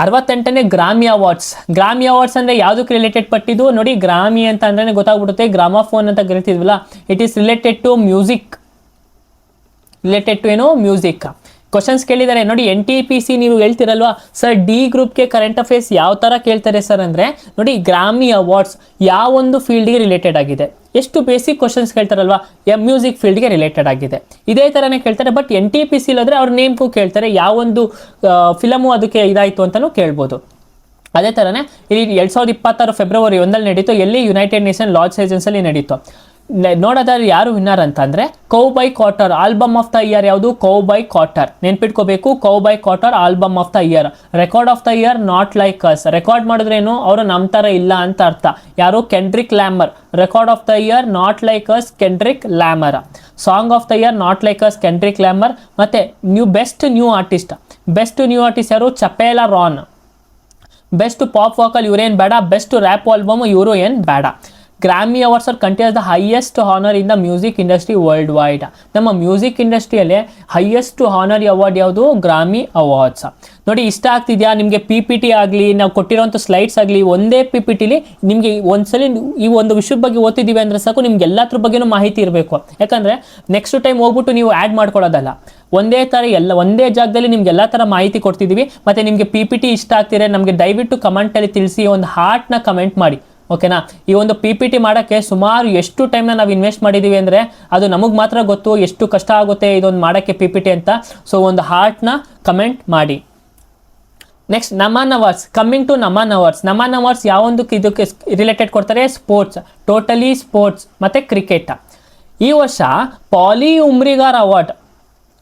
68ನೇ ಗ್ರಾಮಿ ಅವಾರ್ಡ್ಸ್. ಗ್ರಾಮಿ ಅವಾರ್ಡ್ಸ್ ಅಂದರೆ ಯಾವುದಕ್ಕೆ ರಿಲೇಟೆಡ್ ಪಟ್ಟಿದ್ದು ನೋಡಿ, ಗ್ರಾಮಿ ಅಂತ ಅಂದ್ರೆ ಗೊತ್ತಾಗ್ಬಿಡುತ್ತೆ, ಗ್ರಾಮಾಫೋನ್ ಅಂತ ಕರಿತಿದ್ವಲ್ಲ, it is related to music. Related to ಏನು, ಮ್ಯೂಸಿಕ್. ಕ್ವಶನ್ಸ್ ಕೇಳಿದ್ದಾರೆ ನೋಡಿ, NTPC ನೀವು ಹೇಳ್ತಿರಲ್ವಾ ಸರ್ ಡಿ ಗ್ರೂಪ್ಗೆ ಕರೆಂಟ್ ಅಫೇರ್ಸ್ ಯಾವ ಥರ ಕೇಳ್ತಾರೆ ಸರ್ ಅಂದರೆ ನೋಡಿ, ಗ್ರಾಮಿ ಅವಾರ್ಡ್ಸ್ ಯಾವ ಒಂದು ಫೀಲ್ಡ್ಗೆ ರಿಲೇಟೆಡ್ ಆಗಿದೆ, ಎಷ್ಟು ಬೇಸಿಕ್ ಕ್ವಶನ್ಸ್ ಕೇಳ್ತಾರಲ್ವಾ, ಮ್ಯೂಸಿಕ್ ಫೀಲ್ಡ್ಗೆ ರಿಲೇಟೆಡ್ ಆಗಿದೆ, ಇದೇ ಥರನೇ ಕೇಳ್ತಾರೆ. ಬಟ್ NTPC ಹೋದರೆ ಅವ್ರ ನೇಮ್ಗೂ ಕೇಳ್ತಾರೆ, ಯಾವೊಂದು ಫಿಲಮು ಅದಕ್ಕೆ ಇದಾಯಿತು ಅಂತಲೂ ಕೇಳ್ಬೋದು. ಅದೇ ಥರನೇ ಇಲ್ಲಿ 2026 ಫೆಬ್ರವರಿ 1 ನಡೀತು. ಎಲ್ಲಿ? ಯುನೈಟೆಡ್ ನೇಷನ್ ಲಾರ್ಡ್ಸ್ ಏಜೆನ್ಸಲ್ಲಿ ನಡೀತು. ನೋಡೋದಾದ್ರೆ ಯಾರು ವಿನ್ನರ್ ಅಂತಂದರೆ Cowboy Carter. Album of the year ಯಾವುದು? Cowboy Carter. ನೆನ್ಪಿಟ್ಕೋಬೇಕು, Cowboy Carter album of the year. Record of the year not like us. Record ಮಾಡಿದ್ರೇನು, ಅವರು ನಮ್ಮ ಥರ ಇಲ್ಲ ಅಂತ ಅರ್ಥ. ಯಾರು? Kendrick Lamar. Record of the year not like us, Kendrick Lamar. Song of the year not like us, Kendrick Lamar. ಮತ್ತೆ best new artist. Best new artist ಯಾರು? ಚಪೇಲಾ ರಾನ್. ಬೆಸ್ಟ್ ಪಾಪ್ ವಾಕಲ್ ಇವ್ರೇನು ಬೇಡ. ಬೆಸ್ಟ್ ರ್ಯಾಪ್ ಆಲ್ಬಮ್ ಇವರು ಏನು ಬೇಡ. Grammy awards are continues the highest honour in the music industry worldwide. ನಮ್ಮ music ಇಂಡಸ್ಟ್ರಿಯಲ್ಲೇ highest ಹಾನರಿ ಅವಾರ್ಡ್ ಯಾವುದು? Grammy awards. ನೋಡಿ, ಇಷ್ಟ ಆಗ್ತಿದೆಯಾ ನಿಮಗೆ? PPT ಆಗಲಿ, ನಾವು ಕೊಟ್ಟಿರೋಂಥ ಸ್ಲೈಡ್ಸ್ ಆಗಲಿ, ಒಂದೇ PPTಲಿ ನಿಮಗೆ ಒಂದ್ಸಲಿ ಈ ಒಂದು ವಿಷಯದ ಬಗ್ಗೆ ಓದ್ತಿದ್ದೀವಿ ಅಂದರೆ ಸಾಕು, ನಿಮ್ಗೆ ಎಲ್ಲದ್ರ ಬಗ್ಗೆನೂ ಮಾಹಿತಿ ಇರಬೇಕು. ಯಾಕಂದರೆ ನೆಕ್ಸ್ಟ್ ಟೈಮ್ ಹೋಗ್ಬಿಟ್ಟು ನೀವು ಆ್ಯಡ್ ಮಾಡ್ಕೊಳ್ಳೋದಲ್ಲ, ಒಂದೇ ಥರ ಒಂದೇ ಜಾಗದಲ್ಲಿ ನಿಮ್ಗೆ ಎಲ್ಲ ಥರ ಮಾಹಿತಿ ಕೊಡ್ತಿದ್ದೀವಿ. ಮತ್ತು ನಿಮಗೆ PPT ಇಷ್ಟ ಆಗ್ತಿದ್ರೆ ನಮಗೆ ದಯವಿಟ್ಟು ಕಮೆಂಟಲ್ಲಿ ತಿಳಿಸಿ, ಒಂದು ಹಾರ್ಟ್ನ ಕಮೆಂಟ್ ಮಾಡಿ, ಓಕೆನಾ? ಈ ಒಂದು PPT ಮಾಡೋಕ್ಕೆ ಸುಮಾರು ಎಷ್ಟು ಟೈಮ್ನ ನಾವು ಇನ್ವೆಸ್ಟ್ ಮಾಡಿದ್ದೀವಿ ಅಂದರೆ ಅದು ನಮಗೆ ಮಾತ್ರ ಗೊತ್ತು, ಎಷ್ಟು ಕಷ್ಟ ಆಗುತ್ತೆ ಇದೊಂದು ಮಾಡೋಕ್ಕೆ PPT ಅಂತ. ಸೊ ಒಂದು ಹಾರ್ಟ್ನ ಕಮೆಂಟ್ ಮಾಡಿ. Next Naman awards. Coming to Naman awards. Naman awards ಯಾವೊಂದಕ್ಕೆ ಇದಕ್ಕೆ ರಿಲೇಟೆಡ್ ಕೊಡ್ತಾರೆ? ಸ್ಪೋರ್ಟ್ಸ್, ಟೋಟಲಿ ಸ್ಪೋರ್ಟ್ಸ್ ಮತ್ತು ಕ್ರಿಕೆಟ್. ಈ ವರ್ಷ ಪಾಲಿ ಉಮ್ರಿಗಾರ್ ಅವಾರ್ಡ್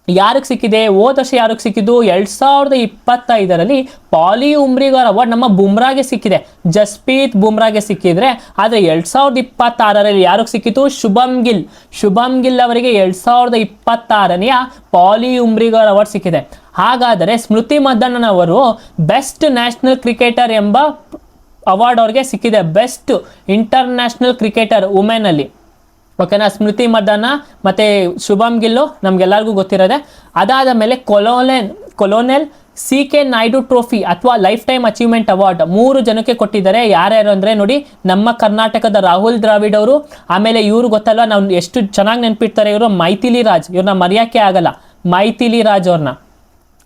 ಯಾರಿಗೆ ಸಿಕ್ಕಿದೆ? ಹೋದ ವರ್ಷ ಯಾರಿಗೆ ಸಿಕ್ಕಿದ್ದು? 2025ರಲ್ಲಿ ಪಾಲಿ ಉಮ್ರಿಗಾರ್ ಅವಾರ್ಡ್ ನಮ್ಮ ಬುಮ್ರಾಗೆ ಸಿಕ್ಕಿದೆ, ಜಸ್ಪ್ರೀತ್ ಬುಮ್ರಾಗೆ ಸಿಕ್ಕಿದ್ರೆ. ಆದರೆ 2026ರಲ್ಲಿ ಯಾರಿಗೆ ಸಿಕ್ಕಿತು? ಶುಭಮ್ ಗಿಲ್. ಶುಭಮ್ ಗಿಲ್ ಅವರಿಗೆ 2026ನೆಯ ಪಾಲಿ ಉಮ್ರಿಗಾರ್ ಅವಾರ್ಡ್ ಸಿಕ್ಕಿದೆ. ಹಾಗಾದರೆ ಸ್ಮೃತಿ ಮಂದಣ್ಣ ಅವರು ಬೆಸ್ಟ್ ನ್ಯಾಷನಲ್ ಕ್ರಿಕೆಟರ್ ಎಂಬ ಅವಾರ್ಡ್ ಅವ್ರಿಗೆ ಸಿಕ್ಕಿದೆ, ಬೆಸ್ಟ್ ಇಂಟರ್ನ್ಯಾಷನಲ್ ಕ್ರಿಕೆಟರ್ ವುಮೆನಲ್ಲಿ. ಓಕೆನಾ? ಸ್ಮೃತಿ ಮಂದಣ್ಣ ಮತ್ತು ಶುಭಮ್ ಗಿಲ್ಲು ನಮಗೆಲ್ಲರಿಗೂ ಗೊತ್ತಿರೋದೆ. ಅದಾದ ಮೇಲೆ ಕೊಲೋನೆಲ್ CK ನಾಯ್ಡು ಟ್ರೋಫಿ ಅಥವಾ ಲೈಫ್ ಟೈಮ್ ಅಚೀವ್ಮೆಂಟ್ ಅವಾರ್ಡ್ 3 ಜನಕ್ಕೆ ಕೊಟ್ಟಿದ್ದಾರೆ. ಯಾರ್ಯಾರು ಅಂದರೆ ನೋಡಿ, ನಮ್ಮ ಕರ್ನಾಟಕದ ರಾಹುಲ್ ದ್ರಾವಿಡ್ ಅವರು, ಆಮೇಲೆ ಇವರು ಗೊತ್ತಲ್ವ, ನಾವು ಎಷ್ಟು ಚೆನ್ನಾಗಿ ನೆನಪಿಡ್ತಾರೆ ಇವರು, ಮೈಥಿಲಿ ರಾಜ್. ಇವ್ರನ್ನ ಮರೆಯೋಕ್ಕೆ ಆಗಲ್ಲ, ಮೈಥಿಲಿ ರಾಜ್ ಅವ್ರನ್ನ.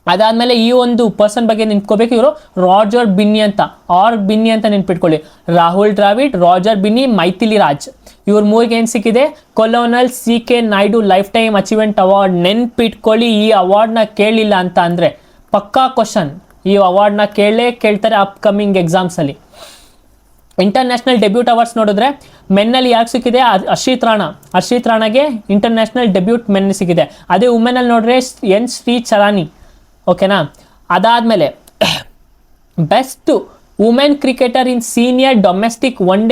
ಅದಾದಮೇಲೆ ಈ ಒಂದು ಪರ್ಸನ್ ಬಗ್ಗೆ ನೆನ್ಕೋಬೇಕು, ಇವರು ರಾಜರ್ ಬಿನ್ನಿ ಅಂತ ನೆನ್ಪಿಟ್ಕೊಳ್ಳಿ. ರಾಹುಲ್ ದ್ರಾವಿಡ್, ರಾಜರ್ ಬಿನ್ನಿ, ಮೈಥಿಲಿ ರಾಜ್, ಇವ್ರ 3ಗೆ ಏನು ಸಿಕ್ಕಿದೆ? ಕೊಲೋನಲ್ CK Naidu life time achievement award. ನೆನ್ಪಿಟ್ಕೊಳ್ಳಿ, ಈ ಅವಾರ್ಡ್ನ ಕೇಳಿಲ್ಲ ಅಂತ ಅಂದರೆ ಪಕ್ಕಾ ಕ್ವಶನ್, ಈ ಅವಾರ್ಡ್ನ ಕೇಳ್ತಾರೆ ಅಪ್ಕಮಿಂಗ್ ಎಕ್ಸಾಮ್ಸಲ್ಲಿ. ಇಂಟರ್ನ್ಯಾಷನಲ್ ಡೆಬ್ಯೂಟ್ ಅವಾರ್ಡ್ಸ್ ನೋಡಿದ್ರೆ ಮೆನ್ನಲ್ಲಿ ಯಾಕೆ ಸಿಕ್ಕಿದೆ? ಹರ್ಷಿತ್ ರಾಣಾಗೆ ಇಂಟರ್ನ್ಯಾಷನಲ್ ಡೆಬ್ಯೂಟ್ ಮೆನ್ ಸಿಕ್ಕಿದೆ. ಅದೇ ವುಮೆನಲ್ಲಿ ನೋಡಿದ್ರೆ ಎನ್ ಶ್ರೀ ಚರಾನಿ. ಓಕೆನಾ? ಅದಾದಮೇಲೆ best women cricketer in senior domestic one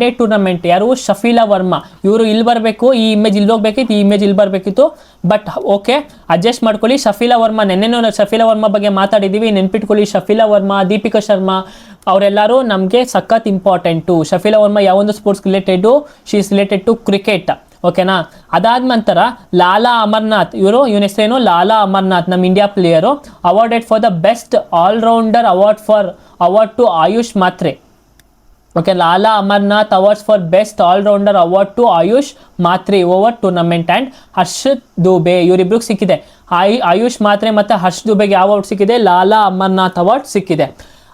day tournament ಯಾರು? ಶಫೀಲಾ ವರ್ಮಾ. ಇವರು ಇಲ್ಲಿ ಬರಬೇಕು, ಈ ಇಮೇಜ್ ಇಲ್ಲಿ ಹೋಗ್ಬೇಕಿತ್ತು, ಈ ಇಮೇಜ್ ಇಲ್ಲಿ ಬರಬೇಕಿತ್ತು. ಬಟ್ ಓಕೆ, ಅಡ್ಜಸ್ಟ್ ಮಾಡ್ಕೊಳ್ಳಿ. ಶಫೀಲಾ ವರ್ಮಾ, ನೆನ್ನೆನೂ ಶಫೀಲಾ ವರ್ಮಾ ಬಗ್ಗೆ ಮಾತಾಡಿದ್ದೀವಿ, ನೆನ್ಪಿಟ್ಕೊಳ್ಳಿ. ಶಫೀಲಾ ವರ್ಮಾ, ದೀಪಿಕಾ ಶರ್ಮಾ ಅವರೆಲ್ಲರೂ ನಮಗೆ ಸಖತ್ ಇಂಪಾರ್ಟೆಂಟು. ಶಫೀಲಾ ವರ್ಮಾ ಯಾವೊಂದು sports related? She is related to cricket. ಓಕೆನಾ? ಅದಾದ ನಂತರ ಲಾಲಾ ಅಮರ್ನಾಥ್, ಇವನ ಹೆಸರೇನು? ಲಾಲಾ ಅಮರ್ನಾಥ್, ನಮ್ಮ India player. Awarded for the best allrounder award to Ayush Mhatre. Okay, Lala Amarnath awards for best allrounder award to Ayush Mhatre over tournament. And Harshad Dubey, ಇವರಿಬ್ರಿಗೆ ಸಿಕ್ಕಿದೆ. ಆಯುಷ್ ಮಾತ್ರೆ ಮತ್ತು ಹರ್ಷ್ ದುಬೆಗೆ ಯಾವ ಅವಾರ್ಡ್ ಸಿಕ್ಕಿದೆ? ಲಾಲಾ ಅಮರ್ನಾಥ್ ಅವಾರ್ಡ್ ಸಿಕ್ಕಿದೆ.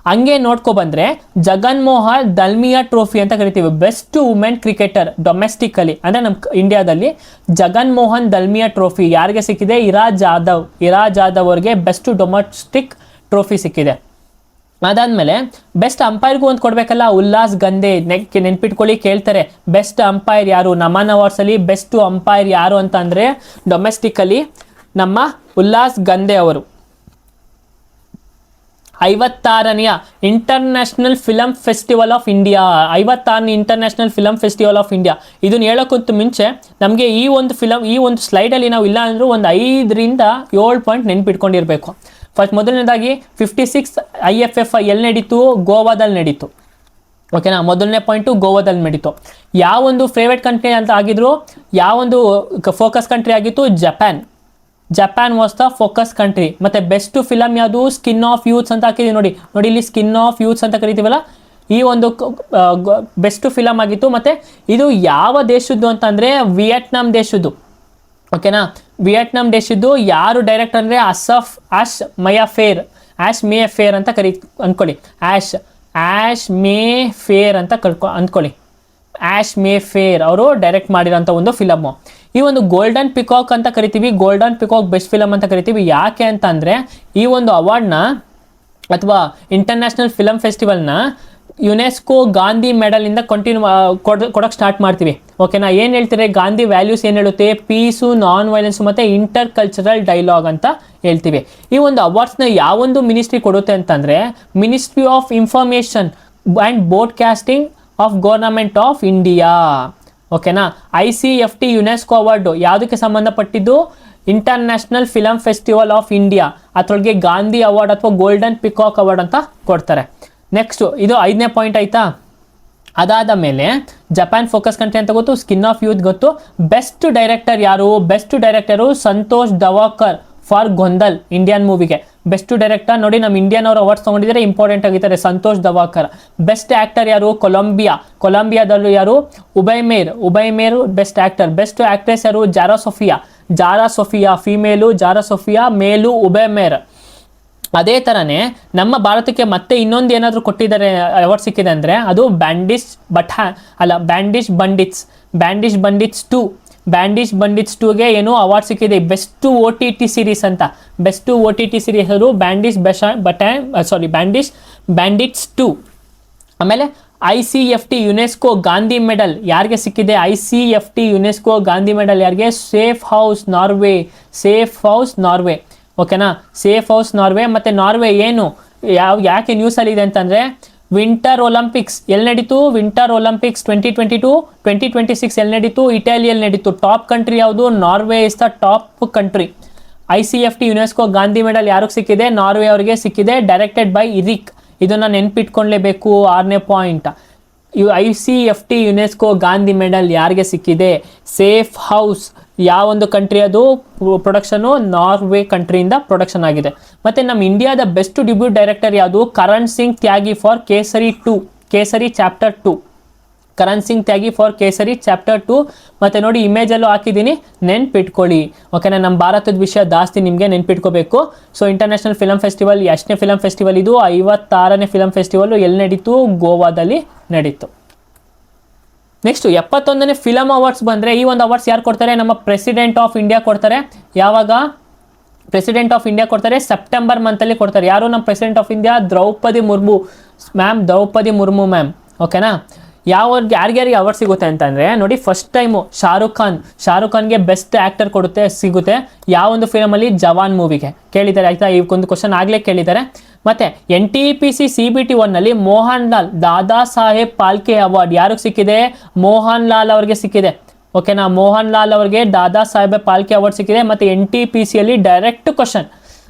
ಹಂಗೆ ನೋಡ್ಕೊ ಬಂದರೆ ಜಗನ್ಮೋಹನ್ ದಲ್ಮಿಯಾ ಟ್ರೋಫಿ ಅಂತ ಕರಿತೀವಿ, ಬೆಸ್ಟ್ ವುಮೆನ್ ಕ್ರಿಕೆಟರ್ ಡೊಮೆಸ್ಟಿಕಲಿ ಅಂದರೆ ನಮ್ಮ ಇಂಡಿಯಾದಲ್ಲಿ. ಜಗನ್ಮೋಹನ್ ದಲ್ಮಿಯಾ ಟ್ರೋಫಿ ಯಾರಿಗೆ ಸಿಕ್ಕಿದೆ? ಇರಾ ಜಾಧವ್ ಅವ್ರಿಗೆ ಬೆಸ್ಟ್ ಡೊಮೆಸ್ಟಿಕ್ ಟ್ರೋಫಿ ಸಿಕ್ಕಿದೆ. ಅದಾದಮೇಲೆ ಬೆಸ್ಟ್ ಅಂಪೈರ್ಗೂ ಒಂದು ಕೊಡಬೇಕಲ್ಲ, ಉಲ್ಲಾಸ್ ಗಂದೆ. ನೆನ್ಪಿಟ್ಕೊಳ್ಳಿ, ಕೇಳ್ತಾರೆ ಬೆಸ್ಟ್ ಅಂಪೈರ್ ಯಾರು? ನಮನ್ ಅವಾರ್ಡ್ಸಲ್ಲಿ ಬೆಸ್ಟ್ ಅಂಪೈರ್ ಯಾರು ಅಂತ ಅಂದರೆ ಡೊಮೆಸ್ಟಿಕಲಿ ನಮ್ಮ ಉಲ್ಲಾಸ್ ಗಂದೆ ಅವರು. 56ನೇ international film festival of India. 56ನೇ international film festival of India. ಇದನ್ನು ಹೇಳೋಕ್ಕಂತೂ ಮುಂಚೆ ನಮಗೆ ಈ ಒಂದು ಸ್ಲೈಡಲ್ಲಿ ನಾವು ಇಲ್ಲ ಅಂದರೂ ಒಂದು 5ರಿಂದ 7 ಪಾಯಿಂಟ್ ನೆನ್ಪಿಟ್ಕೊಂಡಿರಬೇಕು. ಫಸ್ಟ್ ಮೊದಲನೇದಾಗಿ 56 IFF ಎಲ್ಲಿ ನಡೀತು? ಗೋವಾದಲ್ಲಿ ನಡೀತು. ಓಕೆನಾ. ಮೊದಲನೇ ಪಾಯಿಂಟು ಗೋವಾದಲ್ಲಿ ನಡೀತು. ಯಾವೊಂದು ಫೇವ್ರೇಟ್ ಕಂಟ್ರಿ ಅಂತ ಆಗಿದ್ರು, ಯಾವೊಂದು ಫೋಕಸ್ ಕಂಟ್ರಿ ಆಗಿತ್ತು, Japan was the focus country. ಮತ್ತು ಬೆಸ್ಟ್ ಫಿಲಮ್ ಯಾವುದು, ಸ್ಕಿನ್ ಆಫ್ ಯೂತ್ಸ್ ಅಂತ ಹಾಕಿದ್ದೀವಿ ನೋಡಿ ಇಲ್ಲಿ ಸ್ಕಿನ್ ಆಫ್ ಯೂತ್ಸ್ ಅಂತ ಕರಿತೀವಲ್ಲ, ಈ ಒಂದು ಬೆಸ್ಟ್ ಫಿಲಮ್ ಆಗಿತ್ತು. ಮತ್ತು ಇದು ಯಾವ ದೇಶದ್ದು ಅಂತಂದರೆ ವಿಯೆಟ್ನಾಂ ದೇಶದ್ದು. ಓಕೆನಾ, ವಿಯೆಟ್ನಾಂ ದೇಶದ್ದು. ಯಾರು ಡೈರೆಕ್ಟರ್ ಅಂದರೆ ಆಶ್ ಮೇ ಫೇರ್ ಅಂತ ಅಂದ್ಕೊಳ್ಳಿ. ಆಶ್ ಮೇ ಫೇರ್ ಅಂತ ಅಂದ್ಕೊಳ್ಳಿ. ಆಶ್ ಮೇ ಫೇರ್ ಅವರು ಡೈರೆಕ್ಟ್ ಮಾಡಿರೋಂಥ ಒಂದು ಫಿಲಮ್ಮು. ಈ ಒಂದು ಗೋಲ್ಡನ್ ಪಿಕಾಕ್ ಅಂತ ಕರಿತೀವಿ, ಗೋಲ್ಡನ್ ಪಿಕಾಕ್ ಬೆಸ್ಟ್ ಫಿಲಮ್ ಅಂತ ಕರಿತೀವಿ. ಯಾಕೆ ಅಂತ ಅಂದರೆ ಈ ಒಂದು ಅವಾರ್ಡ್ನ ಅಥವಾ ಇಂಟರ್ನ್ಯಾಷನಲ್ ಫಿಲಮ್ ಫೆಸ್ಟಿವಲ್ನ ಯುನೆಸ್ಕೋ ಗಾಂಧಿ ಮೆಡಲಿಂದ ಕೊಡೋಕ್ಕೆ ಸ್ಟಾರ್ಟ್ ಮಾಡ್ತೀವಿ. ಓಕೆನಾ. ಏನು ಹೇಳ್ತಾರೆ, ಗಾಂಧಿ ವ್ಯಾಲ್ಯೂಸ್ ಏನು ಹೇಳುತ್ತೆ, ಪೀಸು, ನಾನ್ ವೈಲೆನ್ಸು ಮತ್ತು ಇಂಟರ್ ಕಲ್ಚರಲ್ ಡೈಲಾಗ್ ಅಂತ ಹೇಳ್ತೀವಿ. ಈ ಒಂದು ಅವಾರ್ಡ್ಸ್ನ ಯಾವೊಂದು ಮಿನಿಸ್ಟ್ರಿ ಕೊಡುತ್ತೆ ಅಂತಂದರೆ ministry of information and broadcasting of government of India. ಓಕೆನಾ. ICFT ಯುನೆಸ್ಕೋ ಅವಾರ್ಡು ಯಾವುದಕ್ಕೆ ಸಂಬಂಧಪಟ್ಟಿದ್ದು, international film festival of India. ಅದರೊಳಗೆ ಗಾಂಧಿ ಅವಾರ್ಡ್ ಅಥವಾ ಗೋಲ್ಡನ್ ಪಿಕಾಕ್ ಅವಾರ್ಡ್ ಅಂತ ಕೊಡ್ತಾರೆ. ನೆಕ್ಸ್ಟು ಇದು 5ನೇ ಪಾಯಿಂಟ್ ಆಯಿತಾ. ಅದಾದ ಮೇಲೆ ಜಪಾನ್ ಫೋಕಸ್ ಕಂಟ್ರಿ ಅಂತ ಗೊತ್ತು, ಸ್ಕಿನ್ ಆಫ್ ಯೂತ್ ಗೊತ್ತು. ಬೆಸ್ಟ್ ಡೈರೆಕ್ಟರ್ ಯಾರು, best director Santosh Davakhar for Gondhal Indian ಮೂವಿಗೆ ಬೆಸ್ಟ್ ಡೈರೆಕ್ಟರ್. ನೋಡಿ ನಮ್ಮ ಇಂಡಿಯನ್ ಅವರು ಅವಾರ್ಡ್ಸ್ ತೊಗೊಂಡಿದ್ದಾರೆ, ಇಂಪಾರ್ಟೆಂಟ್ ಆಗಿದ್ದಾರೆ, ಸಂತೋಷ್ ದವಾಕರ್. ಬೆಸ್ಟ್ ಆ್ಯಕ್ಟರ್ ಯಾರು, ಕೊಲಂಬಿಯಾದಲ್ಲೂ ಯಾರು, ಉಬೈಮೇರ್ ಬೆಸ್ಟ್ ಆ್ಯಕ್ಟರ್. ಬೆಸ್ಟ್ ಆ್ಯಕ್ಟ್ರೆಸ್ ಯಾರು, ಜಾರಾ ಸೊಫಿಯಾ ಫೀಮೇಲು, ಜಾರಾ ಸೊಫಿಯಾ ಮೇಲು, ಉಬೈಮೇರ್. ಅದೇ ಥರನೇ ನಮ್ಮ ಭಾರತಕ್ಕೆ ಮತ್ತೆ ಇನ್ನೊಂದು ಏನಾದರೂ ಕೊಟ್ಟಿದ್ದಾರೆ, ಅವಾರ್ಡ್ ಸಿಕ್ಕಿದೆ ಅಂದರೆ ಅದು ಬ್ಯಾಂಡಿಶ್ ಬಂಡಿಟ್ಸ್ 2ಗೆ ಏನು ಅವಾರ್ಡ್ ಸಿಕ್ಕಿದೆ, ಬೆಸ್ಟ್ OTT ಸೀರೀಸ್ ಅಂತ. ಬೆಸ್ಟ್ OTT ಸೀರೀಸ್ ಅದು ಬ್ಯಾಂಡಿಟ್ಸ್ 2. ಆಮೇಲೆ ICFT ಯುನೆಸ್ಕೋ ಗಾಂಧಿ ಮೆಡಲ್ ಯಾರಿಗೆ ಸಿಕ್ಕಿದೆ, ICFT ಯುನೆಸ್ಕೋ ಗಾಂಧಿ ಮೆಡಲ್ ಯಾರಿಗೆ, ಸೇಫ್ ಹೌಸ್ ನಾರ್ವೆ. ಓಕೆನಾ, ಸೇಫ್ ಹೌಸ್ ನಾರ್ವೆ. ಮತ್ತು ನಾರ್ವೆ ಏನು ಯಾಕೆ ನ್ಯೂಸಲ್ಲಿ ಇದೆ ಅಂತಂದರೆ ವಿಂಟರ್ ಒಲಿಂಪಿಕ್ಸ್ ಎಲ್ಲಿ ನಡೀತು, ವಿಂಟರ್ ಒಲಿಂಪಿಕ್ಸ್ 2022, 2026 ಎಲ್ಲಿ ನಡೀತು, ಇಟಾಲಿಯಲ್ಲಿ ನಡೀತು. ಟಾಪ್ ಕಂಟ್ರಿ ಯಾವುದು, Norway is the top country. ICFT UNESCO Gandhi medal ಯಾರಿಗೆ ಸಿಕ್ಕಿದೆ, ನಾರ್ವೆ ಅವರಿಗೆ ಸಿಕ್ಕಿದೆ, ಡೈರೆಕ್ಟೆಡ್ ಬೈ ಇರಿಕ್. ಇದನ್ನು ನೆನ್ಪಿಟ್ಕೊಳ್ಳೇಬೇಕು, 6ನೇ point. ICFT UNESCO Gandhi medal ಯಾರಿಗೆ ಸಿಕ್ಕಿದೆ, ಸೇಫ್ ಹೌಸ್ ಯಾವೊಂದು ಕಂಟ್ರಿ ಅದು ಪ್ರೊಡಕ್ಷನು, ನಾರ್ವೆ ಕಂಟ್ರಿಯಿಂದ ಪ್ರೊಡಕ್ಷನ್ ಆಗಿದೆ. ಮತ್ತು ನಮ್ಮ ಇಂಡಿಯಾದ ಬೆಸ್ಟ್ ಡೆಬ್ಯೂಟ್ ಡೈರೆಕ್ಟರ್ ಯಾವುದು, Karan Singh Tyagi for Kesari chapter 2. Karan Singh Tyagi for Kesari chapter 2. ಮತ್ತು ನೋಡಿ ಇಮೇಜಲ್ಲೂ ಹಾಕಿದ್ದೀನಿ, ನೆನ್ಪಿಟ್ಕೊಳ್ಳಿ. ಓಕೆನಾ, ನಮ್ಮ ಭಾರತದ ವಿಷಯ ಜಾಸ್ತಿ ನಿಮಗೆ ನೆನ್ಪಿಟ್ಕೋಬೇಕು. ಸೊ ಇಂಟರ್ನ್ಯಾಷನಲ್ ಫಿಲಮ್ ಫೆಸ್ಟಿವಲ್ ಎಷ್ಟನೇ ಫಿಲಮ್ ಫೆಸ್ಟಿವಲ್ ಇದು, 56ನೇ ಫಿಲಮ್ ಫೆಸ್ಟಿವಲ್. ಎಲ್ಲಿ ನಡೀತು, ಗೋವಾದಲ್ಲಿ ನಡೀತು. ನೆಕ್ಸ್ಟ್ 71ನೇ ಫಿಲಮ್ ಅವಾರ್ಡ್ಸ್ ಬಂದರೆ, ಈ ಒಂದು ಅವಾರ್ಡ್ಸ್ ಯಾರು ಕೊಡ್ತಾರೆ, ನಮ್ಮ ಪ್ರೆಸಿಡೆಂಟ್ ಆಫ್ ಇಂಡಿಯಾ ಕೊಡ್ತಾರೆ. ಯಾವಾಗ ಪ್ರೆಸಿಡೆಂಟ್ ಆಫ್ ಇಂಡಿಯಾ ಕೊಡ್ತಾರೆ, ಸೆಪ್ಟೆಂಬರ್ ಮಂತಲ್ಲಿ ಕೊಡ್ತಾರೆ. ಯಾರು ನಮ್ಮ president of India, Droupadi Murmu ma'am. ಓಕೆನಾ. ಯಾರಿಗೆ ಅವಾರ್ಡ್ ಸಿಗುತ್ತೆ ಅಂತಂದರೆ ನೋಡಿ, ಫಸ್ಟ್ ಟೈಮು ಶಾರುಖ್ ಖಾನ್ಗೆ ಬೆಸ್ಟ್ ಆ್ಯಕ್ಟರ್ ಸಿಗುತ್ತೆ. ಯಾವೊಂದು ಫಿಲಮಲ್ಲಿ, ಜವಾನ್ ಮೂವಿಗೆ ಕೇಳಿದ್ದಾರೆ ಆಯಿತಾ. ಈ ಒಂದು ಕ್ವಶನ್ ಆಗಲೇ ಕೇಳಿದ್ದಾರೆ. ಮತ್ತು NTPC CBT 1ನಲ್ಲಿ Mohan Lal Dada Saheb Phalke award ಯಾರಿಗೆ ಸಿಕ್ಕಿದೆ, ಮೋಹನ್ ಲಾಲ್ ಅವ್ರಿಗೆ ಸಿಕ್ಕಿದೆ. ಓಕೆನಾ, ಮೋಹನ್ ಲಾಲ್ ಅವ್ರಿಗೆ ದಾದಾ ಸಾಹೇಬ್ ಪಾಲ್ಕೆ ಅವಾರ್ಡ್ ಸಿಕ್ಕಿದೆ. ಮತ್ತು NTPCಯಲ್ಲಿ ಡೈರೆಕ್ಟ್ ಕ್ವಶನ್.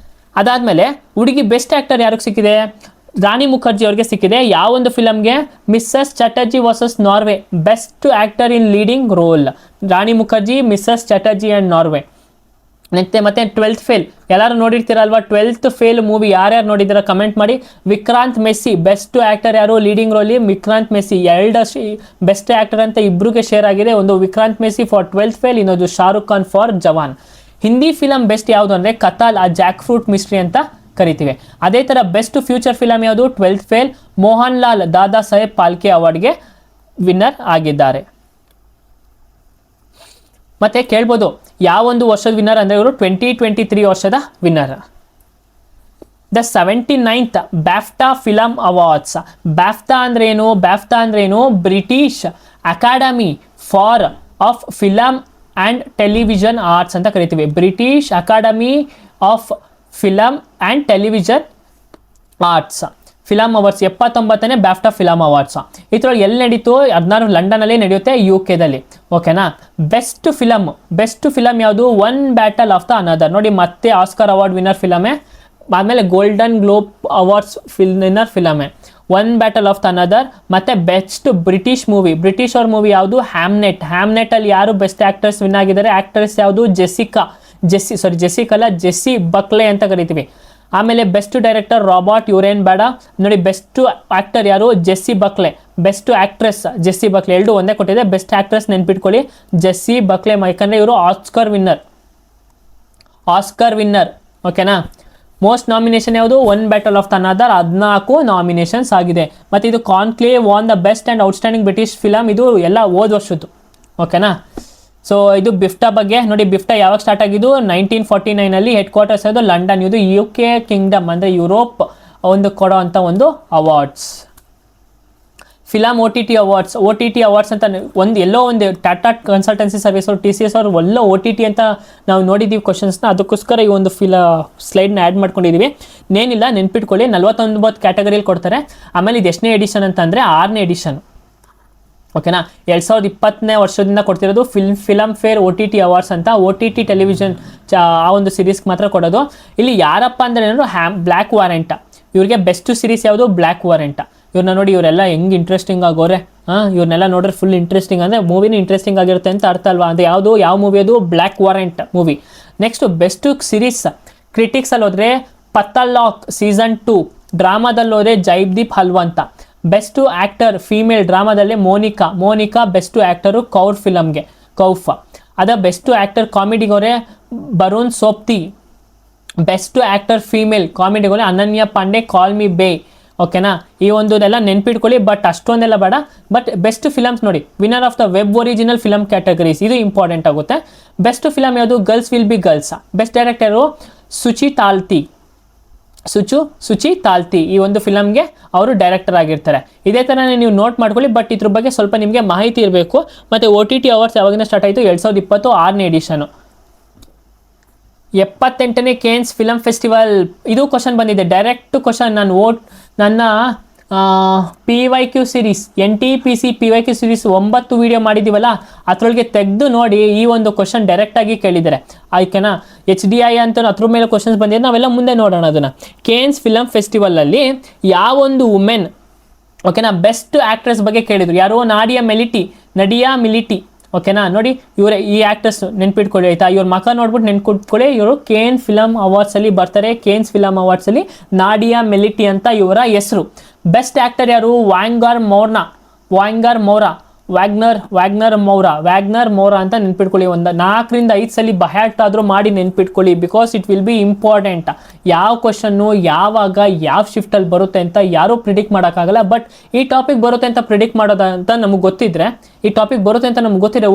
ಅದಾದಮೇಲೆ ಹುಡುಗಿ ಬೆಸ್ಟ್ ಆ್ಯಕ್ಟರ್ ಯಾರಿಗೆ ಸಿಕ್ಕಿದೆ, ರಾಣಿ ಮುಖರ್ಜಿ ಅವ್ರಿಗೆ ಸಿಕ್ಕಿದೆ. ಯಾವೊಂದು ಫಿಲಮ್ಗೆ, Mrs Chatterjee versus Norway, best actor in leading role. Rani Mukherjee, Mrs Chatterjee and Norway. ಮತ್ತೆ 12th ಫೇಲ್ ಎಲ್ಲರೂ ನೋಡಿರ್ತೀರಲ್ವಾ. 12th ಫೇಲ್ ಮೂವಿ ಯಾರ್ಯಾರು ನೋಡಿದ್ದೀರಾ ಕಮೆಂಟ್ ಮಾಡಿ. ವಿಕ್ರಾಂತ್ ಮೆಸ್ಸಿ ಬೆಸ್ಟ್ ಆ್ಯಕ್ಟರ್ ಯಾರು, ಲೀಡಿಂಗ್ ರೋಲಿ ವಿಕ್ರಾಂತ್ ಮೆಸ್ಸಿ. ಬೆಸ್ಟ್ ಆ್ಯಕ್ಟರ್ ಅಂತ ಇಬ್ಬರಿಗೆ ಶೇರ್ ಆಗಿದೆ. ಒಂದು Vikrant Messi for 12th fail, ಇನ್ನೊಂದು Shahrukh Khan for Jawan. Hindi film best ಯಾವುದು ಅಂದರೆ ಕತಾಲ್, ಜಾಕ್ ಫ್ರೂಟ್ ಮಿಸ್ಟ್ರಿ ಅಂತ ಕರಿತೀವಿ. ಅದೇ ಥರ ಬೆಸ್ಟ್ ಫ್ಯೂಚರ್ ಫಿಲಮ್ ಯಾವುದು, 12th fail. Mohan Lal Dada Saheb Phalke ಅವಾರ್ಡ್ಗೆ winner ಆಗಿದ್ದಾರೆ. ಮತ್ತೆ ಕೇಳ್ಬೋದು ಯಾವೊಂದು ವರ್ಷದ ವಿನ್ನರ್ ಅಂದರೆ ಇವರು 2023 ವರ್ಷದ winner. The 79th BAFTA film awards. BAFTA ಅಂದ್ರೇನು, British academy for of film and television arts ಅಂತ ಕರಿತೀವಿ. British academy of film and television arts film awards. 79ನೇ ಬ್ಯಾಫ್ಟಾ ಫಿಲಮ್ ಅವಾರ್ಡ್ಸ್. ಇದ್ರೊಳಗೆ ಎಲ್ಲಿ ನಡೀತು, 16 ಲಂಡನಲ್ಲಿ ನಡೆಯುತ್ತೆ, UKದಲ್ಲಿ. ಓಕೆನಾ. ಬೆಸ್ಟ್ ಫಿಲಮ್ ಯಾವುದು, one battle of the another. ನೋಡಿ ಮತ್ತೆ ಆಸ್ಕರ್ ಅವಾರ್ಡ್ ವಿನ್ನರ್ ಫಿಲಮೇ. ಆದಮೇಲೆ ಗೋಲ್ಡನ್ ಗ್ಲೋಬ್ ಅವಾರ್ಡ್ಸ್ ವಿನ್ನರ್ ಫಿಲಮೇ. One battle of another. ಮತ್ತು ಬೆಸ್ಟ್ ಬ್ರಿಟಿಷ್ ಅವ್ರ ಮೂವಿ ಯಾವುದು? ಹ್ಯಾಮ್ನೆಟ್ ಅಲ್ಲಿ ಯಾರು ಬೆಸ್ಟ್ ಆಕ್ಟರ್ಸ್ ವಿನ್ ಆಗಿದ್ದಾರೆ? ಆಕ್ಟರ್ಸ್ ಯಾವುದು? ಜೆಸ್ಸಿ ಬಕ್ಲೆ ಅಂತ ಕರಿತೀವಿ. ಆಮೇಲೆ ಬೆಸ್ಟ್ ಡೈರೆಕ್ಟರ್ ರಾಬರ್ಟ್ ಯುರೇನ್ ಬೇಡ ನೋಡಿ. ಬೆಸ್ಟ್ ಆಕ್ಟರ್ ಯಾರು? Jessie Buckley. Best actress Jessie Buckley. ಎರಡು ಒಂದೇ ಕೊಟ್ಟಿದೆ. ಬೆಸ್ಟ್ ಆಕ್ಟ್ರೆಸ್ ನೆನ್ಪಿಟ್ಕೊಳ್ಳಿ ಜೆಸ್ಸಿ ಬಕ್ಲೆ, ಯಾಕಂದರೆ ಇವರು ಆಸ್ಕರ್ ವಿನ್ನರ್. ಓಕೆನಾ. ಮೋಸ್ಟ್ ನಾಮಿನೇಷನ್ ಯಾವುದು? One battle of another 14 nominations ಆಗಿದೆ. ಮತ್ತು ಇದು Conclave won the best and outstanding British film. ಇದು ಎಲ್ಲ ಹೋದ ವರ್ಷದ್ದು. ಓಕೆನಾ. ಸೊ ಇದು ಬಿಫ್ಟಾ ಬಗ್ಗೆ ನೋಡಿ. ಬಿಫ್ಟಾ ಯಾವಾಗ ಸ್ಟಾರ್ಟ್ ಆಗಿದ್ದು? 1949 ಹೆಡ್ ಕ್ವಾರ್ಟರ್ಸ್ ಅದು ಲಂಡನ್. ಇದು UK ಕಿಂಗ್ಡಮ್ ಅಂದರೆ ಯುರೋಪ್ ಒಂದು ಕೊಡೋ ಅಂಥ ಒಂದು ಅವಾರ್ಡ್ಸ್. ಫಿಲಮ್ OTT ಅವಾರ್ಡ್ಸ್ ಅಂತ ಎಲ್ಲೋ ಒಂದು ಟಾಟಾ ಕನ್ಸಲ್ಟೆನ್ಸಿ ಸರ್ವಿಸ್ ಅವರು TCS ಅವರು ಒಳ್ಳೆ OTT ಅಂತ ನಾವು ನೋಡಿದ್ದೀವಿ ಕ್ವಶನ್ಸ್ನ. ಅದಕ್ಕೋಸ್ಕರ ಈ ಒಂದು ಸ್ಲೈಡ್ನ ಆ್ಯಡ್ ಮಾಡ್ಕೊಂಡಿದ್ದೀವಿ. ಏನಿಲ್ಲ, ನೆನ್ಪಿಟ್ಕೊಳ್ಳಿ 49 ಕ್ಯಾಟಗರಿಯಲ್ಲಿ ಕೊಡ್ತಾರೆ. ಆಮೇಲೆ ಇದು ಎಷ್ಟನೇ ಎಡಿಷನ್ ಅಂತಂದರೆ 6ನೇ ಎಡಿಷನ್. ಓಕೆನಾ. 2020 ವರ್ಷದಿಂದ ಕೊಡ್ತಿರೋದು ಫಿಲಮ್ ಫೇರ್ OTT ಅವಾರ್ಡ್ಸ್ ಅಂತ. OTT ಟೆಲಿವಿಷನ್ ಆ ಒಂದು ಸೀರೀಸ್ಗೆ ಮಾತ್ರ ಕೊಡೋದು. ಇಲ್ಲಿ ಯಾರಪ್ಪ ಅಂದರೆ ಏನಾದ್ರು ಬ್ಲ್ಯಾಕ್ ವಾರೆಂಟ. ಇವ್ರಿಗೆ ಬೆಸ್ಟ್ ಸೀರೀಸ್ ಯಾವುದು? ಬ್ಲ್ಯಾಕ್ ವಾರೆಂಟ. ಇವ್ರನ್ನ ನೋಡಿ, ಇವರೆಲ್ಲ ಹೆಂಗೆ ಇಂಟ್ರೆಸ್ಟಿಂಗ್ ಆಗೋರೆ. ಇವ್ರನ್ನೆಲ್ಲ ನೋಡ್ರೆ ಫುಲ್ ಇಂಟ್ರೆಸ್ಟಿಂಗ್, ಅಂದರೆ ಮೂವಿನೂ ಇಂಟ್ರೆಸ್ಟಿಂಗ್ ಆಗಿರುತ್ತೆ ಅಂತ ಅರ್ಥ ಅಲ್ವಾ? ಅದು ಯಾವ ಮೂವಿ ಅದು? Black warrant movie. Next best series ಕ್ರಿಟಿಕ್ಸಲ್ಲಿ ಹೋದರೆ ಪತ್ತಲಾಕ್ ಸೀಸನ್ 2. ಡ್ರಾಮಾದಲ್ಲಿ ಹೋದರೆ Jaideep Ahlawat. Best actor female ಡ್ರಾಮಾದಲ್ಲಿ ಮೋನಿಕಾ. ಬೆಸ್ಟು ಆ್ಯಕ್ಟರು ಕೌಫ. ಅದ ಬೆಸ್ಟು ಆ್ಯಕ್ಟರ್ ಕಾಮಿಡಿಗೋರೆ Barun Sobti. Best actor female ಕಾಮಿಡಿಗೋರೆ ಅನನ್ಯ ಪಾಂಡೆ, ಕಾಲ್ ಮಿ ಬೇ. ಓಕೆನಾ. ಈ ಒಂದೆಲ್ಲ ನೆನ್ಪಿಟ್ಕೊಳ್ಳಿ, ಬಟ್ ಅಷ್ಟೊಂದೆಲ್ಲ ಬೇಡ. ಬಟ್ ಬೆಸ್ಟ್ ಫಿಲಮ್ಸ್ ನೋಡಿ, winner of the web original film categories, ಇದು ಇಂಪಾರ್ಟೆಂಟ್ ಆಗುತ್ತೆ. ಬೆಸ್ಟ್ ಫಿಲಮ್ ಯಾವುದು? Girls will be girls. Best director Shuchi Talati. ಈ ಒಂದು ಫಿಲಮ್ಗೆ ಅವರು ಡೈರೆಕ್ಟರ್ ಆಗಿರ್ತಾರೆ. ಇದೇ ಥರ ನೀವು ನೋಟ್ ಮಾಡ್ಕೊಳ್ಳಿ. ಬಟ್ ಇದ್ರ ಬಗ್ಗೆ ಸ್ವಲ್ಪ ನಿಮಗೆ ಮಾಹಿತಿ ಇರಬೇಕು. ಮತ್ತು OTT ಅವಾರ್ಡ್ಸ್ ಯಾವಾಗಿಂದ ಸ್ಟಾರ್ಟ್ ಆಯಿತು? 2020 6ನೇ ಎಡಿಷನು. 78ನೇ ಕೇನ್ಸ್ ಫಿಲಮ್ ಫೆಸ್ಟಿವಲ್. ಇದು ಕ್ವಶನ್ ಬಂದಿದೆ, ಡೈರೆಕ್ಟ್ ಕ್ವಶನ್. ನನ್ನ PYQ series NTPC PYQ series 9 video ಮಾಡಿದ್ದೀವಲ್ಲ, ಅದರೊಳಗೆ ತೆಗೆದು ನೋಡಿ. ಈ ಒಂದು ಕ್ವಶನ್ ಡೈರೆಕ್ಟಾಗಿ ಕೇಳಿದ್ದಾರೆ. ಆಯ್ಕೆನಾ. HDI ಅಂತ ಅದ್ರ ಮೇಲೆ ಕ್ವಶನ್ಸ್ ಬಂದಿದೆ, ನಾವೆಲ್ಲ ಮುಂದೆ ನೋಡೋಣ ಅದನ್ನು. ಕೇನ್ಸ್ ಫಿಲಮ್ ಫೆಸ್ಟಿವಲಲ್ಲಿ ಯಾವೊಂದು ವುಮೆನ್, ಓಕೆನಾ, ಬೆಸ್ಟ್ ಆ್ಯಕ್ಟ್ರೆಸ್ ಬಗ್ಗೆ ಕೇಳಿದರು. ಯಾರು? ನಡಿಯಾ ಮಿಲಿಟಿ. ಓಕೆನಾ. ನೋಡಿ, ಈ ಆ್ಯಕ್ಟರ್ಸ್ ನೆನ್ಪಿಟ್ಕೊಳ್ಳಿ ಆಯಿತಾ. ಇವ್ರ ಮಕ್ಕ ನೋಡ್ಬಿಟ್ಟು ನೆನ್ಪಿಟ್ಕೊಳ್ಳಿ. ಇವರು ಕೇನ್ ಫಿಲಮ್ ಅವಾರ್ಡ್ಸಲ್ಲಿ ಬರ್ತಾರೆ. ಕೇನ್ಸ್ ಫಿಲಮ್ ಅವಾರ್ಡ್ಸಲ್ಲಿ ನಾಡಿಯಾ ಮಿಲಿಟಿ ಅಂತ ಇವರ ಹೆಸರು. ಬೆಸ್ಟ್ ಆ್ಯಕ್ಟರ್ ಯಾರು? ವ್ಯಾಗ್ನರ್ ಮೌರಾ ಅಂತ ನೆನ್ಪಿಟ್ಕೊಳ್ಳಿ. ಒಂದು 4 ರಿಂದ 5 ಸಲ ಬಹ್ಯಾಟ್ ಆದರೂ ಮಾಡಿ ನೆನ್ಪಿಟ್ಕೊಳ್ಳಿ. Because it will be important. ಯಾವ ಕ್ವಶನ್ನು ಯಾವಾಗ ಯಾವ ಶಿಫ್ಟಲ್ಲಿ ಬರುತ್ತೆ ಅಂತ ಯಾರೂ ಪ್ರಿಡಿಕ್ಟ್ ಮಾಡೋಕ್ಕಾಗಲ್ಲ. ಬಟ್ ಈ ಟಾಪಿಕ್ ಬರುತ್ತೆ ಅಂತ ಪ್ರಿಡಿಕ್ಟ್ ಮಾಡೋದಂತ ನಮಗೆ ಗೊತ್ತಿದ್ರೆ,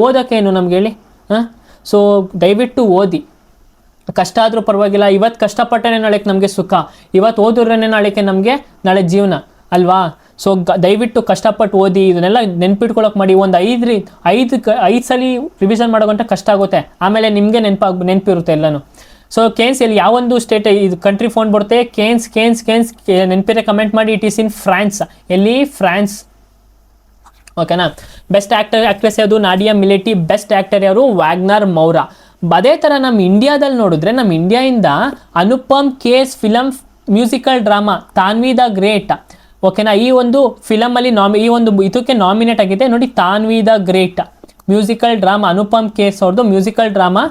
ಓದೋಕ್ಕೇನು ನಮ್ಗೆ ಹೇಳಿ? ಸೊ ದಯವಿಟ್ಟು ಓದಿ. ಕಷ್ಟ ಆದರೂ ಪರವಾಗಿಲ್ಲ. ಇವತ್ತು ಕಷ್ಟಪಟ್ಟರೆ ನಾಳೆಗೆ ನಮಗೆ ಸುಖ. ಇವತ್ತು ಓದಿದ್ರೇ ನಾಳೆ ಜೀವನ ಅಲ್ವಾ? ಸೊ ದಯವಿಟ್ಟು ಕಷ್ಟಪಟ್ಟು ಓದಿ. ಇದನ್ನೆಲ್ಲ ನೆನ್ಪಿಟ್ಕೊಳ್ಳೋಕೆ ಮಾಡಿ. ಒಂದು 5 ಸಲ ರಿವಿಷನ್ ಮಾಡೋ ಗಂಟೆ ಕಷ್ಟ ಆಗುತ್ತೆ. ಆಮೇಲೆ ನಿಮಗೆ ನೆನಪಿರುತ್ತೆ ಎಲ್ಲನೂ. ಸೊ ಕೇನ್ಸ್ ಇಲ್ಲಿ ಯಾವೊಂದು ಸ್ಟೇಟ್ ಇದು ಕಂಟ್ರಿ ಫೋನ್ ಬರುತ್ತೆ? ಕೇನ್ಸ್ ನೆನಪಿದ್ರೆ ಕಮೆಂಟ್ ಮಾಡಿ. It is in France. ಎಲ್ಲಿ? ಫ್ರಾನ್ಸ್. ಓಕೆನಾ. ಬೆಸ್ಟ್ ಆಕ್ಟ್ರೆಸ್ ಯಾವುದು? Nadia Melliti. ಬೆಸ್ಟ್ ಆ್ಯಕ್ಟರ್ ಯಾರು? Wagner Moura. ಅದೇ ಥರ ನಮ್ಮ ಇಂಡಿಯಾದಲ್ಲಿ ನೋಡಿದ್ರೆ, ನಮ್ಮ ಇಂಡಿಯಾಯಿಂದ Anupam Kher film musical drama Tanvi the great. ಓಕೆನಾ. ಈ ಒಂದು ಫಿಲಮಲ್ಲಿ ಈ ಒಂದು ಇದಕ್ಕೆ ನಾಮಿನೇಟ್ ಆಗಿದೆ ನೋಡಿ. Tanvi the great musical drama, Anupam Kher ಅವ್ರದ್ದು ಮ್ಯೂಸಿಕಲ್ ಡ್ರಾಮಾ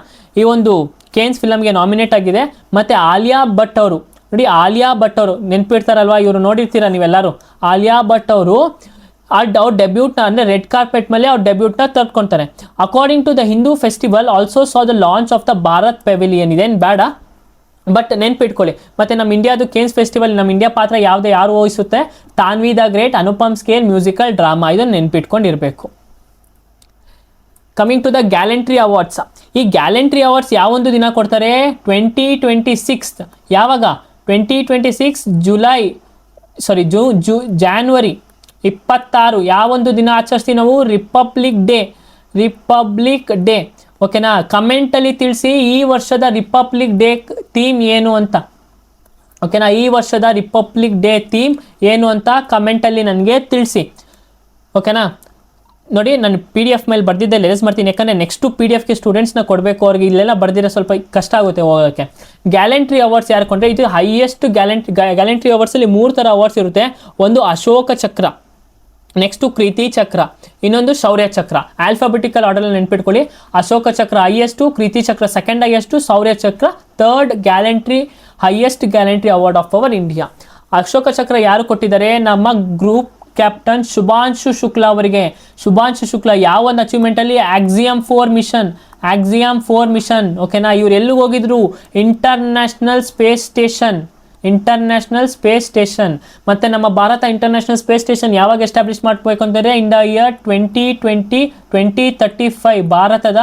ಈ ಒಂದು ಕೇನ್ಸ್ ಫಿಲಮ್ಗೆ ನಾಮಿನೇಟ್ ಆಗಿದೆ. ಮತ್ತು ಆಲಿಯಾ ಭಟ್ ಅವರು ನೋಡಿ, ನೆನ್ಪಿಡ್ತಾರಲ್ವಾ? ಇವರು ನೋಡಿರ್ತೀರ ನೀವೆಲ್ಲರೂ. ಆಲಿಯಾ ಭಟ್ ಅವರು ಅವ್ರ ಡೆಬ್ಯೂಟ್ನ ಅಂದರೆ ರೆಡ್ ಕಾರ್ಪೆಟ್ ಮೇಲೆ ಅವ್ರ ಡೆಬ್ಯೂಟ್ನ ತರ್ಕೊತಾರೆ. According to the Hindu festival also saw the launch of the Bharat pavilion. ಇದೇನು ಬೇಡ, ಬಟ್ ನೆನ್ಪಿಟ್ಕೊಳ್ಳಿ. ಮತ್ತು ನಮ್ಮ ಇಂಡಿಯಾದು ಕೇನ್ಸ್ ಫೆಸ್ಟಿವಲ್ ನಮ್ಮ ಇಂಡಿಯಾ ಪಾತ್ರ ಯಾರು ವಹಿಸುತ್ತೆ? Tanvi the great, Anupam Kher musical drama. ಇದನ್ನು ನೆನ್ಪಿಟ್ಕೊಂಡಿರಬೇಕು. Coming to the gallantry awards. ಈ ಗ್ಯಾಲೆಂಟ್ರಿ ಅವಾರ್ಡ್ಸ್ ಯಾವೊಂದು ದಿನ ಕೊಡ್ತಾರೆ? 2026. ಯಾವಾಗ? 2026 ಜಾನ್ವರಿ 26. ಯಾವೊಂದು ದಿನ ಆಚರಿಸ್ತೀವಿ ನಾವು? Republic day. ಓಕೆನಾ. ಕಮೆಂಟಲ್ಲಿ ತಿಳಿಸಿ ಈ ವರ್ಷದ ರಿಪಬ್ಲಿಕ್ ಡೇ ಥೀಮ್ ಏನು ಅಂತ. ಓಕೆನಾ. ಈ ವರ್ಷದ ರಿಪಬ್ಲಿಕ್ ಡೇ ಥೀಮ್ ಏನು ಅಂತ ಕಮೆಂಟಲ್ಲಿ ನನಗೆ ತಿಳಿಸಿ. ಓಕೆನಾ. ನೋಡಿ ನಾನು PDF ಮೇಲೆ ಬರ್ದಿದ್ದೆ ಲೆಸ್ ಮಾಡ್ತೀನಿ, ಯಾಕಂದರೆ ನೆಕ್ಸ್ಟು PDFಗೆ ಸ್ಟೂಡೆಂಟ್ಸ್ನ ಕೊಡಬೇಕು, ಅವ್ರಿಗೆ ಇಲ್ಲೆಲ್ಲ ಬರ್ದಿರೋ ಸ್ವಲ್ಪ ಕಷ್ಟ ಆಗುತ್ತೆ ಹೋಗೋಕ್ಕೆ. ಗ್ಯಾಲೆಂಟ್ರಿ ಅವಾರ್ಡ್ಸ್ ಯಾರು ಕೊಂಡ್ರೆ ಇದು ಹೈಯೆಸ್ಟ್ ಗ್ಯಾಲೆಂಟ್ರಿ ಅವಾರ್ಡ್ಸಲ್ಲಿ 3 ಥರ ಅವಾರ್ಡ್ಸ್ ಇರುತ್ತೆ. ಒಂದು ಅಶೋಕ ಚಕ್ರ, ನೆಕ್ಸ್ಟು ಕೀರ್ತಿ ಚಕ್ರ, ಇನ್ನೊಂದು ಶೌರ್ಯ ಚಕ್ರ. ಆಲ್ಫಾಬೆಟಿಕಲ್ ಆರ್ಡರಲ್ಲಿ ನೆನ್ಪಿಟ್ಕೊಳ್ಳಿ. ಅಶೋಕ ಚಕ್ರ ಹೈಯೆಸ್ಟು, ಕೀರ್ತಿ ಚಕ್ರ ಸೆಕೆಂಡ್ ಹೈಯೆಸ್ಟು, ಶೌರ್ಯ ಚಕ್ರ third highest gallantry award of our India. Ashoka Chakra ಯಾರು ಕೊಟ್ಟಿದ್ದಾರೆ? ನಮ್ಮ ಗ್ರೂಪ್ ಕ್ಯಾಪ್ಟನ್ ಶುಭಾಂಶು ಶುಕ್ಲಾ ಅವರಿಗೆ. ಶುಭಾಂಶು ಶುಕ್ಲಾ ಯಾವ ಒಂದು ಅಚೀವ್ಮೆಂಟಲ್ಲಿ? Axiom 4 mission. ಓಕೆನಾ? ಇವ್ರು ಎಲ್ಲಿಗೆ ಹೋಗಿದ್ರು? International space station. ಮತ್ತು ನಮ್ಮ ಭಾರತ ಇಂಟರ್ನ್ಯಾಷನಲ್ ಸ್ಪೇಸ್ ಸ್ಟೇಷನ್ ಯಾವಾಗ ಎಸ್ಟಾಬ್ಲಿಷ್ ಮಾಡಬೇಕು ಅಂತಂದರೆ ಇನ್ ದ ಇಯರ್ 2035 ಭಾರತದ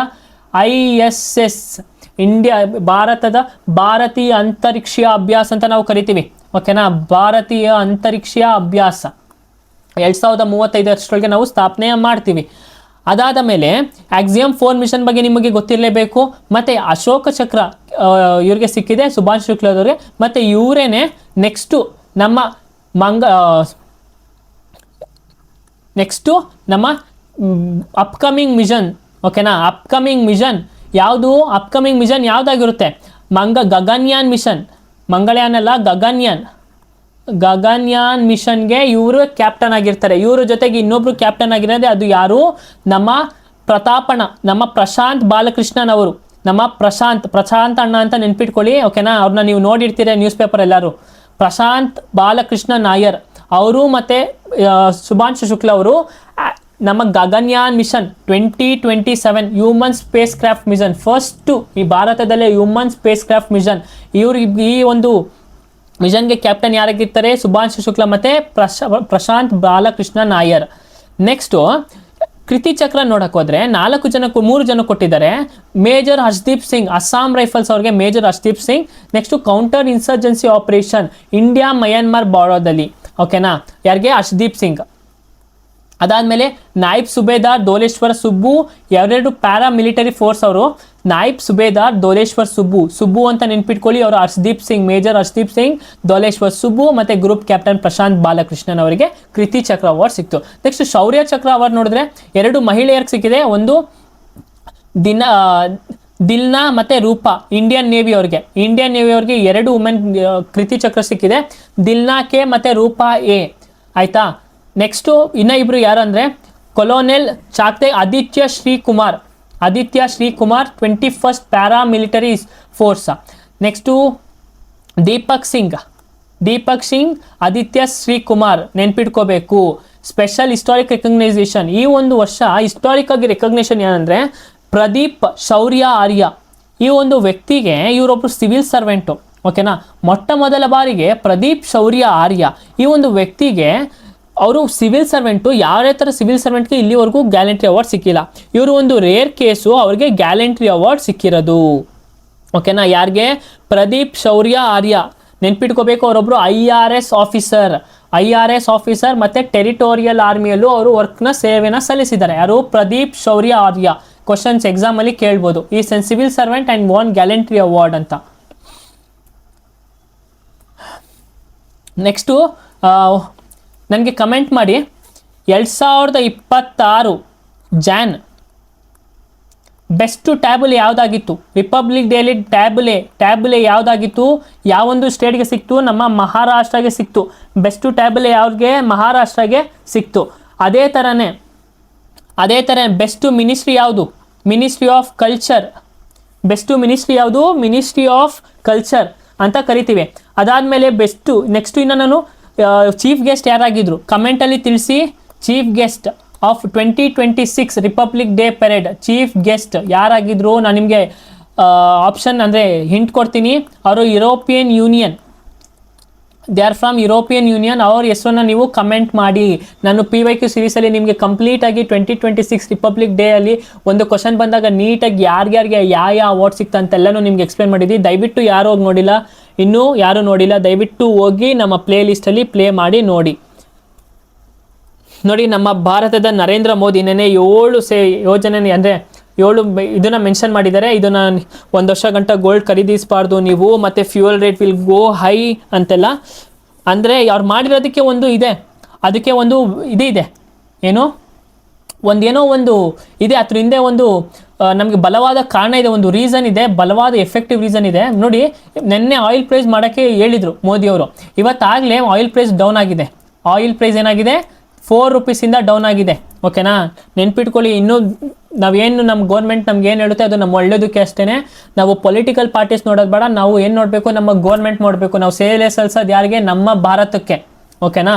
ISS ಭಾರತದ ಭಾರತೀಯ ಅಂತರಿಕ್ಷೀಯ ಅಭ್ಯಾಸ ಅಂತ ನಾವು ಕರಿತೀವಿ. ಓಕೆನಾ? ಭಾರತೀಯ ಅಂತರಿಕ್ಷೀಯ ಅಭ್ಯಾಸ 2035 ಅಷ್ಟರೊಳಗೆ ನಾವು ಸ್ಥಾಪನೆ ಮಾಡ್ತೀವಿ. ಅದಾದ ಮೇಲೆ ಆಕ್ಸಿಯಮ್ 4 ಮಿಷನ್ ಬಗ್ಗೆ ನಿಮಗೆ ಗೊತ್ತಿರಲೇಬೇಕು. ಮತ್ತು ಅಶೋಕ ಚಕ್ರ ಇವ್ರಿಗೆ ಸಿಕ್ಕಿದೆ, ಸುಭಾಷ್ ಶುಕ್ಲಾದವ್ರಿಗೆ. ಮತ್ತು ಇವರೇನೆ ನೆಕ್ಸ್ಟು ನಮ್ಮ ಅಪ್ಕಮಿಂಗ್ ಮಿಷನ್. ಓಕೆನಾ? ಅಪ್ಕಮಿಂಗ್ ಮಿಷನ್ ಯಾವುದಾಗಿರುತ್ತೆ? ಗಗನ್ಯಾನ್ ಮಿಷನ್. ಮಂಗಳಯಾನ್ ಅಲ್ಲ, ಗಗನ್ಯಾನ್ ಮಿಷನ್ಗೆ ಇವರು ಕ್ಯಾಪ್ಟನ್ ಆಗಿರ್ತಾರೆ. ಇವ್ರ ಜೊತೆಗೆ ಇನ್ನೊಬ್ರು ಕ್ಯಾಪ್ಟನ್ ಆಗಿರೋದೇ ಅದು ಯಾರು? ನಮ್ಮ ಪ್ರಶಾಂತ್ ಬಾಲಕೃಷ್ಣನ್ ಅವರು. ನಮ್ಮ ಪ್ರಶಾಂತ್ ಅಣ್ಣ ಅಂತ ನೆನ್ಪಿಟ್ಕೊಳ್ಳಿ. ಓಕೆನಾ? ಅವ್ರನ್ನ ನೀವು ನೋಡಿರ್ತೀರ ನ್ಯೂಸ್ ಪೇಪರ್ ಎಲ್ಲರೂ. ಪ್ರಶಾಂತ್ ಬಾಲಕೃಷ್ಣ ನಾಯರ್ ಅವರು ಮತ್ತು ಶುಭಾಂಶು ಶುಕ್ಲಾ ಅವರು ನಮ್ಮ Gaganyaan mission 2027 human spacecraft mission, first ಈ ಭಾರತದಲ್ಲೇ ಹ್ಯೂಮನ್ ಸ್ಪೇಸ್ ಕ್ರಾಫ್ಟ್ ಮಿಷನ್. ಈ ಒಂದು ಮಿಷನ್ಗೆ ಕ್ಯಾಪ್ಟನ್ ಯಾರಾಗಿರ್ತಾರೆ? ಸುಭಾಂಶು ಶುಕ್ಲಾ ಮತ್ತು ಪ್ರಶಾಂತ್ ಬಾಲಕೃಷ್ಣ ನಾಯರ್. ನೆಕ್ಸ್ಟು ಕೀರ್ತಿ ಚಕ್ರ ನೋಡಕ್ಕೆ ಹೋದರೆ 3 ಜನ ಕೊಟ್ಟಿದ್ದಾರೆ. ಮೇಜರ್ ಹರ್ಷದೀಪ್ ಸಿಂಗ್, ಅಸ್ಸಾಂ ರೈಫಲ್ಸ್ ಅವ್ರಿಗೆ major Harshdeep Singh. Next counter insurgency operation India Myanmar ಬಾರ್ಡರ್ದಲ್ಲಿ. ಓಕೆನಾ? ಯಾರಿಗೆ? ಹರ್ಷದೀಪ್ ಸಿಂಗ್. ಅದಾದಮೇಲೆ Naib Subedar Doleshwar Subba, 2 para military force ಅವರು. ನಾಯಿಬ್ ಸುಬೇದಾರ್ ದೋಲೇಶ್ವರ್ ಸುಬ್ಬು ಅಂತ ನೆನ್ಪಿಟ್ಕೊಳ್ಳಿ. ಅವರು ಹರ್ಷದೀಪ್ ಸಿಂಗ್, ಮೇಜರ್ ಹರ್ಷದೀಪ್ ಸಿಂಗ್, ದೋಲೇಶ್ವರ್ ಸುಬ್ಬು ಮತ್ತು ಗ್ರೂಪ್ ಕ್ಯಾಪ್ಟನ್ ಪ್ರಶಾಂತ್ ಬಾಲಕೃಷ್ಣನ್ ಅವರಿಗೆ ಕೀರ್ತಿ ಚಕ್ರ ಅವಾರ್ಡ್ ಸಿಕ್ತು. ನೆಕ್ಸ್ಟ್ ಶೌರ್ಯ ಚಕ್ರ ಅವಾರ್ಡ್ ನೋಡಿದ್ರೆ 2 ಮಹಿಳೆಯರಿಗೆ ಸಿಕ್ಕಿದೆ. ಒಂದು ದಿಲ್ನಾ ಮತ್ತು ರೂಪಾ, ಇಂಡಿಯನ್ ನೇವಿ ಅವ್ರಿಗೆ 2 ವುಮೆನ್ ಕೀರ್ತಿ ಚಕ್ರ ಸಿಕ್ಕಿದೆ. ದಿಲ್ನಾ ಕೆ ಮತ್ತು ರೂಪಾ ಎ. ಆಯಿತಾ? ನೆಕ್ಸ್ಟು ಇನ್ನೂ ಇಬ್ಬರು ಯಾರು ಅಂದರೆ ಕೊಲೋನೆಲ್ ಚಾಕ್ತೆ Aditya Srikumar 21st para military force. Next Deepak Singh Aditya Srikumar ನೆನ್ಪಿಟ್ಕೋಬೇಕು. Special historic recognition. ಈ ಒಂದು ವರ್ಷ ಹಿಸ್ಟಾರಿಕ್ ಆಗಿ ರೆಕಗ್ನೇಷನ್ ಏನಂದರೆ ಪ್ರದೀಪ್ ಶೌರ್ಯ ಆರ್ಯ. ಈ ಒಂದು ವ್ಯಕ್ತಿಗೆ ಇವರೊಬ್ಬರು ಸಿವಿಲ್ ಸರ್ವೆಂಟು. ಓಕೆನಾ? ಮೊಟ್ಟ ಮೊದಲ ಬಾರಿಗೆ ಪ್ರದೀಪ್ ಶೌರ್ಯ ಆರ್ಯ ಈ ಒಂದು ವ್ಯಕ್ತಿಗೆ ಅವರು ಸಿವಿಲ್ ಸರ್ವೆಂಟು. ಯಾರೇ ಥರ ಸಿವಿಲ್ ಸರ್ವೆಂಟ್ಗೆ ಇಲ್ಲಿವರೆಗೂ ಗ್ಯಾಲೆಂಟ್ರಿ ಅವಾರ್ಡ್ ಸಿಕ್ಕಿಲ್ಲ. ಇವರು ಒಂದು ರೇರ್ ಕೇಸು, ಅವ್ರಿಗೆ ಗ್ಯಾಲೆಂಟ್ರಿ ಅವಾರ್ಡ್ ಸಿಕ್ಕಿರೋದು. ಓಕೆನಾ? ಯಾರಿಗೆ? ಪ್ರದೀಪ್ ಶೌರ್ಯ ಆರ್ಯ ನೆನ್ಪಿಟ್ಕೋಬೇಕು. ಅವರೊಬ್ಬರು IRS ಆಫೀಸರ್ ಮತ್ತು ಟೆರಿಟೋರಿಯಲ್ ಆರ್ಮಿಯಲ್ಲೂ ಅವರು ಸೇವೆನ ಸಲ್ಲಿಸಿದ್ದಾರೆ. ಯಾರು? ಪ್ರದೀಪ್ ಶೌರ್ಯ ಆರ್ಯ. ಕ್ವಶನ್ಸ್ ಎಕ್ಸಾಮಲ್ಲಿ ಕೇಳ್ಬೋದು. Is an civil servant and won gallantry award ಅಂತ. ನೆಕ್ಸ್ಟು ನನಗೆ ಕಮೆಂಟ್ ಮಾಡಿ 2026 ಜಾನ್ ಬೆಸ್ಟ್ ಟ್ಯಾಬುಲೆ ಯಾವುದಾಗಿತ್ತು? ರಿಪಬ್ಲಿಕ್ ಡೇಲಿ ಟ್ಯಾಬುಲೆ ಯಾವುದಾಗಿತ್ತು? ಯಾವೊಂದು ಸ್ಟೇಟ್ಗೆ ಸಿಕ್ತು? ನಮ್ಮ ಮಹಾರಾಷ್ಟ್ರಗೆ ಸಿಕ್ತು. ಬೆಸ್ಟ್ ಟ್ಯಾಬುಲೆ ಯಾವ್ರಿಗೆ? ಮಹಾರಾಷ್ಟ್ರಗೆ ಸಿಕ್ತು. ಅದೇ ಥರನೇ ಬೆಸ್ಟ್ ಮಿನಿಸ್ಟ್ರಿ ಯಾವುದು? Ministry of culture. Best ministry ಯಾವುದು? ಮಿನಿಸ್ಟ್ರಿ ಆಫ್ ಕಲ್ಚರ್ ಅಂತ ಕರಿತೀವಿ. ಅದಾದಮೇಲೆ ಬೆಸ್ಟು ನೆಕ್ಸ್ಟು ಇನ್ನು ನಾನು ಚೀಫ್ ಗೆಸ್ಟ್ ಯಾರಾಗಿದ್ರು ಕಮೆಂಟಲ್ಲಿ ತಿಳಿಸಿ. Chief guest of 2026 Republic Day parade chief guest ಯಾರಾಗಿದ್ರು? ನಾನು ನಿಮಗೆ ಆಪ್ಷನ್ ಅಂದರೆ ಹಿಂಟ್ ಕೊಡ್ತೀನಿ. ಅವರು European Union, they are from European Union. ಅವ್ರ ಹೆಸರನ್ನು ನೀವು ಕಮೆಂಟ್ ಮಾಡಿ. ನಾನು PYQ ಸೀರೀಸಲ್ಲಿ ನಿಮಗೆ ಕಂಪ್ಲೀಟಾಗಿ 2026 ರಿಪಬ್ಲಿಕ್ ಡೇ ಅಲ್ಲಿ ಒಂದು ಕ್ವಶನ್ ಬಂದಾಗ ನೀಟಾಗಿ ಯಾರ್ಯಾರಿಗೆ ಯಾವ ಅವಾರ್ಡ್ ಸಿಕ್ತ ಅಂತೆಲ್ಲನೂ ನಿಮ್ಗೆ ಎಕ್ಸ್ಪ್ಲೇನ್ ಮಾಡಿದ್ದೀವಿ. ದಯವಿಟ್ಟು ಯಾರು ನೋಡಿಲ್ಲ ದಯವಿಟ್ಟು ಹೋಗಿ ನಮ್ಮ ಪ್ಲೇ ಲಿಸ್ಟಲ್ಲಿ ಪ್ಲೇ ಮಾಡಿ ನೋಡಿ. ನಮ್ಮ ಭಾರತದ ನರೇಂದ್ರ ಮೋದಿ ನೆನೆ 7 ಯೋಜನೆ ಅಂದರೆ 7 ಇದನ್ನು ಮೆನ್ಷನ್ ಮಾಡಿದ್ದಾರೆ. ಇದನ್ನು 1 ವರ್ಷ ಗಂಟ ಗೋಲ್ಡ್ ಖರೀದಿಸಬಾರ್ದು ನೀವು, ಮತ್ತು fuel rate will go high ಅಂತೆಲ್ಲ. ಅಂದರೆ ಅವ್ರು ಮಾಡಿರೋದಕ್ಕೆ ಒಂದು ಇದೆ, ಅದಕ್ಕೆ ಒಂದು ಇದೆ ಏನು ಒಂದೇನೋ ಒಂದು ಇದೆ, ಅದ್ರ ಹಿಂದೆ ಒಂದು ನಮಗೆ ಬಲವಾದ ಕಾರಣ ಇದೆ, ಒಂದು ರೀಸನ್ ಇದೆ, ಬಲವಾದ ಎಫೆಕ್ಟಿವ್ ರೀಸನ್ ಇದೆ. ನೋಡಿ, ನಿನ್ನೆ ಆಯಿಲ್ ಪ್ರೈಸ್ ಮಾಡೋಕ್ಕೆ ಹೇಳಿದರು ಮೋದಿಯವರು, ಇವತ್ತಾಗಲೇ ಆಯಿಲ್ ಪ್ರೈಸ್ ಡೌನ್ ಆಗಿದೆ. ಆಯಿಲ್ ಪ್ರೈಸ್ ಏನಾಗಿದೆ, 4 ರೂಪೀಸಿಂದ ಡೌನ್ ಆಗಿದೆ. ಓಕೆನಾ, ನೆನ್ಪಿಟ್ಕೊಳ್ಳಿ. ಇನ್ನೂ ನಾವೇನು ನಮ್ಮ ಗೌರ್ಮೆಂಟ್ ನಮ್ಗೆ ಏನು ಹೇಳುತ್ತೆ ಅದು ನಮ್ಮ ಒಳ್ಳೇದಕ್ಕೆ ಅಷ್ಟೇ. ನಾವು ಪೊಲಿಟಿಕಲ್ ಪಾರ್ಟೀಸ್ ನೋಡೋದು ಬೇಡ, ನಾವು ಏನು ನೋಡಬೇಕು, ನಮ್ಮ ಗೌರ್ಮೆಂಟ್ ನೋಡಬೇಕು. ನಾವು ಸೇವೆ ಸಲ್ಲಿಸೋದು ಯಾರಿಗೆ, ನಮ್ಮ ಭಾರತಕ್ಕೆ. ಓಕೆನಾ,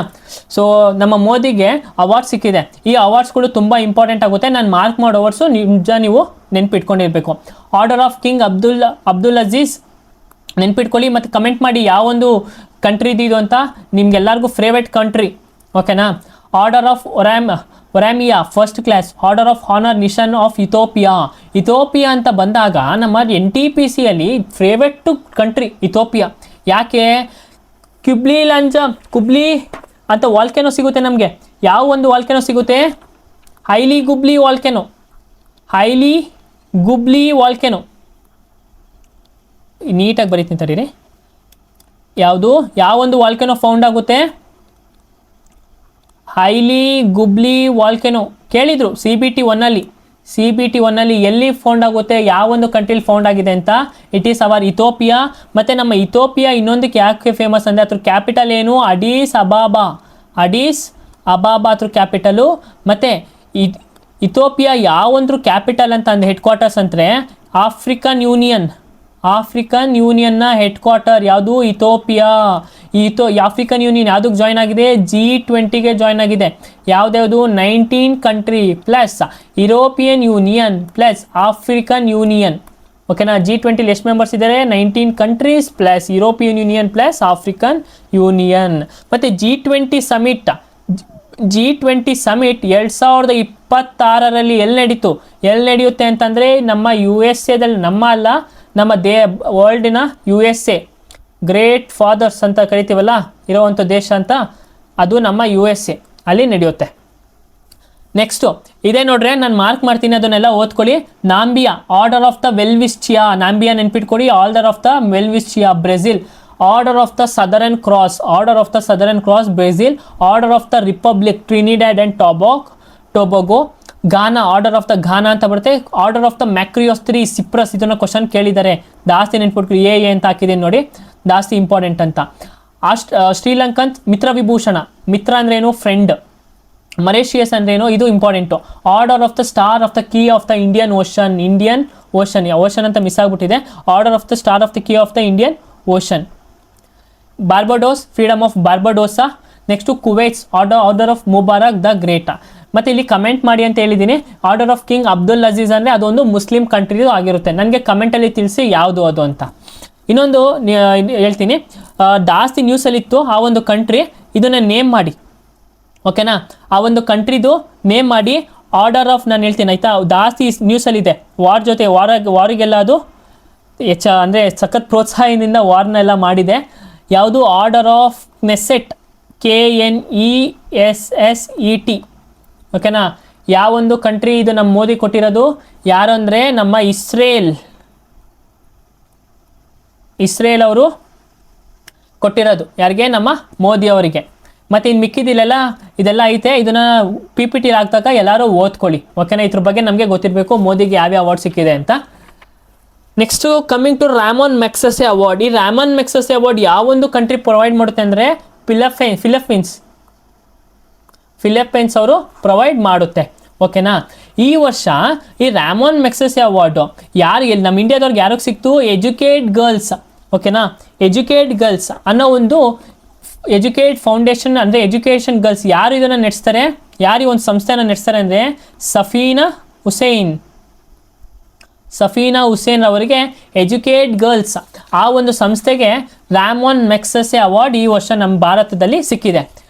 ಸೊ ನಮ್ಮ ಮೋದಿಗೆ ಅವಾರ್ಡ್ ಸಿಕ್ಕಿದೆ. ಈ ಅವಾರ್ಡ್ಸ್ಗಳು ತುಂಬ ಇಂಪಾರ್ಟೆಂಟ್ ಆಗುತ್ತೆ. ನಾನು ಮಾರ್ಕ್ ಮಾಡೋ ಅವಾರ್ಡ್ಸು ನಿಜ ನೀವು ನೆನ್ಪಿಟ್ಕೊಂಡಿರ್ಬೇಕು. Order of King Abdul Aziz ನೆನ್ಪಿಟ್ಕೊಳ್ಳಿ, ಮತ್ತು ಕಮೆಂಟ್ ಮಾಡಿ ಯಾವೊಂದು ಕಂಟ್ರಿದು ಇದು ಅಂತ, ನಿಮ್ಗೆಲ್ಲರಿಗೂ ಫೇವ್ರೇಟ್ ಕಂಟ್ರಿ. ಓಕೆನಾ, order of Oromia first class, order of honour Nishan of Ethiopia ಅಂತ ಬಂದಾಗ ನಮ್ಮ NTPCಯಲ್ಲಿ ಫೇವ್ರೇಟ್ ಕಂಟ್ರಿ ಇಥೋಪಿಯಾ. ಯಾಕೆ, ಕುಬ್ಲಿ ಅಂತ ವಾಲ್ಕೆನೋ ಸಿಗುತ್ತೆ ನಮಗೆ. ಯಾವ ಒಂದು ವಾಲ್ಕೆನೋ ಸಿಗುತ್ತೆ, ಹೈಲಿ ಗುಬ್ಲಿ ವಾಲ್ಕೆನೋ. ನೀಟಾಗಿ ಬರೀತೀನಿ ತಡೀರಿ. ಯಾವೊಂದು ವಾಲ್ಕೆನೋ ಫೌಂಡ್ ಆಗುತ್ತೆ, ಹೈಲಿ ಗುಬ್ಲಿ ವಾಲ್ಕೆನೋ. ಕೇಳಿದ್ರು CBT 1ಅಲ್ಲಿ ಎಲ್ಲಿ ಫೌಂಡ್ ಆಗುತ್ತೆ, ಯಾವೊಂದು ಕಂಟ್ರಿಲಿ ಫೌಂಡ್ ಆಗಿದೆ ಅಂತ. It is hour Ethiopia. ಮತ್ತು ನಮ್ಮ ಇಥೋಪಿಯಾ ಇನ್ನೊಂದಕ್ಕೆ ಯಾಕೆ ಫೇಮಸ್ ಅಂದರೆ ಅದ್ರ ಕ್ಯಾಪಿಟಲ್ ಏನು, ಅಡೀಸ್ ಅಬಾಬಾ ಅದ್ರ ಕ್ಯಾಪಿಟಲು. ಮತ್ತು ಇಥೋಪಿಯಾ ಯಾವೊಂದ್ರ ಕ್ಯಾಪಿಟಲ್ ಅಂತ ಹೆಡ್ ಕ್ವಾರ್ಟರ್ಸ್ ಅಂದರೆ ಆಫ್ರಿಕನ್ ಯೂನಿಯನ್ನ ಹೆಡ್ ಕ್ವಾರ್ಟರ್ ಯಾವುದು, ಇಥೋಪಿಯಾ. ಆಫ್ರಿಕನ್ ಯೂನಿಯನ್ ಯಾವುದಕ್ಕೆ ಜಾಯ್ನ್ ಆಗಿದೆ, G20ಗೆ ಜಾಯ್ನ್ ಆಗಿದೆ. ಯಾವ್ದ್ಯಾವುದು, 19 country plus European union plus African union. ಓಕೆನಾ, G20 ಎಷ್ಟು ಮೆಂಬರ್ಸ್ ಇದ್ದಾರೆ, 19 countries plus European union plus African union. ಮತ್ತು G20 ಸಮಿಟ್ 2026ರಲ್ಲಿ ಎಲ್ಲಿ ನಡೆಯುತ್ತೆ ಅಂತಂದರೆ ನಮ್ಮ USA-ದಲ್ಲಿ, ನಮ್ಮ ವರ್ಲ್ಡಿನ USA ಗ್ರೇಟ್ ಫಾದರ್ಸ್ ಅಂತ ಕರಿತೀವಲ್ಲ ಇರೋವಂಥ ದೇಶ ಅಂತ, ಅದು ನಮ್ಮ USA ಅಲ್ಲಿ ನಡೆಯುತ್ತೆ. ನೆಕ್ಸ್ಟು ಇದೇ ನೋಡ್ರೆ, ನಾನು ಮಾರ್ಕ್ ಮಾಡ್ತೀನಿ, ಅದನ್ನೆಲ್ಲ ಓದ್ಕೊಳ್ಳಿ. Namibia, order of the Welwitschia, Namibia ನೆನ್ಪಿಟ್ಕೊಳ್ಳಿ. Order of the Welwitschia, Brazil. Order of the Southern Cross, Brazil. Order of the Republic, Trinidad and Tobago. Ghana, order of the Ghana ಅಂತ ಬರುತ್ತೆ. Order of the Makarios three, Cyprus. ಇದನ್ನು question ಕೇಳಿದ್ದಾರೆ, ಜಾಸ್ತಿ ನೆನ್ಪಿಟ್ಕೊಳ್ಳಿ. A ಅಂತ ಹಾಕಿದ್ದೀನಿ ನೋಡಿ, ಜಾಸ್ತಿ ಇಂಪಾರ್ಟೆಂಟ್ ಅಂತ. ಶ್ರೀಲಂಕನ್ ಮಿತ್ರ ವಿಭೂಷಣ, ಮಿತ್ರ ಅಂದ್ರೇನು, ಫ್ರೆಂಡ್. ಮರೇಷಿಯಸ್ ಅಂದ್ರೇನು, ಇದು important. Order of the star of the key of the Indian Ocean ಅಂತ ಮಿಸ್ ಆಗಿಬಿಟ್ಟಿದೆ. Order of the star of the key of the Indian Ocean. Barbados, freedom of ಬಾರ್ಬಡೋಸಾ. Next Kuwait's, order of Mubarak the great. ಮತ್ತು ಇಲ್ಲಿ comment ಮಾಡಿ ಅಂತ ಹೇಳಿದ್ದೀನಿ. Order of King Abdul Aziz ಅಂದರೆ ಅದೊಂದು ಮುಸ್ಲಿಂ ಕಂಟ್ರಿದು ಆಗಿರುತ್ತೆ. ನನಗೆ ಕಮೆಂಟಲ್ಲಿ ತಿಳಿಸಿ ಯಾವುದು ಅದು ಅಂತ. ಇನ್ನೊಂದು ಹೇಳ್ತೀನಿ, ಜಾಸ್ತಿ ನ್ಯೂಸಲ್ಲಿತ್ತು ಆ ಒಂದು ಕಂಟ್ರಿ, ಇದನ್ನು ನೇಮ್ ಮಾಡಿ. ಓಕೆನಾ, ಆ ಒಂದು ಕಂಟ್ರಿದು ನೇಮ್ ಮಾಡಿ. ಆರ್ಡರ್ ಆಫ್ ನಾನು ಹೇಳ್ತೀನಿ ಆಯಿತಾ, ಜಾಸ್ತಿ ನ್ಯೂಸಲ್ಲಿದೆ. ವಾರಿಗೆಲ್ಲ ಅದು ಅಂದರೆ ಸಖತ್ ಪ್ರೋತ್ಸಾಹದಿಂದ ವಾರ್ನೆಲ್ಲ ಮಾಡಿದೆ. ಯಾವುದು, ಆರ್ಡರ್ ಆಫ್ ನೆಸೆಟ್, KNESSET. ಓಕೆನಾ, ಯಾವೊಂದು ಕಂಟ್ರಿ ಇದು ನಮ್ಮ ಮೋದಿ ಕೊಟ್ಟಿರೋದು, ಯಾರು ಅಂದರೆ ನಮ್ಮ ಇಸ್ರೇಲ್ ಅವರು ಕೊಟ್ಟಿರೋದು. ಯಾರಿಗೆ, ನಮ್ಮ ಮೋದಿ ಅವರಿಗೆ. ಮತ್ತು ಇನ್ನು ಮಿಕ್ಕಿದಿಲ್ಲೆಲ್ಲ ಇದೆಲ್ಲ ಐತೆ, ಇದನ್ನು PPT ಹಾಕ್ದಾಗ ಎಲ್ಲರೂ ಓದ್ಕೊಳ್ಳಿ. ಓಕೆನಾ, ಇದ್ರ ಬಗ್ಗೆ ನಮಗೆ ಗೊತ್ತಿರಬೇಕು ಮೋದಿಗೆ ಯಾವ್ಯಾವ ಅವಾರ್ಡ್ ಸಿಕ್ಕಿದೆ ಅಂತ. Next coming to Ramon Magsaysay award. ಈ ರಾಮನ್ ಮ್ಯಾಗ್ಸೆಸೆ ಅವಾರ್ಡ್ ಯಾವೊಂದು ಕಂಟ್ರಿ ಪ್ರೊವೈಡ್ ಮಾಡುತ್ತೆ ಅಂದರೆ ಫಿಲಿಪ್ಪೈನ್ಸ್ ಅವರು ಪ್ರೊವೈಡ್ ಮಾಡುತ್ತೆ. ಓಕೆನಾ, ಈ ವರ್ಷ ಈ ರಾಮನ್ ಮ್ಯಾಗ್ಸೆಸೆ ಅವಾರ್ಡು ಯಾರಿಗೆ, ನಮ್ಮ ಇಂಡಿಯಾದವ್ರಿಗೆ ಯಾರಿಗೆ ಸಿಕ್ತು, ಎಜುಕೇಟ್ ಗರ್ಲ್ಸ್. ಓಕೆನಾ, ಎಜುಕೇಟ್ ಗರ್ಲ್ಸ್ ಅನ್ನೋ ಒಂದು ಎಜುಕೇಟ್ ಫೌಂಡೇಶನ್ ಅಂದರೆ ಎಜುಕೇಷನ್ ಗರ್ಲ್ಸ್. ಯಾರು ಇದನ್ನು ನಡೆಸ್ತಾರೆ, ಯಾರು ಈ ಒಂದು ಸಂಸ್ಥೆನ ನಡೆಸ್ತಾರೆ ಅಂದರೆ ಸಫೀನಾ ಹುಸೇನ್ ಅವರಿಗೆ ಎಜುಕೇಟ್ ಗರ್ಲ್ಸ್ ಆ ಒಂದು ಸಂಸ್ಥೆಗೆ ರಾಮನ್ ಮ್ಯಾಗ್ಸೆಸೆ ಅವಾರ್ಡ್ ಈ ವರ್ಷ ನಮ್ಮ ಭಾರತದಲ್ಲಿ ಸಿಕ್ಕಿದೆ.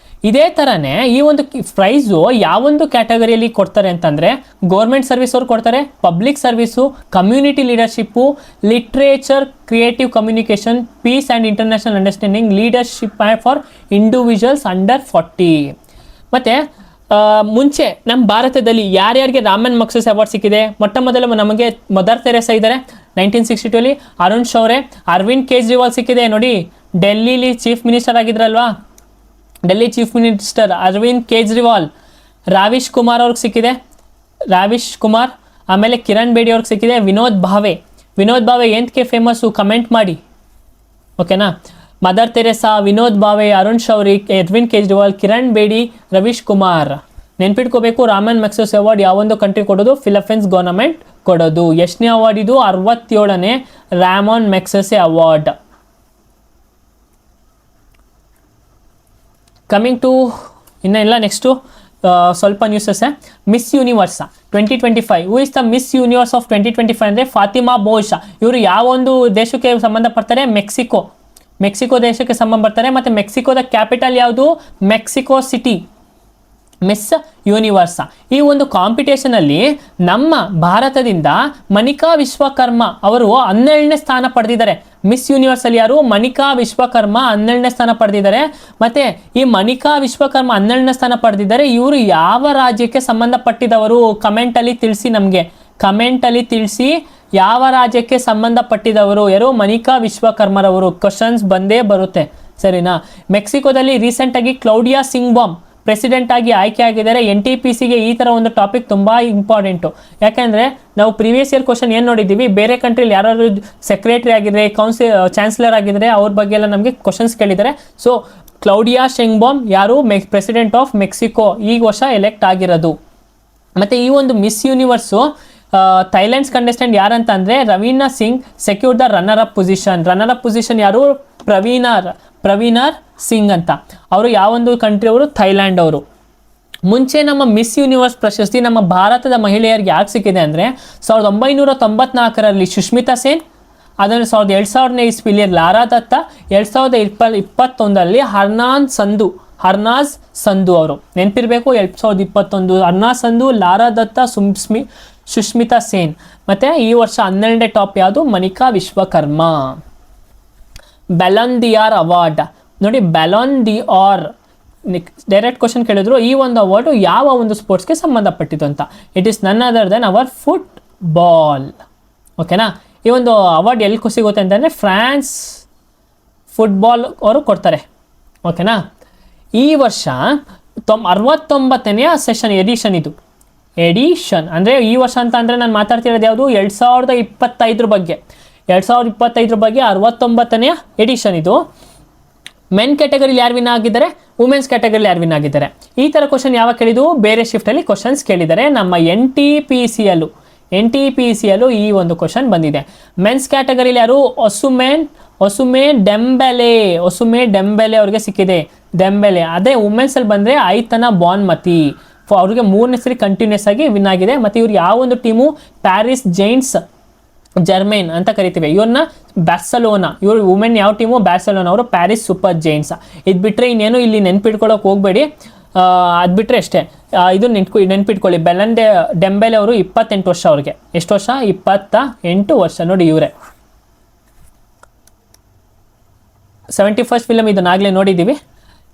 ಇದೇ ಥರನೇ ಈ ಒಂದು ಪ್ರೈಸು ಯಾವೊಂದು ಕ್ಯಾಟಗರಿಯಲ್ಲಿ ಕೊಡ್ತಾರೆ ಅಂತಂದರೆ, ಗೌರ್ಮೆಂಟ್ ಸರ್ವಿಸ್ ಅವ್ರು ಕೊಡ್ತಾರೆ, public service, community leadership, literature, creative communication, peace and international understanding, leadership for individuals under 40. ಮತ್ತು ಮುಂಚೆ ನಮ್ಮ ಭಾರತದಲ್ಲಿ ಯಾರ್ಯಾರಿಗೆ ರಾಮನ್ ಮ್ಯಾಗ್ಸೆಸೆ ಅವಾರ್ಡ್ ಸಿಕ್ಕಿದೆ, ಮೊಟ್ಟ ಮೊದಲು ನಮಗೆ ಮದರ್ ತೆರೇಸಾ ಇದ್ದಾರೆ 1962. ಅರುಣ್ ಶೌರೆ, ಅರವಿಂದ್ ಕೇಜ್ರಿವಾಲ್ ಸಿಕ್ಕಿದೆ ನೋಡಿ, ಡೆಲ್ಲಿಲಿ ಚೀಫ್ ಮಿನಿಸ್ಟರ್ ಆಗಿದ್ರಲ್ವಾ, ಡೆಲ್ಲಿ ಚೀಫ್ ಮಿನಿಸ್ಟರ್ ಅರವಿಂದ್ ಕೇಜ್ರಿವಾಲ್. ರಾವಿಶ್ ಕುಮಾರ್ ಅವ್ರಿಗೆ ಸಿಕ್ಕಿದೆ, ರಾವಿಶ್ ಕುಮಾರ್. ಆಮೇಲೆ ಕಿರಣ್ ಬೇಡಿ ಅವ್ರಿಗೆ ಸಿಕ್ಕಿದೆ ವಿನೋದ್ ಭಾವೆ. ವಿನೋದ್ ಭಾವೆ ಎಂತಕ್ಕೆ ಫೇಮಸ್ಸು ಕಮೆಂಟ್ ಮಾಡಿ, ಓಕೆನಾ. Mother Teresa, Vinod Bhave, Arun Shourie, Arvind Kejriwal, Kiran Bedi, Ravish Kumar. ನೆನ್ಪಿಟ್ಕೋಬೇಕು, ರಾಮನ್ ಮ್ಯಾಗ್ಸೆಸೆ ಅವಾರ್ಡ್ ಯಾವೊಂದು ಕಂಟ್ರಿ ಕೊಡೋದು? ಫಿಲಿಪೈನ್ಸ್ ಗವರ್ನಮೆಂಟ್ ಕೊಡೋದು. ಎಷ್ಟನೇ ಅವಾರ್ಡ್ ಇದು? 67ನೇ Ramon Magsaysay award. Coming to ಇನ್ನೆಲ್ಲ ನೆಕ್ಸ್ಟು ಸ್ವಲ್ಪ ನ್ಯೂಸಸ್ಸೇ. Miss Universe 2025, who is the Miss Universe of 2025 ಅಂದರೆ ಫಾತಿಮಾ ಬೋಷ್. ಇವರು ಯಾವ ಒಂದು ದೇಶಕ್ಕೆ ಸಂಬಂಧಪಡ್ತಾರೆ? ಮೆಕ್ಸಿಕೋ ದೇಶಕ್ಕೆ ಸಂಬಂಧಪಡ್ತಾರೆ. ಮತ್ತು ಮೆಕ್ಸಿಕೋದ ಕ್ಯಾಪಿಟಲ್ ಯಾವುದು? Mexico city. Miss universe. ಈ ಒಂದು ಕಾಂಪಿಟೇಷನಲ್ಲಿ ನಮ್ಮ ಭಾರತದಿಂದ ಮನಿಕಾ ವಿಶ್ವಕರ್ಮ ಅವರು 12ನೇ ಸ್ಥಾನ ಪಡೆದಿದ್ದಾರೆ. ಮಿಸ್ ಯೂನಿವರ್ಸಲ್ಲಿ ಯಾರು? ಮನಿಕಾ ವಿಶ್ವಕರ್ಮ 12ನೇ ಸ್ಥಾನ ಪಡೆದಿದ್ದಾರೆ. ಮತ್ತು ಈ ಮನಿಕಾ ವಿಶ್ವಕರ್ಮ 12ನೇ ಸ್ಥಾನ ಪಡೆದಿದ್ದಾರೆ. ಇವರು ಯಾವ ರಾಜ್ಯಕ್ಕೆ ಸಂಬಂಧಪಟ್ಟಿದವರು? ಕಮೆಂಟಲ್ಲಿ ತಿಳಿಸಿ, ನಮಗೆ ಕಮೆಂಟಲ್ಲಿ ತಿಳಿಸಿ ಯಾವ ರಾಜ್ಯಕ್ಕೆ ಸಂಬಂಧಪಟ್ಟಿದವರು. ಯಾರು? ಮನಿಕಾ ವಿಶ್ವಕರ್ಮರವರು. ಕ್ವಶನ್ಸ್ ಬಂದೇ ಬರುತ್ತೆ, ಸರಿನಾ. ಮೆಕ್ಸಿಕೋದಲ್ಲಿ ರೀಸೆಂಟಾಗಿ ಕ್ಲೌಡಿಯಾ ಸಿಂಗ್ಬಾಮ್ ಪ್ರೆಸಿಡೆಂಟ್ ಆಗಿ ಆಯ್ಕೆ ಆಗಿದ್ದಾರೆ. NTPCಗೆ ಈ ಥರ ಒಂದು ಟಾಪಿಕ್ ತುಂಬ ಇಂಪಾರ್ಟೆಂಟು. ಯಾಕೆಂದರೆ ನಾವು ಪ್ರೀವಿಯಸ್ ಇಯರ್ ಕ್ವಶನ್ ಏನು ನೋಡಿದ್ದೀವಿ, ಬೇರೆ ಕಂಟ್ರಿಲಿ ಯಾರು ಸೆಕ್ರೆಟರಿ ಆಗಿದ್ರೆ, ಚಾನ್ಸಲರ್ ಆಗಿದ್ರೆ ಅವ್ರ ಬಗ್ಗೆ ಎಲ್ಲ ನಮಗೆ ಕ್ವಶನ್ಸ್ ಕೇಳಿದ್ದಾರೆ. ಸೊ ಕ್ಲೌಡಿಯಾ ಶೆಂಗ್ಬಾಮ್ ಯಾರು? ಪ್ರೆಸಿಡೆಂಟ್ ಆಫ್ ಮೆಕ್ಸಿಕೋ, ಈ ವರ್ಷ ಎಲೆಕ್ಟ್ ಆಗಿರೋದು. ಮತ್ತು ಈ ಒಂದು ಮಿಸ್ ಯೂನಿವರ್ಸು ಥೈಲ್ಯಾಂಡ್ಸ್ ಕಂಟೆಸ್ಟೆಂಟ್ ಯಾರಂತ ಅಂದರೆ Raveena Singh secure the runner up position ಯಾರು? ಪ್ರವೀನರ್ ಸಿಂಗ್ ಅಂತ. ಅವರು ಯಾವೊಂದು ಕಂಟ್ರಿ ಅವರು? ಥೈಲ್ಯಾಂಡ್ ಅವರು. ಮುಂಚೆ ನಮ್ಮ ಮಿಸ್ ಯೂನಿವರ್ಸ್ ಪ್ರಶಸ್ತಿ ನಮ್ಮ ಭಾರತದ ಮಹಿಳೆಯರಿಗೆ ಯಾಕೆ ಸಿಕ್ಕಿದೆ ಅಂದರೆ 1994ರಲ್ಲಿ ಸುಷ್ಮಿತಾ ಸೇನ್, ಅದನ್ನು 2000ನೇ ಇಸ್ವಿಲಿ ಲಾರಾ ದತ್ತಾ, 2021ರಲ್ಲಿ ಹರ್ನಾಜ್ ಸಂಧು ಅವರು. ನೆನಪಿರಬೇಕು, 2021 ಹರ್ನಾಜ್ ಸಂಧು, ಲಾರಾ ದತ್ತಾ, ಸುಷ್ಮಿತಾ ಸೇನ್. ಮತ್ತು ಈ ವರ್ಷ 12ನೇ ಟಾಪ್ ಯಾವುದು? ಮನಿಕಾ ವಿಶ್ವಕರ್ಮ. ಬ್ಯಾಲನ್ ಡಿ'ಆರ್ ಅವಾರ್ಡ್ ನೋಡಿ, ಬ್ಯಾಲನ್ ಡಿ'ಆರ್ ಡೈರೆಕ್ಟ್ ಕ್ವಶನ್ ಕೇಳಿದ್ರು. ಈ ಒಂದು ಅವಾರ್ಡು ಯಾವ ಒಂದು ಸ್ಪೋರ್ಟ್ಸ್ಗೆ ಸಂಬಂಧಪಟ್ಟಿದ್ದು ಅಂತ. It is none other than our football, ಓಕೆನಾ. ಈ ಒಂದು ಅವಾರ್ಡ್ ಎಲ್ಲಿ ಸಿಗುತ್ತೆ ಅಂತಂದರೆ ಫ್ರಾನ್ಸ್ ಫುಟ್ಬಾಲ್ ಅವರು ಕೊಡ್ತಾರೆ, ಓಕೆನಾ. ಈ ವರ್ಷ 69ನೇ ಎಡಿಷನ್ ಇದು. ಎಡಿಷನ್ ಅಂದರೆ ಈ ವರ್ಷ ಅಂತ ಅಂದರೆ ನಾನು ಮಾತಾಡ್ತಿರೋದು ಯಾವುದು? 2025 ಬಗ್ಗೆ. 2025 ಬಗ್ಗೆ 69ನೇ ಎಡಿಷನ್ ಇದು. ಮೆನ್ ಕ್ಯಾಟಗರಿಲಿ ಯಾರು ವಿನ್ ಆಗಿದ್ದಾರೆ? ವುಮೆನ್ಸ್ ಕ್ಯಾಟಗರಿಲಿ ಯಾರು ವಿನ್ ಆಗಿದ್ದಾರೆ? ಈ ಥರ ಕ್ವಶನ್ ಯಾವಾಗ ಕೇಳಿದ್ದು? ಬೇರೆ ಶಿಫ್ಟಲ್ಲಿ ಕ್ವಶನ್ಸ್ ಕೇಳಿದ್ದಾರೆ. ನಮ್ಮ NTPCಯಲ್ಲೂ ಈ ಒಂದು ಕ್ವಶನ್ ಬಂದಿದೆ. ಮೆನ್ಸ್ ಕ್ಯಾಟಗರಿಲಿ ಯಾರು? ಒಸುಮೆ ಡೆಂಬೆಲೆ ಅವ್ರಿಗೆ ಸಿಕ್ಕಿದೆ, ಡೆಂಬೆಲೆ. ಅದೇ ವುಮೆನ್ಸಲ್ಲಿ ಬಂದರೆ ಐತನ ಬಾನ್ಮತಿ, ಅವ್ರಿಗೆ 3ನೇ ಸರಿ ಕಂಟಿನ್ಯೂಸ್ ಆಗಿ ವಿನ್ ಆಗಿದೆ. ಮತ್ತು ಇವ್ರು ಯಾವ ಒಂದು ಟೀಮು? ಪ್ಯಾರಿಸ್ ಜೈಂಟ್ಸ್ ಜರ್ಮೇನ್ ಅಂತ ಕರಿತೀವಿ ಇವ್ರನ್ನ. ಬ್ಯಾರ್ಸಲೋನಾ, ಇವರು ವುಮೆನ್ ಯಾವ ಟೀಮು? ಬ್ಯಾರ್ಸಲೋನಾ ಅವರು. Paris super Giants. ಇದು ಬಿಟ್ಟರೆ ಇನ್ನೇನು ಇಲ್ಲಿ ನೆನ್ಪಿಟ್ಕೊಳ್ಳೋಕೆ ಹೋಗಬೇಡಿ, ಅದು ಬಿಟ್ಟರೆ ಅಷ್ಟೇ. ಇದು ನೆನ್ಪಿಟ್ಕೊಳ್ಳಿ, ಡೆಂಬೆಲೆ ಅವರು 28 ವರ್ಷ ಅವ್ರಿಗೆ. ಎಷ್ಟು ವರ್ಷ? 28 ವರ್ಷ. ನೋಡಿ ಇವರೇ 71st ಫಿಲಮ್, ಇದನ್ನಾಗಲೇ ನೋಡಿದ್ದೀವಿ.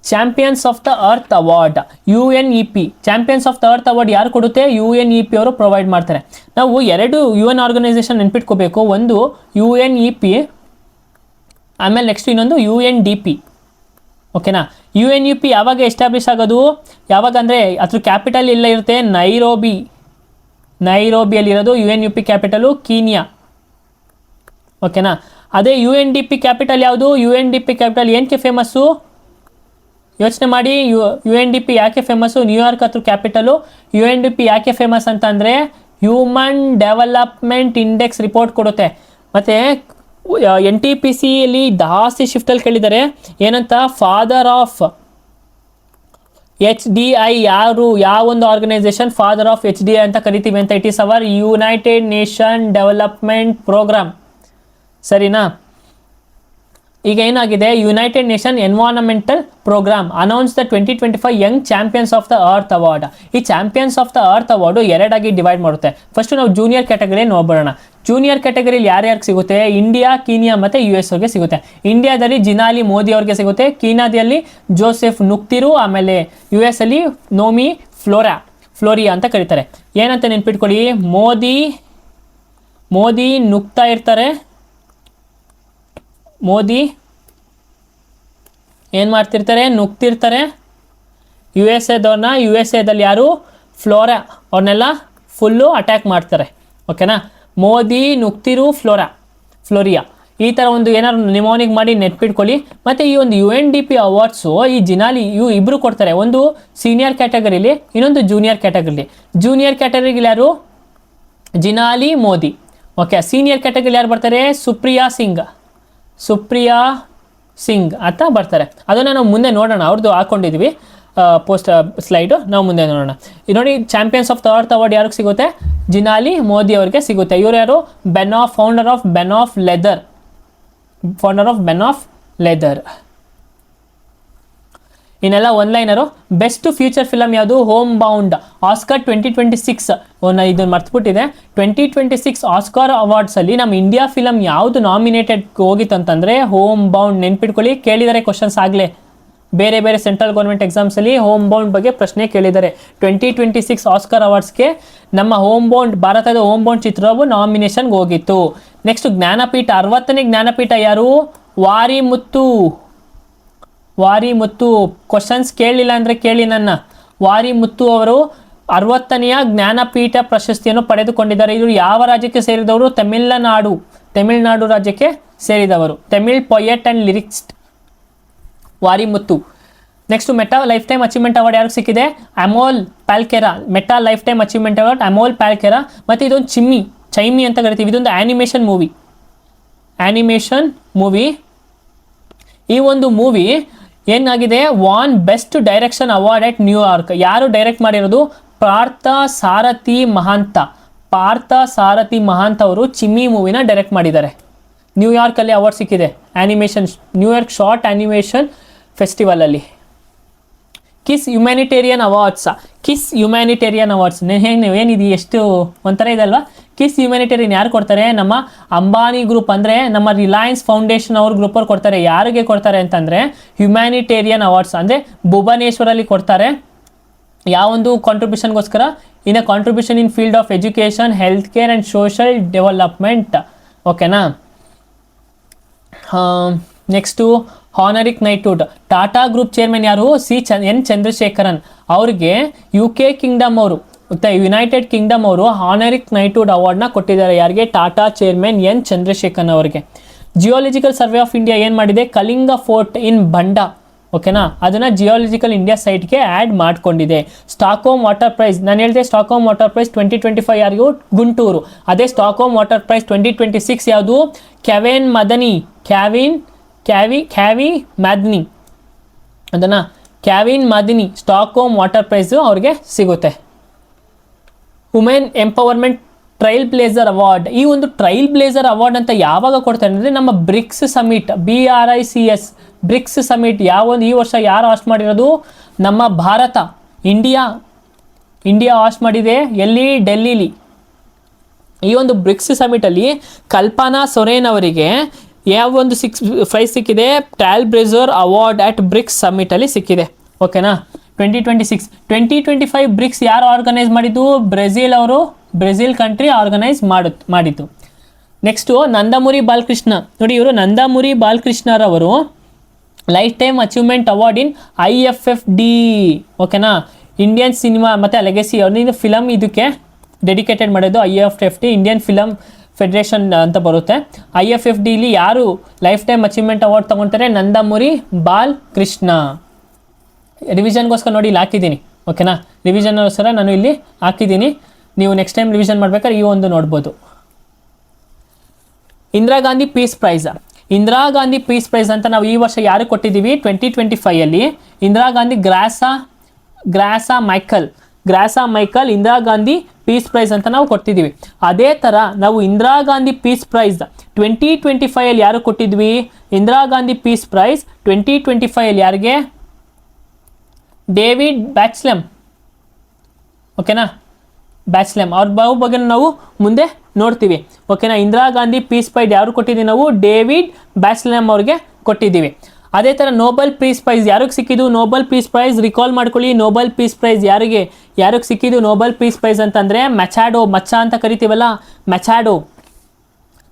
Champions of the earth award UNEP. Champions of the earth award ಯಾರು ಕೊಡುತ್ತೆ? UNEP ಅವರು ಪ್ರೊವೈಡ್ ಮಾಡ್ತಾರೆ. ನಾವು 2 UN ಆರ್ಗನೈಸೇಷನ್ ನೆನ್ಪಿಟ್ಕೋಬೇಕು. ಒಂದು UNEP, ಆಮೇಲೆ ನೆಕ್ಸ್ಟ್ ಇನ್ನೊಂದು UNDP, ಓಕೆನಾ. UNEP ಯಾವಾಗ ಎಸ್ಟಾಬ್ಲಿಷ್ ಆಗೋದು? ಯಾವಾಗ ಅಂದರೆ ಅದ್ರ ಕ್ಯಾಪಿಟಲ್ ಎಲ್ಲ ಇರುತ್ತೆ? ನೈರೋಬಿಯಲ್ಲಿರೋದು UNEP ಕ್ಯಾಪಿಟಲು ಕೀನಿಯಾ, ಓಕೆನಾ. ಅದೇ UNDP ಕ್ಯಾಪಿಟಲ್ ಯಾವುದು? UNDP ಕ್ಯಾಪಿಟಲ್ ಏನಕ್ಕೆ ಫೇಮಸ್ಸು? ಯೋಚನೆ ಮಾಡಿ. UNDP ಯಾಕೆ ಫೇಮಸ್ಸು? ನ್ಯೂಯಾರ್ಕ್ ಹತ್ರ ಕ್ಯಾಪಿಟಲು. UNDP ಯಾಕೆ ಫೇಮಸ್ ಅಂತಂದರೆ ಹ್ಯೂಮನ್ ಡೆವಲಪ್ಮೆಂಟ್ ಇಂಡೆಕ್ಸ್ ರಿಪೋರ್ಟ್ ಕೊಡುತ್ತೆ. ಮತ್ತು NTPCಯಲ್ಲಿ ಜಾಸ್ತಿ ಶಿಫ್ಟಲ್ಲಿ ಕೇಳಿದ್ದಾರೆ ಏನಂತ? ಫಾದರ್ ಆಫ್ HDI ಯಾರು? ಯಾವೊಂದು ಆರ್ಗನೈಸೇಷನ್ ಫಾದರ್ ಆಫ್ HDI ಅಂತ ಕರಿತೀವಿ ಅಂತ? It is our United Nation development programme, ಸರಿನಾ. ಈಗ ಏನಾಗಿದೆ? United Nation environmental programme announce the 2025 young champions of the earth award. ಈ champions of the earth award 2 ಆಗಿ ಡಿವೈಡ್ ಮಾಡುತ್ತೆ. ಫಸ್ಟ್ ನಾವು ಜೂನಿಯರ್ ಕ್ಯಾಟಗರಿ ನೋಡೋಣ. ಜೂನಿಯರ್ ಕ್ಯಾಟಗರಿಲಿ ಯಾರ್ಯಾರಿಗೆ ಸಿಗುತ್ತೆ? ಇಂಡಿಯಾ, ಕೀನಿಯಾ ಮತ್ತು US ಅವ್ರಿಗೆ ಸಿಗುತ್ತೆ. ಇಂಡಿಯಾದಲ್ಲಿ ಜಿನಾಲಿ ಮೋದಿ ಅವ್ರಿಗೆ ಸಿಗುತ್ತೆ. ಕೀನ್ಯಾದಲ್ಲಿ ಜೋಸೆಫ್ ನುಕ್ತಿರು, ಆಮೇಲೆ US ಅಲ್ಲಿ ನೋಮಿ ಫ್ಲೋರಿಯಾ ಅಂತ ಕರೀತಾರೆ. ಏನಂತ ನೆನ್ಪಿಟ್ಕೊಳ್ಳಿ, ಮೋದಿ ನುಗ್ತಾ ಇರ್ತಾರೆ. ಮೋದಿ ಏನು ಮಾಡ್ತಿರ್ತಾರೆ? ನುಗ್ತಿರ್ತಾರೆ. USA ದಲ್ಲಿ ಯಾರು? ಅವ್ರನ್ನೆಲ್ಲ ಫುಲ್ಲು ಅಟ್ಯಾಕ್ ಮಾಡ್ತಾರೆ. ಓಕೆನಾ, ಮೋದಿ ನುಗ್ತಿರು ಫ್ಲೋರಿಯಾ ಈ ಥರ ಒಂದು ಏನಾದ್ರು ನಿಮೋನಿಕ್ ಮಾಡಿ ನೆಟ್ಬಿಟ್ಕೊಳ್ಳಿ. ಮತ್ತು ಈ ಒಂದು UNDP ಅವಾರ್ಡ್ಸು ಈ ಜಿನಾಲಿ ಇಬ್ಬರು ಕೊಡ್ತಾರೆ, ಒಂದು ಸೀನಿಯರ್ ಕ್ಯಾಟಗರಿಲಿ, ಇನ್ನೊಂದು ಜೂನಿಯರ್ ಕ್ಯಾಟಗರಿಲಿ. ಜೂನಿಯರ್ ಕ್ಯಾಟಗರಿಲಿ ಯಾರು? ಜಿನಾಲಿ ಮೋದಿ. ಓಕೆ, ಸೀನಿಯರ್ ಕ್ಯಾಟಗರಿಲಿ ಯಾರು ಬರ್ತಾರೆ? ಸುಪ್ರಿಯಾ ಸಿಂಗ್ ಅಂತ ಬರ್ತಾರೆ. ಅದನ್ನು ನಾವು ಮುಂದೆ ನೋಡೋಣ, ಅವ್ರದ್ದು ಹಾಕೊಂಡಿದ್ವಿ ಪೋಸ್ಟ್ ಸ್ಲೈಡು, ನಾವು ಮುಂದೆ ನೋಡೋಣ. ನೋಡಿ, champions of the earth award ಯಾರಿಗೆ ಸಿಗುತ್ತೆ? ಜಿನಾಲಿ ಮೋದಿ ಅವ್ರಿಗೆ ಸಿಗುತ್ತೆ. ಇವರು ಯಾರು? ಫೌಂಡರ್ ಆಫ್ ಬೆನ್ ಆಫ್ ಲೆದರ್. ಇನ್ನೆಲ್ಲ ಒನ್ಲೈನರು. ಬೆಸ್ಟ್ ಫ್ಯೂಚರ್ ಫಿಲಮ್ ಯಾವುದು? Homebound. ಆಸ್ಕರ್ 2026 ಇದನ್ನು ಮರ್ತ್ಬಿಟ್ಟಿದೆ. 2026 ಆಸ್ಕರ್ ಅವಾರ್ಡ್ಸಲ್ಲಿ ನಮ್ಮ ಇಂಡಿಯಾ ಫಿಲಮ್ ಯಾವುದು ನಾಮಿನೇಟೆಡ್ ಹೋಗಿತ್ತು ಅಂತಂದರೆ ಹೋಮ್ ಬೌಂಡ್. ನೆನ್ಪಿಟ್ಕೊಳ್ಳಿ, ಕೇಳಿದ್ದಾರೆ ಕ್ವಶನ್ಸ್ ಆಗಲೇ ಬೇರೆ ಬೇರೆ ಸೆಂಟ್ರಲ್ ಗೌರ್ಮೆಂಟ್ ಎಕ್ಸಾಮ್ಸಲ್ಲಿ ಹೋಮ್ ಬೌಂಡ್ ಬಗ್ಗೆ ಪ್ರಶ್ನೆ ಕೇಳಿದ್ದಾರೆ. 2026 ಆಸ್ಕರ್ ಅವಾರ್ಡ್ಸ್ಗೆ ನಮ್ಮ ಭಾರತದ ಹೋಮ್ ಬೌಂಡ್ ಚಿತ್ರವು ನಾಮಿನೇಷನ್ಗೆ ಹೋಗಿತ್ತು. ನೆಕ್ಸ್ಟ್ ಜ್ಞಾನಪೀಠ, 60ನೇ ಜ್ಞಾನಪೀಠ ಯಾರು? ವಾರಿಮುತ್ತು. ಕ್ವಶನ್ಸ್ ಕೇಳಲಿಲ್ಲ ಅಂದರೆ ಕೇಳಿ ನನ್ನ. ವಾರಿಮುತ್ತು ಅವರು 60ನೆಯ ಜ್ಞಾನಪೀಠ ಪ್ರಶಸ್ತಿಯನ್ನು ಪಡೆದುಕೊಂಡಿದ್ದಾರೆ. ಇವರು ಯಾವ ರಾಜ್ಯಕ್ಕೆ ಸೇರಿದವರು? ತಮಿಳುನಾಡು ರಾಜ್ಯಕ್ಕೆ ಸೇರಿದವರು. Tamil poet and lyricist Vairamuthu. Next Meta lifetime achievement award ಯಾರಿಗೆ ಸಿಕ್ಕಿದೆ? Amol Palekar. Meta lifetime achievement award Amol Palekar. ಮತ್ತು ಇದೊಂದು ಚೈಮಿ ಅಂತ ಕರಿತೀವಿ. ಇದೊಂದು ಆ್ಯನಿಮೇಷನ್ ಮೂವಿ. ಈ ಒಂದು ಮೂವಿ ಏನಾಗಿದೆ? Won best direction award at New York. ಯಾರು ಡೈರೆಕ್ಟ್ ಮಾಡಿರೋದು? ಪಾರ್ಥ ಸಾರಥಿ ಮಹಾಂತ್ ಅವರು ಚಿಮ್ಮಿ ಮೂವಿನ ಡೈರೆಕ್ಟ್ ಮಾಡಿದ್ದಾರೆ. ನ್ಯೂಯಾರ್ಕಲ್ಲಿ ಅವಾರ್ಡ್ ಸಿಕ್ಕಿದೆ ನ್ಯೂಯಾರ್ಕ್ ಶಾರ್ಟ್ ಆ್ಯನಿಮೇಷನ್ ಫೆಸ್ಟಿವಲಲ್ಲಿ. KISS humanitarian awards. ಏನಿದೆ, ಎಷ್ಟು ಒಂಥರ ಇದೆ ಅಲ್ವಾ? ಕಿಸ್ ಹ್ಯುಮ್ಯಾನಿಟೇರಿಯನ್ ಯಾರು ಕೊಡ್ತಾರೆ? ನಮ್ಮ ಅಂಬಾನಿ ಗ್ರೂಪ್, ಅಂದರೆ ನಮ್ಮ ರಿಲಯನ್ಸ್ ಫೌಂಡೇಶನ್ ಅವ್ರ ಗ್ರೂಪ್ ಅವ್ರು ಕೊಡ್ತಾರೆ. ಯಾರಿಗೆ ಕೊಡ್ತಾರೆ ಅಂತಂದರೆ ಹ್ಯುಮ್ಯಾನಿಟೇರಿಯನ್ ಅವಾರ್ಡ್ಸ್ ಅಂದರೆ ಭುವನೇಶ್ವರಲ್ಲಿ ಕೊಡ್ತಾರೆ. ಯಾವೊಂದು ಕಾಂಟ್ರಿಬ್ಯೂಷನ್ಗೋಸ್ಕರ? In contribution in field of education, health care and social development. ಓಕೆನಾ. Next honorary knighthood. Tata group chairman ಯಾರು? ಎನ್ ಚಂದ್ರಶೇಖರನ್. ಅವ್ರಿಗೆ ಯುನೈಟೆಡ್ ಕಿಂಗ್ಡಮ್ ಅವರು ಹಾನರಿಕ್ ನೈಟ್ಹುಡ್ ಅವಾರ್ಡ್ನ ಕೊಟ್ಟಿದ್ದಾರೆ. ಯಾರಿಗೆ? ಟಾಟಾ ಚೇರ್ಮನ್ ಎನ್ ಚಂದ್ರಶೇಖರನ್ ಅವರಿಗೆ. ಜಿಯೋಲಜಿಕಲ್ ಸರ್ವೆ ಆಫ್ ಇಂಡಿಯಾ ಏನು ಮಾಡಿದೆ? ಕಲಿಂಗ ಫೋರ್ಟ್ ಇನ್ ಬಂಡಾ. ಓಕೆನಾ, ಅದನ್ನು ಜಿಯೋಲಜಿಕಲ್ ಇಂಡಿಯಾ ಸೈಟ್ಗೆ ಆ್ಯಡ್ ಮಾಡ್ಕೊಂಡಿದೆ. ಸ್ಟಾಕ್ಹೋಮ್ ವಾಟರ್ ಪ್ರೈಸ್, ನಾನು ಹೇಳಿದೆ ಸ್ಟಾಕ್ಹೋಮ್ ವಾಟರ್ ಪ್ರೈಸ್ 2025 ಯಾರಿಗೂ? ಗುಂಟೂರು. ಅದೇ ಸ್ಟಾಕ್ಹೋಮ್ ವಾಟರ್ ಪ್ರೈಸ್ 2026 ಯಾವುದು? ಕ್ಯಾವಿ ಮ್ಯಾದ್ನಿ. ಅದನ್ನು ಕ್ಯಾವಿನ್ ಮಾದಿನಿ ಸ್ಟಾಕ್ಹೋಮ್ ವಾಟರ್ ಪ್ರೈಸು ಅವ್ರಿಗೆ ಸಿಗುತ್ತೆ. Women empowerment trailblazer award. ಈ ಒಂದು ಟ್ರೈಲ್ ಬ್ಲೇಸರ್ ಅವಾರ್ಡ್ ಅಂತ ಯಾವಾಗ ಕೊಡ್ತಾರೆ ಅಂದರೆ ನಮ್ಮ BRICS summit, BRICS BRICS summit ಈ ವರ್ಷ ಯಾರು ಹಾಸ್ಟ್ ಮಾಡಿರೋದು? ನಮ್ಮ ಭಾರತ, ಇಂಡಿಯಾ ಹಾಸ್ಟ್ ಮಾಡಿದೆ. ಎಲ್ಲಿ? ಡೆಲ್ಲಿಲಿ. ಈ ಒಂದು ಬ್ರಿಕ್ಸ್ ಸಮಿಟಲ್ಲಿ ಕಲ್ಪನಾ ಸೊರೇನ್ ಅವರಿಗೆ ಯಾವೊಂದು ಪ್ರೈಸ್ ಸಿಕ್ಕಿದೆ? Trailblazer award at BRICS ಸಮಿಟಲ್ಲಿ ಸಿಕ್ಕಿದೆ. ಓಕೆನಾ. 2025 ಬ್ರಿಕ್ಸ್ ಯಾರು ಆರ್ಗನೈಸ್ ಮಾಡಿದ್ದು? ಬ್ರೆಜಿಲ್ ಕಂಟ್ರಿ ಆರ್ಗನೈಸ್ ಮಾಡಿದ್ದು. ನೆಕ್ಸ್ಟು ನಂದಮುರಿ ಬಾಲಕೃಷ್ಣ. ನೋಡಿ, ಇವರು ನಂದಮುರಿ ಬಾಲಕೃಷ್ಣರವರು lifetime achievement award in IFFD. ಓಕೆನಾ, ಇಂಡಿಯನ್ ಸಿನಿಮಾ ಮತ್ತು ಲೆಗಸಿ ಅವ್ರದ್ದು ಫಿಲಮ್ ಇದಕ್ಕೆ ಡೆಡಿಕೇಟೆಡ್ ಮಾಡೋದು. IFFD ಇಂಡಿಯನ್ ಫಿಲಮ್ ಫೆಡರೇಷನ್ ಅಂತ ಬರುತ್ತೆ. IFFDಲಿ ಯಾರು ಲೈಫ್ ಟೈಮ್ ಅಚೀವ್ಮೆಂಟ್ ಅವಾರ್ಡ್ ತೊಗೊಳ್ತಾರೆ? ನಂದಮುರಿ ಬಾಲಕೃಷ್ಣ. ರಿವಿಷನ್ಗೋಸ್ಕರ ನೋಡಿ ಇಲ್ಲಿ ಹಾಕಿದ್ದೀನಿ. ಓಕೆನಾ, ರಿವಿಷನ್ಗೋಸ್ಕರ ನಾನು ಇಲ್ಲಿ ಹಾಕಿದ್ದೀನಿ. ನೀವು ನೆಕ್ಸ್ಟ್ ಟೈಮ್ ರಿವಿಷನ್ ಮಾಡ್ಬೇಕಾದ್ರೆ ಈ ಒಂದು ನೋಡ್ಬೋದು. ಇಂದಿರಾ ಗಾಂಧಿ ಪೀಸ್ ಪ್ರೈಸ್ ಅಂತ ನಾವು ಈ ವರ್ಷ ಯಾರು ಕೊಟ್ಟಿದ್ದೀವಿ? 2025 Indira Gandhi Graca Machel Indira Gandhi peace prize ಅಂತ ನಾವು ಕೊಟ್ಟಿದ್ದೀವಿ. ಅದೇ ಥರ ನಾವು ಇಂದಿರಾ ಗಾಂಧಿ ಪೀಸ್ ಪ್ರೈಸ್ 2025 ಯಾರು ಕೊಟ್ಟಿದ್ವಿ? ಇಂದಿರಾ ಗಾಂಧಿ ಪೀಸ್ ಪ್ರೈಸ್ 2025 ಯಾರಿಗೆ? ಡೇವಿಡ್ ಬ್ಯಾಚ್ಲೆಮ್. ಓಕೆನಾ, ಅವ್ರ ಬಗ್ಗೆ ನಾವು ಮುಂದೆ ನೋಡ್ತೀವಿ. ಓಕೆನಾ, ಇಂದಿರಾ ಗಾಂಧಿ ಪೀಸ್ ಪ್ರೈಸ್ ಯಾರು ಕೊಟ್ಟಿದ್ದೀವಿ? ನಾವು ಡೇವಿಡ್ ಬ್ಯಾಚ್ಲೆಮ್ ಅವ್ರಿಗೆ ಕೊಟ್ಟಿದ್ದೀವಿ. ಅದೇ ಥರ ನೋಬೆಲ್ ಪೀಸ್ ಪ್ರೈಸ್ ಯಾರಿಗೆ ಸಿಕ್ಕಿದ್ದು? ನೋಬೆಲ್ ಪೀಸ್ ಪ್ರೈಸ್ ರಿಕಾಲ್ ಮಾಡ್ಕೊಳ್ಳಿ. ನೋಬೆಲ್ ಪೀಸ್ ಪ್ರೈಸ್ ಯಾರಿಗೆ ಸಿಕ್ಕಿದ್ದು? ನೋಬೆಲ್ ಪೀಸ್ ಪ್ರೈಸ್ ಅಂತಂದರೆ ಮಚ್ಚ ಅಂತ ಕರಿತೀವಲ್ಲ, ಮೆಚಾಡೋ.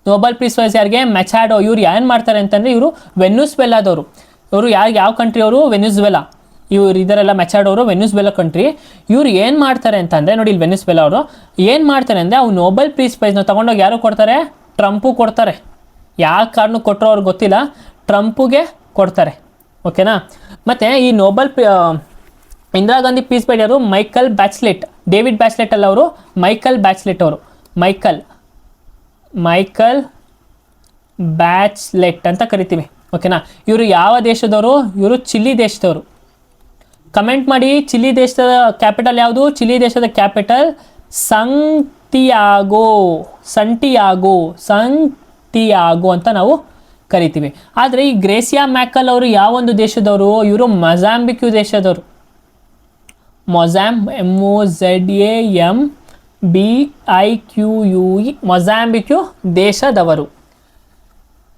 ನೋಬೆಲ್ ಪೀಸ್ ಪ್ರೈಸ್ ಯಾರಿಗೆ? ಮೆಚಾಡೋ. ಇವ್ರು ಏನು ಮಾಡ್ತಾರೆ ಅಂತಂದರೆ, ಇವರು ವೆನ್ಯೂಸ್ವೆಲಾದವರು. ಇವರು ಯಾವ ಕಂಟ್ರಿ ಅವರು? ವೆನ್ಯೂಸ್ವೆಲಾ. ಇವ್ರು ಇದರೆಲ್ಲ ಮೆಚಾರ್ಡ್ ಅವರು ವೆನಿಸ್ವೆಲಾ ಕಂಟ್ರಿ. ಇವ್ರು ಏನು ಮಾಡ್ತಾರೆ ಅಂತಂದರೆ ನೋಡಿ, ಇಲ್ಲಿ ವೆನಿಸ್ವೆಲಾ ಅವರು ಏನು ಮಾಡ್ತಾರೆ ಅಂದರೆ ಅವ್ರು ನೊಬೆಲ್ ಪೀಸ್ ಪ್ರೈಸ್ನ ತೊಗೊಂಡೋಗಿ ಯಾರು ಕೊಡ್ತಾರೆ? ಟ್ರಂಪು ಕೊಡ್ತಾರೆ. ಯಾವ ಕಾರಣಕ್ಕೆ ಕೊಟ್ಟರು ಅವ್ರಿಗೆ ಗೊತ್ತಿಲ್ಲ, ಟ್ರಂಪುಗೆ ಕೊಡ್ತಾರೆ. ಓಕೆನಾ. ಮತ್ತು ಈ Nobel Indira Gandhi peace prize ಯಾರು? Michael Bachelet. ಡೇವಿಡ್ ಬ್ಯಾಚ್ಲೆಟ್ ಅಲ್ಲ ಅವರು, ಮೈಕಲ್ ಬ್ಯಾಚ್ಲೆಟ್ ಅವರು. ಮೈಕಲ್ ಬ್ಯಾಚ್ಲೆಟ್ ಅಂತ ಕರಿತೀವಿ. ಓಕೆನಾ. ಇವರು ಯಾವ ದೇಶದವರು? ಇವರು ಚಿಲಿ ದೇಶದವರು. ಕಮೆಂಟ್ ಮಾಡಿ, ಚಿಲಿ ದೇಶದ ಕ್ಯಾಪಿಟಲ್ ಯಾವುದು? ಚಿಲಿ ದೇಶದ ಕ್ಯಾಪಿಟಲ್ ಸಂಟಿಯಾಗೋ ಅಂತ ನಾವು ಕರಿತೀವಿ. ಆದರೆ ಈ ಗ್ರೇಸಿಯಾ ಮ್ಯಾಕಲ್ ಅವರು ಯಾವ ಒಂದು ದೇಶದವರು? ಇವರು ಮೊಜಾಂಬಿಕ್ಯು ದೇಶದವರು. MOZAMBIQUE ಮೊಜಾಂಬಿಕ್ಯು ದೇಶದವರು.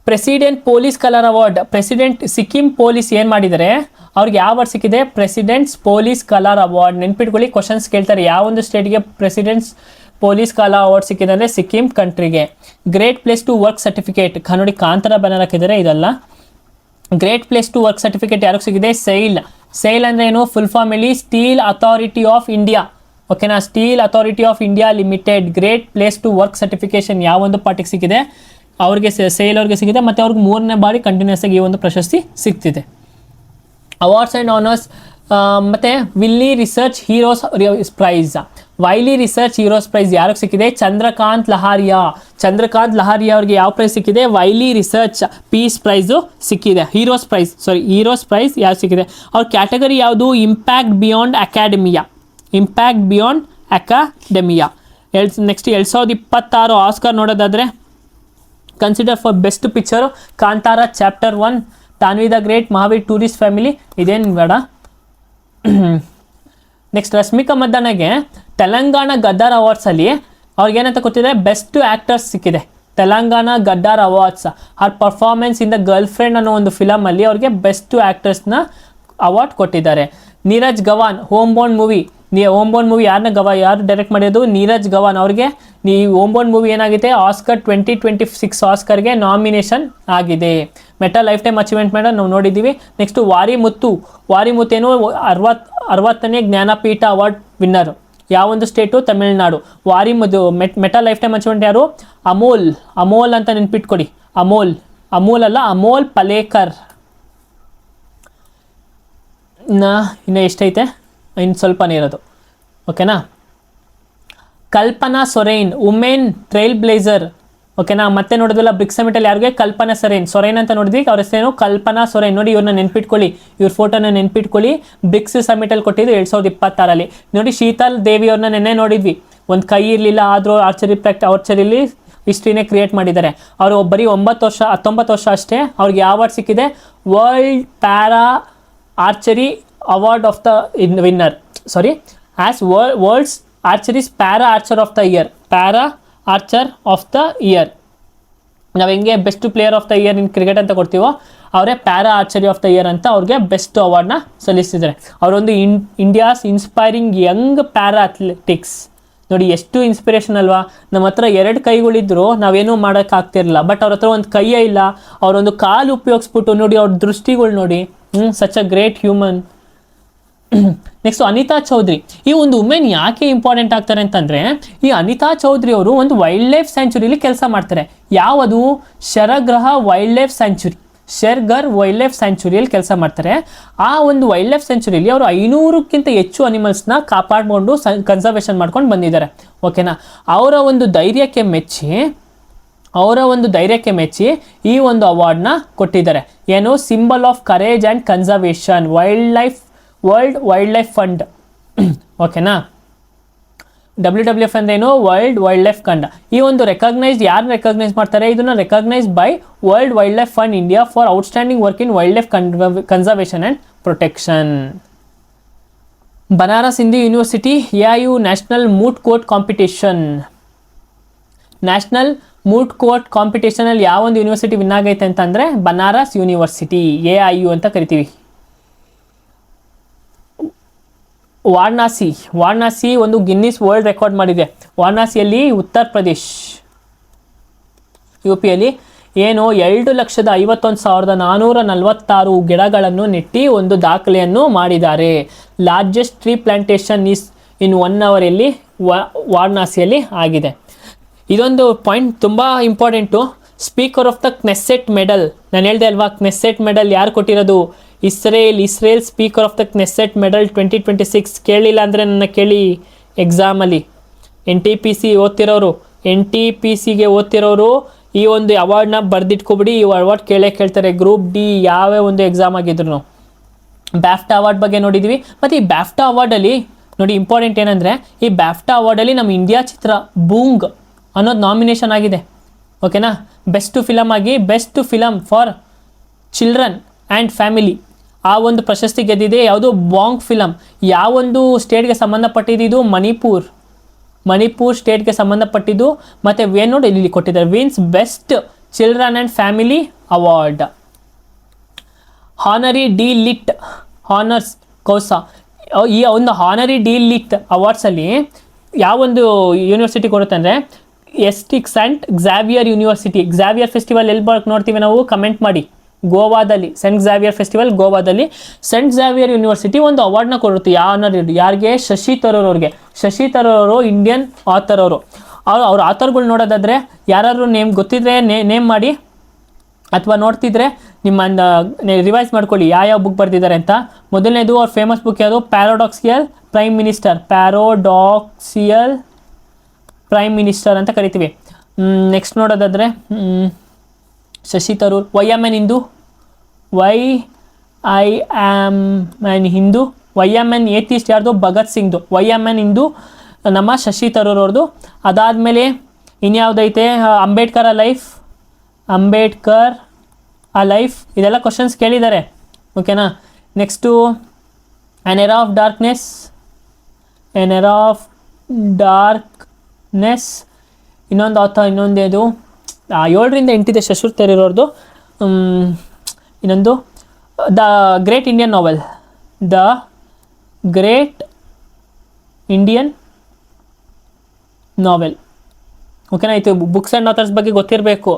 President police colour award. President Sikkim police ಏನು ಮಾಡಿದ್ದಾರೆ? ಅವ್ರಿಗೆ ಯಾವ ಅವಾರ್ಡ್ ಸಿಕ್ಕಿದೆ? President's police colour award. ನೆನ್ಪಿಟ್ಕೊಳ್ಳಿ, ಕ್ವಶನ್ಸ್ ಕೇಳ್ತಾರೆ. ಯಾವ ಒಂದು ಸ್ಟೇಟ್ಗೆ ಪ್ರೆಸಿಡೆಂಟ್ಸ್ ಪೊಲೀಸ್ ಕಲರ್ ಅವಾರ್ಡ್ ಸಿಕ್ಕಿದೆ ಅಂದರೆ ಸಿಕ್ಕಿಂ ಕಂಟ್ರಿಗೆ. Great place to work certificate. ನೋಡಿ, ಕಾಂತಾರ ಬ್ಯಾನರ್ ಹಾಕಿದ್ದಾರೆ, ಇದಲ್ಲ. Great place to work certificate ಯಾರಿಗೆ ಸಿಗಿದೆ? ಸೈಲ್ ಅಂದರೆ ಏನು? ಫುಲ್ ಫಾರ್ಮ್ ಇಲ್ಲಿ ಸ್ಟೀಲ್ ಅಥಾರಿಟಿ ಆಫ್ ಇಂಡಿಯಾ. ಓಕೆನಾ. Steel authority of India limited. Great place to work certification ಯಾವ ಒಂದು ಪಾರ್ಟಿಗೆ ಸಿಕ್ಕಿದೆ? ಅವ್ರಿಗೆ ಸೈಲ್ ಅವ್ರಿಗೆ ಸಿಗಿದೆ. ಮತ್ತು ಅವ್ರಿಗೆ 3ನೇ ಬಾರಿ ಕಂಟಿನ್ಯೂಸ್ ಆಗಿ ಈ ಒಂದು ಪ್ರಶಸ್ತಿ ಸಿಗ್ತಿದೆ. Awards and honours. ಮತ್ತು ವೈಲಿ ರಿಸರ್ಚ್ ಹೀರೋಸ್ ಪ್ರೈಸ್ ಯಾರಿಗೆ ಸಿಕ್ಕಿದೆ? ಚಂದ್ರಕಾಂತ್ ಲಹಾರಿಯಾ ಅವ್ರಿಗೆ ಯಾವ ಪ್ರೈಸ್ ಸಿಕ್ಕಿದೆ? ವೈಲಿ ರಿಸರ್ಚ್ ಪೀಸ್ ಪ್ರೈಸು ಸಿಕ್ಕಿದೆ. ಹೀರೋಸ್ ಪ್ರೈಸ್ ಯಾರು ಸಿಕ್ಕಿದೆ? ಅವ್ರ ಕ್ಯಾಟಗರಿ ಯಾವುದು? Impact beyond academia. Next 2026 Oscar ನೋಡೋದಾದರೆ, consider for best picture Kantara chapter 1, Tanvi the great, Mahavir tourist family. ಇದೇನು ಬೇಡ. ನೆಕ್ಸ್ಟ್ ರಶ್ಮಿಕಾ ಮಂದಣ್ಣಗೆ ತೆಲಂಗಾಣ ಗದ್ದಾರ್ ಅವಾರ್ಡ್ಸಲ್ಲಿ ಅವ್ರಿಗೇನಂತ ಕೊಟ್ಟಿದೆ? ಬೆಸ್ಟ್ ಆ್ಯಕ್ಟರ್ಸ್ ಸಿಕ್ಕಿದೆ. Telangana Gaddar awards. Her performance in the girlfriend ಅನ್ನೋ ಒಂದು ಫಿಲಮಲ್ಲಿ ಅವ್ರಿಗೆ ಬೆಸ್ಟ್ ಆ್ಯಕ್ಟರ್ಸ್ನ ಅವಾರ್ಡ್ ಕೊಟ್ಟಿದ್ದಾರೆ. Neeraj Ghaywan home born movie ಯಾರು ಡೈರೆಕ್ಟ್ ಮಾಡಿರೋದು? ನೀರಜ್ ಗವಾನ್ ಅವ್ರಿಗೆ ಹೋಮ್ ಬೋರ್ನ್ ಮೂವಿ ಏನಾಗಿದೆ? ಆಸ್ಕರ್ 2026 ಆಸ್ಕರ್ಗೆ ನಾಮಿನೇಷನ್ ಆಗಿದೆ. Meta lifetime achievement madam ನಾವು ನೋಡಿದ್ದೀವಿ. ನೆಕ್ಸ್ಟು ವಾರಿಮುತ್ತು ಏನು? 60ನೇ ಜ್ಞಾನಪೀಠ ಅವಾರ್ಡ್ ವಿನ್ನರು. ಯಾವೊಂದು state? Tamil Nadu. Meta lifetime achievement ಯಾರು? ಅಮೋಲ್ ಅಂತ ನೆನ್ಪಿಟ್ಕೊಡಿ. ಅಮೋಲ್ ಅಲ್ಲ, ಅಮೋಲ್ ಪಲೇಕರ್. ಇನ್ನು ಎಷ್ಟೈತೆ? ಇನ್ನು ಸ್ವಲ್ಪನೇ ಇರೋದು. ಓಕೆನಾ. ಕಲ್ಪನಾ ಸೊರೇನ್ ವುಮೆನ್ ಟ್ರೈಲ್ ಬ್ಲೇಸರ್. ಓಕೆನಾ. ಮತ್ತೆ ನೋಡಿದ್ವಲ್ಲ ಬ್ರಿಕ್ಸ್ ಸಮಿಟಲ್ಲಿ ಯಾರಿಗೆ? ಕಲ್ಪನಾ ಸೊರೇನ್ ಅಂತ ನೋಡಿದ್ವಿ. ಅವ್ರ ಹೆಸರೇನು? ಕಲ್ಪನಾ ಸೊರೇನ್. ನೋಡಿ, ಇವ್ರನ್ನ ನೆನ್ಪಿಟ್ಕೊಳ್ಳಿ, ಇವ್ರ ಫೋಟೋನ ನೆನ್ಪಿಟ್ಕೊಳ್ಳಿ. ಬ್ರಿಕ್ಸ್ ಸಮಿಟಲ್ಲಿ ಕೊಟ್ಟಿದ್ದು 2026 ನೋಡಿ. ಶೀತಲ್ ದೇವಿ ಅವ್ರನ್ನ ನೆನ್ನೆ ನೋಡಿದ್ವಿ. ಒಂದು ಕೈ ಇರಲಿಲ್ಲ, ಆದರೂ ಆರ್ಚರಿಲಿ ಹಿಸ್ಟ್ರಿನೇ ಕ್ರಿಯೇಟ್ ಮಾಡಿದ್ದಾರೆ. ಅವರು ಬರೀ 19 ವರ್ಷ ಅಷ್ಟೇ. ಅವ್ರಿಗೆ ಯಾವ ಅವಾರ್ಡ್ ಸಿಕ್ಕಿದೆ? World para archery award of the winner. World's archery's para archer of the year. ನಾವು ಹೆಂಗೆ best player of the year in cricket ಅಂತ ಕೊಡ್ತೀವೋ, ಅವರೇ para archery of the year ಅಂತ ಅವ್ರಿಗೆ ಬೆಸ್ಟ್ ಅವಾರ್ಡ್ನ ಸಲ್ಲಿಸಿದ್ದಾರೆ. ಅವರೊಂದು India's inspiring young para athletics. ನೋಡಿ, ಎಷ್ಟು ಇನ್ಸ್ಪಿರೇಷನ್ ಅಲ್ವಾ. ನಮ್ಮ ಹತ್ರ 2 ಕೈಗಳಿದ್ರು ನಾವೇನೂ ಮಾಡೋಕ್ಕಾಗ್ತಿರಲಿಲ್ಲ. ಬಟ್ ಅವ್ರ ಹತ್ರ ಒಂದು ಕೈಯೇ ಇಲ್ಲ, ಅವರೊಂದು ಕಾಲು ಉಪಯೋಗಿಸ್ಬಿಟ್ಟು ನೋಡಿ, ಅವ್ರ ದೃಷ್ಟಿಗಳು ನೋಡಿ. Such a great human. Next Anita Chaudhary. ಈ ಒಂದು ವುಮೆನ್ ಯಾಕೆ ಇಂಪಾರ್ಟೆಂಟ್ ಆಗ್ತಾರೆ ಅಂತಂದರೆ, ಈ ಅನಿತಾ ಚೌಧರಿ ಅವರು ಒಂದು ವೈಲ್ಡ್ ಲೈಫ್ ಸ್ಯಾಂಚುರಿಲಿ ಕೆಲಸ ಮಾಡ್ತಾರೆ. ಯಾವುದು? ಶರಗ್ರಹ ವೈಲ್ಡ್ ಲೈಫ್ ಸ್ಯಾಂಚುರಿಯಲ್ಲಿ ಕೆಲಸ ಮಾಡ್ತಾರೆ. ಆ ಒಂದು ವೈಲ್ಡ್ ಲೈಫ್ ಸ್ಯಾಂಚುರಿಯಲ್ಲಿ ಅವರು 500ಕ್ಕಿಂತ ಹೆಚ್ಚು ಅನಿಮಲ್ಸ್ನ ಕಾಪಾಡಿಕೊಂಡು ಕನ್ಸರ್ವೇಷನ್ ಮಾಡ್ಕೊಂಡು ಬಂದಿದ್ದಾರೆ. ಓಕೆನಾ. ಅವರ ಒಂದು ಧೈರ್ಯಕ್ಕೆ ಮೆಚ್ಚಿ ಈ ಒಂದು ಅವಾರ್ಡ್ನ ಕೊಟ್ಟಿದ್ದಾರೆ. ಏನು? Symbol of courage and conservation, world wildlife fund. ಓಕೆನಾ. WWF ಅಂದ್ರೆ ಏನು? World wildlife fund. ಈ ಒಂದು ಯಾರು ರೆಕಗ್ನೈಸ್ ಮಾಡ್ತಾರೆ? ಇದನ್ನು recognise by world wildlife fund India for outstanding work in wildlife conservation and protection. Banaras Hindu university AIU national moot court ಕಾಂಪಿಟೇಷನಲ್ಲಿ ಯಾವ ಒಂದು ಯೂನಿವರ್ಸಿಟಿ ವಿನ್ ಆಗೈತೆ ಅಂತಂದರೆ ಬನಾರಸ್ ಯೂನಿವರ್ಸಿಟಿ, AIU ಅಂತ ಕರಿತೀವಿ. ವಾರಣಾಸಿ ಒಂದು ಗಿನ್ನಿಸ್ ವರ್ಲ್ಡ್ ರೆಕಾರ್ಡ್ ಮಾಡಿದೆ. ವಾರಣಾಸಿಯಲ್ಲಿ ಉತ್ತರ ಪ್ರದೇಶ್ UPಯಲ್ಲಿ ಏನು 2,51,446 ಗಿಡಗಳನ್ನು ನೆಟ್ಟಿ ಒಂದು ದಾಖಲೆಯನ್ನು ಮಾಡಿದ್ದಾರೆ. Largest tree plantation is in 1 hour ಇಲ್ಲಿ ವಾರಣಾಸಿಯಲ್ಲಿ ಆಗಿದೆ. ಇದೊಂದು ಪಾಯಿಂಟ್ ತುಂಬ important. Speaker of the Knesset medal, ನಾನು ಹೇಳ್ದೆ ಅಲ್ವಾ, ಕ್ನೆಸ್ಸೆಟ್ ಮೆಡಲ್ ಯಾರು ಕೊಟ್ಟಿರೋದು? Israel speaker of the Knesset medal 2026. ಕೇಳಿಲ್ಲ ಅಂದರೆ ನನ್ನ ಕೇಳಿ ಎಕ್ಸಾಮಲ್ಲಿ. NTPC ಓದ್ತಿರೋರು, NTPCಗೆ ಓದ್ತಿರೋರು ಈ ಒಂದು ಅವಾರ್ಡ್ನ ಬರೆದಿಟ್ಕೊಬಿಡಿ. ಈ ಅವಾರ್ಡ್ ಕೇಳ್ತಾರೆ. ಗ್ರೂಪ್ ಡಿ ಯಾವೇ ಒಂದು ಎಕ್ಸಾಮ್ ಆಗಿದ್ರು. ಬ್ಯಾಫ್ಟಾ ಅವಾರ್ಡ್ ಬಗ್ಗೆ ನೋಡಿದ್ವಿ. ಮತ್ತು ಈ ಬ್ಯಾಫ್ಟಾ ಅವಾರ್ಡಲ್ಲಿ ನೋಡಿ ಇಂಪಾರ್ಟೆಂಟ್ ಏನಂದರೆ, ಈ ಬ್ಯಾಫ್ಟಾ ಅವಾರ್ಡಲ್ಲಿ ನಮ್ಮ ಇಂಡಿಯಾ ಚಿತ್ರ ಬೂಂಗ್ ಅನ್ನೋದು ನಾಮಿನೇಷನ್ ಆಗಿದೆ. ಓಕೆನಾ? ಬೆಸ್ಟ್ ಫಿಲಮ್ ಆಗಿ best film for children and family ಆ ಒಂದು ಪ್ರಶಸ್ತಿ ಗೆದ್ದಿದೆ. ಯಾವುದು? ಬಾಂಗ್ ಫಿಲಮ್. ಯಾವೊಂದು ಸ್ಟೇಟ್ಗೆ ಸಂಬಂಧಪಟ್ಟಿದ್ದು? ಮಣಿಪುರ್ ಸ್ಟೇಟ್ಗೆ ಸಂಬಂಧಪಟ್ಟಿದ್ದು. ಮತ್ತು ನೋಡಿ ಇಲ್ಲಿ ಕೊಟ್ಟಿದ್ದಾರೆ, wins best children and family award. Honorary D Litt honoris causa, ಈ ಒಂದು ಹಾನರಿ ಡಿ ಲಿಟ್ ಅವಾರ್ಡ್ಸಲ್ಲಿ ಯಾವೊಂದು ಯೂನಿವರ್ಸಿಟಿ ಕೊಡುತ್ತೆ ಅಂದರೆ ಸೆಂಟ್ ಝಾವಿಯರ್ ಯೂನಿವರ್ಸಿಟಿ. ಝಾವಿಯರ್ ಫೆಸ್ಟಿವಲ್ ಎಲ್ಲಿ ನೋಡ್ತೀವಿ ನಾವು? ಕಮೆಂಟ್ ಮಾಡಿ. ಗೋವಾದಲ್ಲಿ ಸೆಂಟ್ ಝಾವಿಯರ್ ಫೆಸ್ಟಿವಲ್ ಗೋವಾದಲ್ಲಿ ಸೆಂಟ್ ಝಾವಿಯರ್ ಯೂನಿವರ್ಸಿಟಿ ಒಂದು ಅವಾರ್ಡ್ನ ಕೊಡುತ್ತೆ. ಯಾರಿಗೆ? ಶಶಿ ತರೂರ್ ಅವ್ರಿಗೆ. ಶಶಿ ತರೂರ್ ಅವರು ಇಂಡಿಯನ್ ಆಥರ್ ಅವರು. ಅವ್ರ ಆಥರ್ಗಳು ನೋಡೋದಾದರೆ ಯಾರು ನೇಮ್ ಗೊತ್ತಿದ್ರೆ ನೇಮ್ ಮಾಡಿ, ಅಥವಾ ನೋಡ್ತಿದ್ರೆ ನಿಮ್ಮ ರಿವೈಸ್ ಮಾಡ್ಕೊಳ್ಳಿ ಯಾವ ಬುಕ್ ಬರೆದಿದ್ದಾರೆ ಅಂತ. ಮೊದಲನೇದು ಅವ್ರ ಫೇಮಸ್ ಬುಕ್ ಯಾವುದು? ಪ್ಯಾರಾಡಾಕ್ಸಿಯಲ್ ಪ್ರೈಮ್ ಮಿನಿಸ್ಟರ್ ಅಂತ ಕರಿತೀವಿ. ನೆಕ್ಸ್ಟ್ ನೋಡೋದಾದರೆ Shashi Tharoor why am an Hindu. Why am an ಏಥಿಸ್ಟ್ ಯಾರ್ದು? Bhagat ಸಿಂಗ್ದು. Why am an Hindu ನಮ್ಮ ಶಶಿ ತರೂರ್ ಅವ್ರದ್ದು. ಅದಾದಮೇಲೆ ಇನ್ಯಾವುದೈತೆ? Ambedkar a life. ಇದೆಲ್ಲ ಕ್ವಶನ್ಸ್ ಕೇಳಿದ್ದಾರೆ. ಓಕೆನಾ? Next on era of darkness. ಇನ್ನೊಂದೇದು 7ರಿಂದ 8 ಇದೆ ಶಶಿ ತರೂರ್ ಅವ್ರದ್ದು. ಇನ್ನೊಂದು ದ ಗ್ರೇಟ್ ಇಂಡಿಯನ್ ನಾವೆಲ್. ಓಕೆನಾ? ಇದು ಬುಕ್ಸ್ ಆ್ಯಂಡ್ ಆಥರ್ಸ್ ಬಗ್ಗೆ ಗೊತ್ತಿರಬೇಕು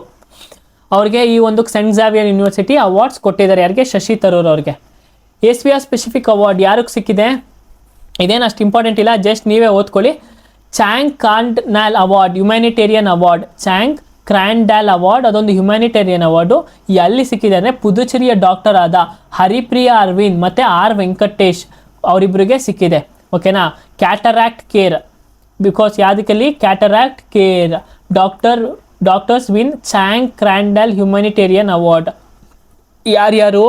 ಅವ್ರಿಗೆ. ಈ ಒಂದು ಸೆಂಟ್ ಝಾವಿಯರ್ ಯೂನಿವರ್ಸಿಟಿ ಅವಾರ್ಡ್ಸ್ ಕೊಟ್ಟಿದ್ದಾರೆ. ಯಾರಿಗೆ? ಶಶಿ ತರೂರ್ ಅವ್ರಿಗೆ. ಎಸ್ವಿಆರ್ ಸ್ಪೆಸಿಫಿಕ್ ಅವಾರ್ಡ್ ಯಾರಿಗೆ ಸಿಕ್ಕಿದೆ? ಇದೇನು ಅಷ್ಟು ಇಂಪಾರ್ಟೆಂಟ್ ಇಲ್ಲ, ಜಸ್ಟ್ ನೀವೇ ಓದ್ಕೊಳ್ಳಿ. ಚಾಂಗ್ ಕ್ರಾಂಡ್ಯಾಲ್ ಅವಾರ್ಡ್ ಹ್ಯುಮ್ಯಾನಿಟೇರಿಯನ್ ಅವಾರ್ಡ್. ಚಾಂಗ್ ಕ್ರಾಂಡ್ಯಾಲ್ ಅವಾರ್ಡ್ ಅದೊಂದು ಹ್ಯುಮ್ಯಾನಿಟೇರಿಯನ್ ಅವಾರ್ಡು. ಎಲ್ಲಿ ಸಿಕ್ಕಿದೆ ಅಂದರೆ ಪುದುಚೇರಿಯ ಡಾಕ್ಟರ್ ಆದ ಹರಿಪ್ರಿಯಾ ಅರವಿಂದ್ ಮತ್ತು ಆರ್ ವೆಂಕಟೇಶ್ ಅವರಿಬ್ಬರಿಗೆ ಸಿಕ್ಕಿದೆ. ಓಕೆನಾ? ಕ್ಯಾಟರಾಕ್ಟ್ ಕೇರ್, ಬಿಕಾಸ್ ಯಾವುದಕ್ಕಲ್ಲಿ? Cataract care. Doctors win Chang Crandall humanitarian award. ಯಾರ್ಯಾರು?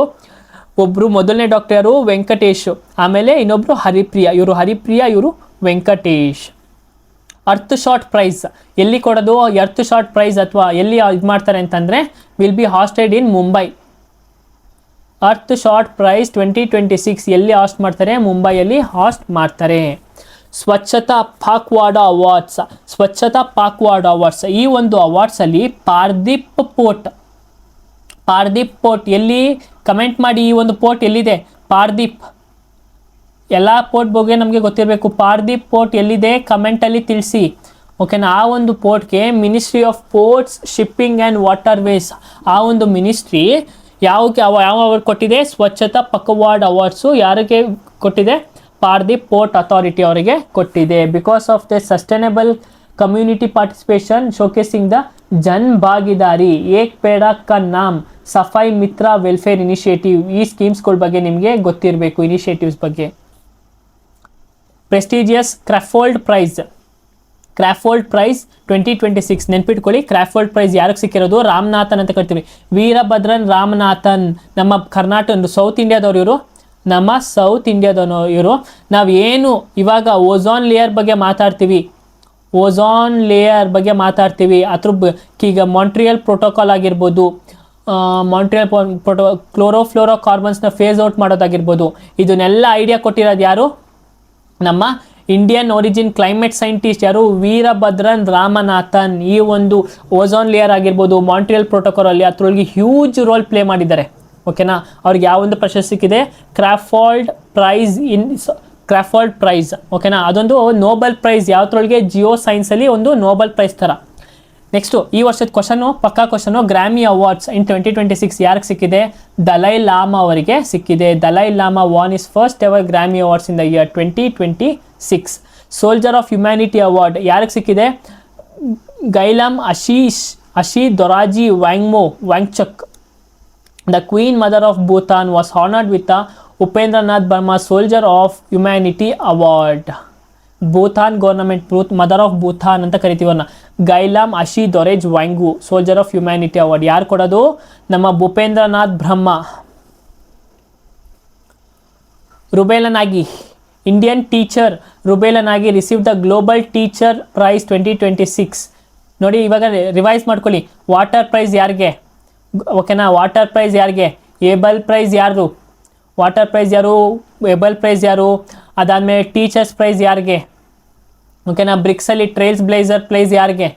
ಒಬ್ಬರು ಮೊದಲನೇ ಡಾಕ್ಟರ್ ಯಾರು? ವೆಂಕಟೇಶ್. ಆಮೇಲೆ ಇನ್ನೊಬ್ಬರು ಹರಿಪ್ರಿಯಾ. ಇವರು ವೆಂಕಟೇಶ್. ಅರ್ತ್ ಶಾಟ್ ಪ್ರೈಸ್ ಎಲ್ಲಿ ಕೊಡೋದು? ಅರ್ತ್ ಶಾಟ್ ಪ್ರೈಸ್ ಅಥವಾ ಎಲ್ಲಿ ಇದು ಮಾಡ್ತಾರೆ ಅಂತಂದರೆ will be hosted in Mumbai. Earthshot prize 2026 ಎಲ್ಲಿ ಹಾಸ್ಟ್ ಮಾಡ್ತಾರೆ? ಮುಂಬೈಯಲ್ಲಿ ಹಾಸ್ಟ್ ಮಾಡ್ತಾರೆ. ಸ್ವಚ್ಛತಾ ಪಾಕ್ವಾಡ ಅವಾರ್ಡ್ಸ್. ಈ ಒಂದು ಅವಾರ್ಡ್ಸಲ್ಲಿ ಪಾರ್ದೀಪ್ ಪೋರ್ಟ್ ಎಲ್ಲಿ? ಕಮೆಂಟ್ ಮಾಡಿ ಈ ಒಂದು ಪೋರ್ಟ್ ಎಲ್ಲಿದೆ? ಪಾರ್ದೀಪ್. ಎಲ್ಲ ಪೋರ್ಟ್ ಬಗ್ಗೆ ನಮಗೆ ಗೊತ್ತಿರಬೇಕು. ಪಾರ್ದೀಪ್ ಪೋರ್ಟ್ ಎಲ್ಲಿದೆ? ಕಮೆಂಟಲ್ಲಿ ತಿಳಿಸಿ. ಓಕೆನಾ? ಆ ಒಂದು ಪೋರ್ಟ್ಗೆ ministry of ports, shipping and waterways ಆ ಒಂದು ಮಿನಿಸ್ಟ್ರಿ ಯಾವ ಅವಾರ್ಡ್ ಕೊಟ್ಟಿದೆ? ಸ್ವಚ್ಛತಾ ಪಕ್ವಾಡ್ ಅವಾರ್ಡ್ಸು ಯಾರಿಗೆ ಕೊಟ್ಟಿದೆ? ಪಾರ್ದೀಪ್ ಪೋರ್ಟ್ ಅಥಾರಿಟಿ ಅವರಿಗೆ ಕೊಟ್ಟಿದೆ. Because of the sustainable community participation showcasing the Jan Bhagidari, Ek Ped Ka Naam, ಸಫಾಯಿ ಮಿತ್ರ ವೆಲ್ಫೇರ್ ಇನಿಷಿಯೇಟಿವ್. ಈ ಸ್ಕೀಮ್ಸ್ಗಳ ಬಗ್ಗೆ ನಿಮಗೆ ಗೊತ್ತಿರಬೇಕು, ಇನಿಷಿಯೇಟಿವ್ಸ್ ಬಗ್ಗೆ. ಪ್ರೆಸ್ಟೀಜಿಯಸ್ ಕ್ರಾಫೋಲ್ಡ್ ಪ್ರೈಸ್ 2026 ನೆನ್ಪಿಟ್ಕೊಳ್ಳಿ. ಕ್ರಾಫೋಲ್ಡ್ ಪ್ರೈಸ್ ಯಾರಿಗೆ ಸಿಕ್ಕಿರೋದು? ರಾಮನಾಥನ್ ಅಂತ ಕರಿತೀವಿ. ವೀರಭದ್ರನ್ ರಾಮನಾಥನ್ ನಮ್ಮ ಕರ್ನಾಟಕ ಸೌತ್ ಇಂಡಿಯಾದವ್ರು ಇವರು. ನಾವು ಏನು ಇವಾಗ ಓಝೋನ್ ಲೇಯರ್ ಬಗ್ಗೆ ಮಾತಾಡ್ತೀವಿ. ಅದ್ರ ಈಗ ಮಾಂಟ್ರಿಯಲ್ ಪ್ರೋಟೋಕಾಲ್ ಆಗಿರ್ಬೋದು, ಕ್ಲೋರೋಫ್ಲೋರೋ ಕಾರ್ಬನ್ಸ್ನ ಫೇಸ್ ಔಟ್ ಮಾಡೋದಾಗಿರ್ಬೋದು, ಇದನ್ನೆಲ್ಲ ಐಡಿಯಾ ಕೊಟ್ಟಿರೋದು ಯಾರು? ನಮ್ಮ ಇಂಡಿಯನ್ ಒರಿಜಿನ್ ಕ್ಲೈಮೇಟ್ ಸೈಂಟಿಸ್ಟ್ ಯಾರು? ವೀರಭದ್ರನ್ ರಾಮನಾಥನ್. ಈ ಒಂದು ಓಝೋನ್ ಲೇಯರ್ ಆಗಿರ್ಬೋದು, ಮಾಂಟ್ರಿಯಲ್ ಪ್ರೋಟೋಕಾಲಲ್ಲಿ ಅದರೊಳಗೆ ಹ್ಯೂಜ್ ರೋಲ್ ಪ್ಲೇ ಮಾಡಿದ್ದಾರೆ. ಓಕೆನಾ? ಅವ್ರಿಗೆ ಯಾವೊಂದು ಪ್ರಶಸ್ತಿ ಸಿಕ್ಕಿದೆ? ಕ್ರಾಫೋಲ್ಡ್ ಪ್ರೈಸ್. ಓಕೆನಾ? ಅದೊಂದು ನೋಬೆಲ್ ಪ್ರೈಸ್. ಯಾವುದ್ರೊಳಗೆ? ಜಿಯೋ ಸೈನ್ಸಲ್ಲಿ ಒಂದು ನೋಬೆಲ್ ಪ್ರೈಸ್ ಥರ. ನೆಕ್ಸ್ಟು ಈ ವರ್ಷದ ಕ್ವಶನು ಪಕ್ಕಾ ಕ್ವಶನು, ಗ್ರಾಮಿ ಅವಾರ್ಡ್ಸ್ ಇನ್ 2026 ಯಾರಿಗೆ ಸಿಕ್ಕಿದೆ? ದಲೈ ಲಾಮಾ ಅವರಿಗೆ ಸಿಕ್ಕಿದೆ. Dalai Lama won his first ever Grammy awards in the year 2026. Soldier of humanity award ಯಾರಿಗೆ ಸಿಕ್ಕಿದೆ? Gyalyum Ashi Dorji Wangchuk. The queen mother of Bhutan was honoured with the Upendranath Brahma soldier of humanity award. Bhutan government mother of Bhutan ಅಂತ ಕರಿತೀವನ್ನ. Gyalyum Ashi Dorji Wangchuk soldier of humanity award ಯಾರು ಕೊಡೋದು? ನಮ್ಮ Bhupendranath Brahma. Rouble Nagi, Indian teacher Rouble Nagi receive the global teacher prize 2026. ನೋಡಿ ಇವಾಗ revise ಮಾಡ್ಕೊಳ್ಳಿ. ವಾಟರ್ ಪ್ರೈಸ್ ಯಾರಿಗೆ? ಓಕೆನಾ, ವಾಟರ್ ಪ್ರೈಸ್ ಯಾರಿಗೆ? ಏಬಲ್ ಪ್ರೈಸ್ ಯಾರು? ವಾಟರ್ ಪ್ರೈಸ್ ಯಾರು? ಏಬಲ್ ಪ್ರೈಸ್ ಯಾರು? ಅದಾದಮೇಲೆ ಟೀಚರ್ಸ್ ಪ್ರೈಸ್ ಯಾರಿಗೆ? ಓಕೆನಾ, ಬ್ರಿಕ್ಸಲ್ಲಿ ಟ್ರೈಲ್ಸ್ ಬ್ಲೇಸರ್ ಪ್ರೈಸ್ ಯಾರಿಗೆ?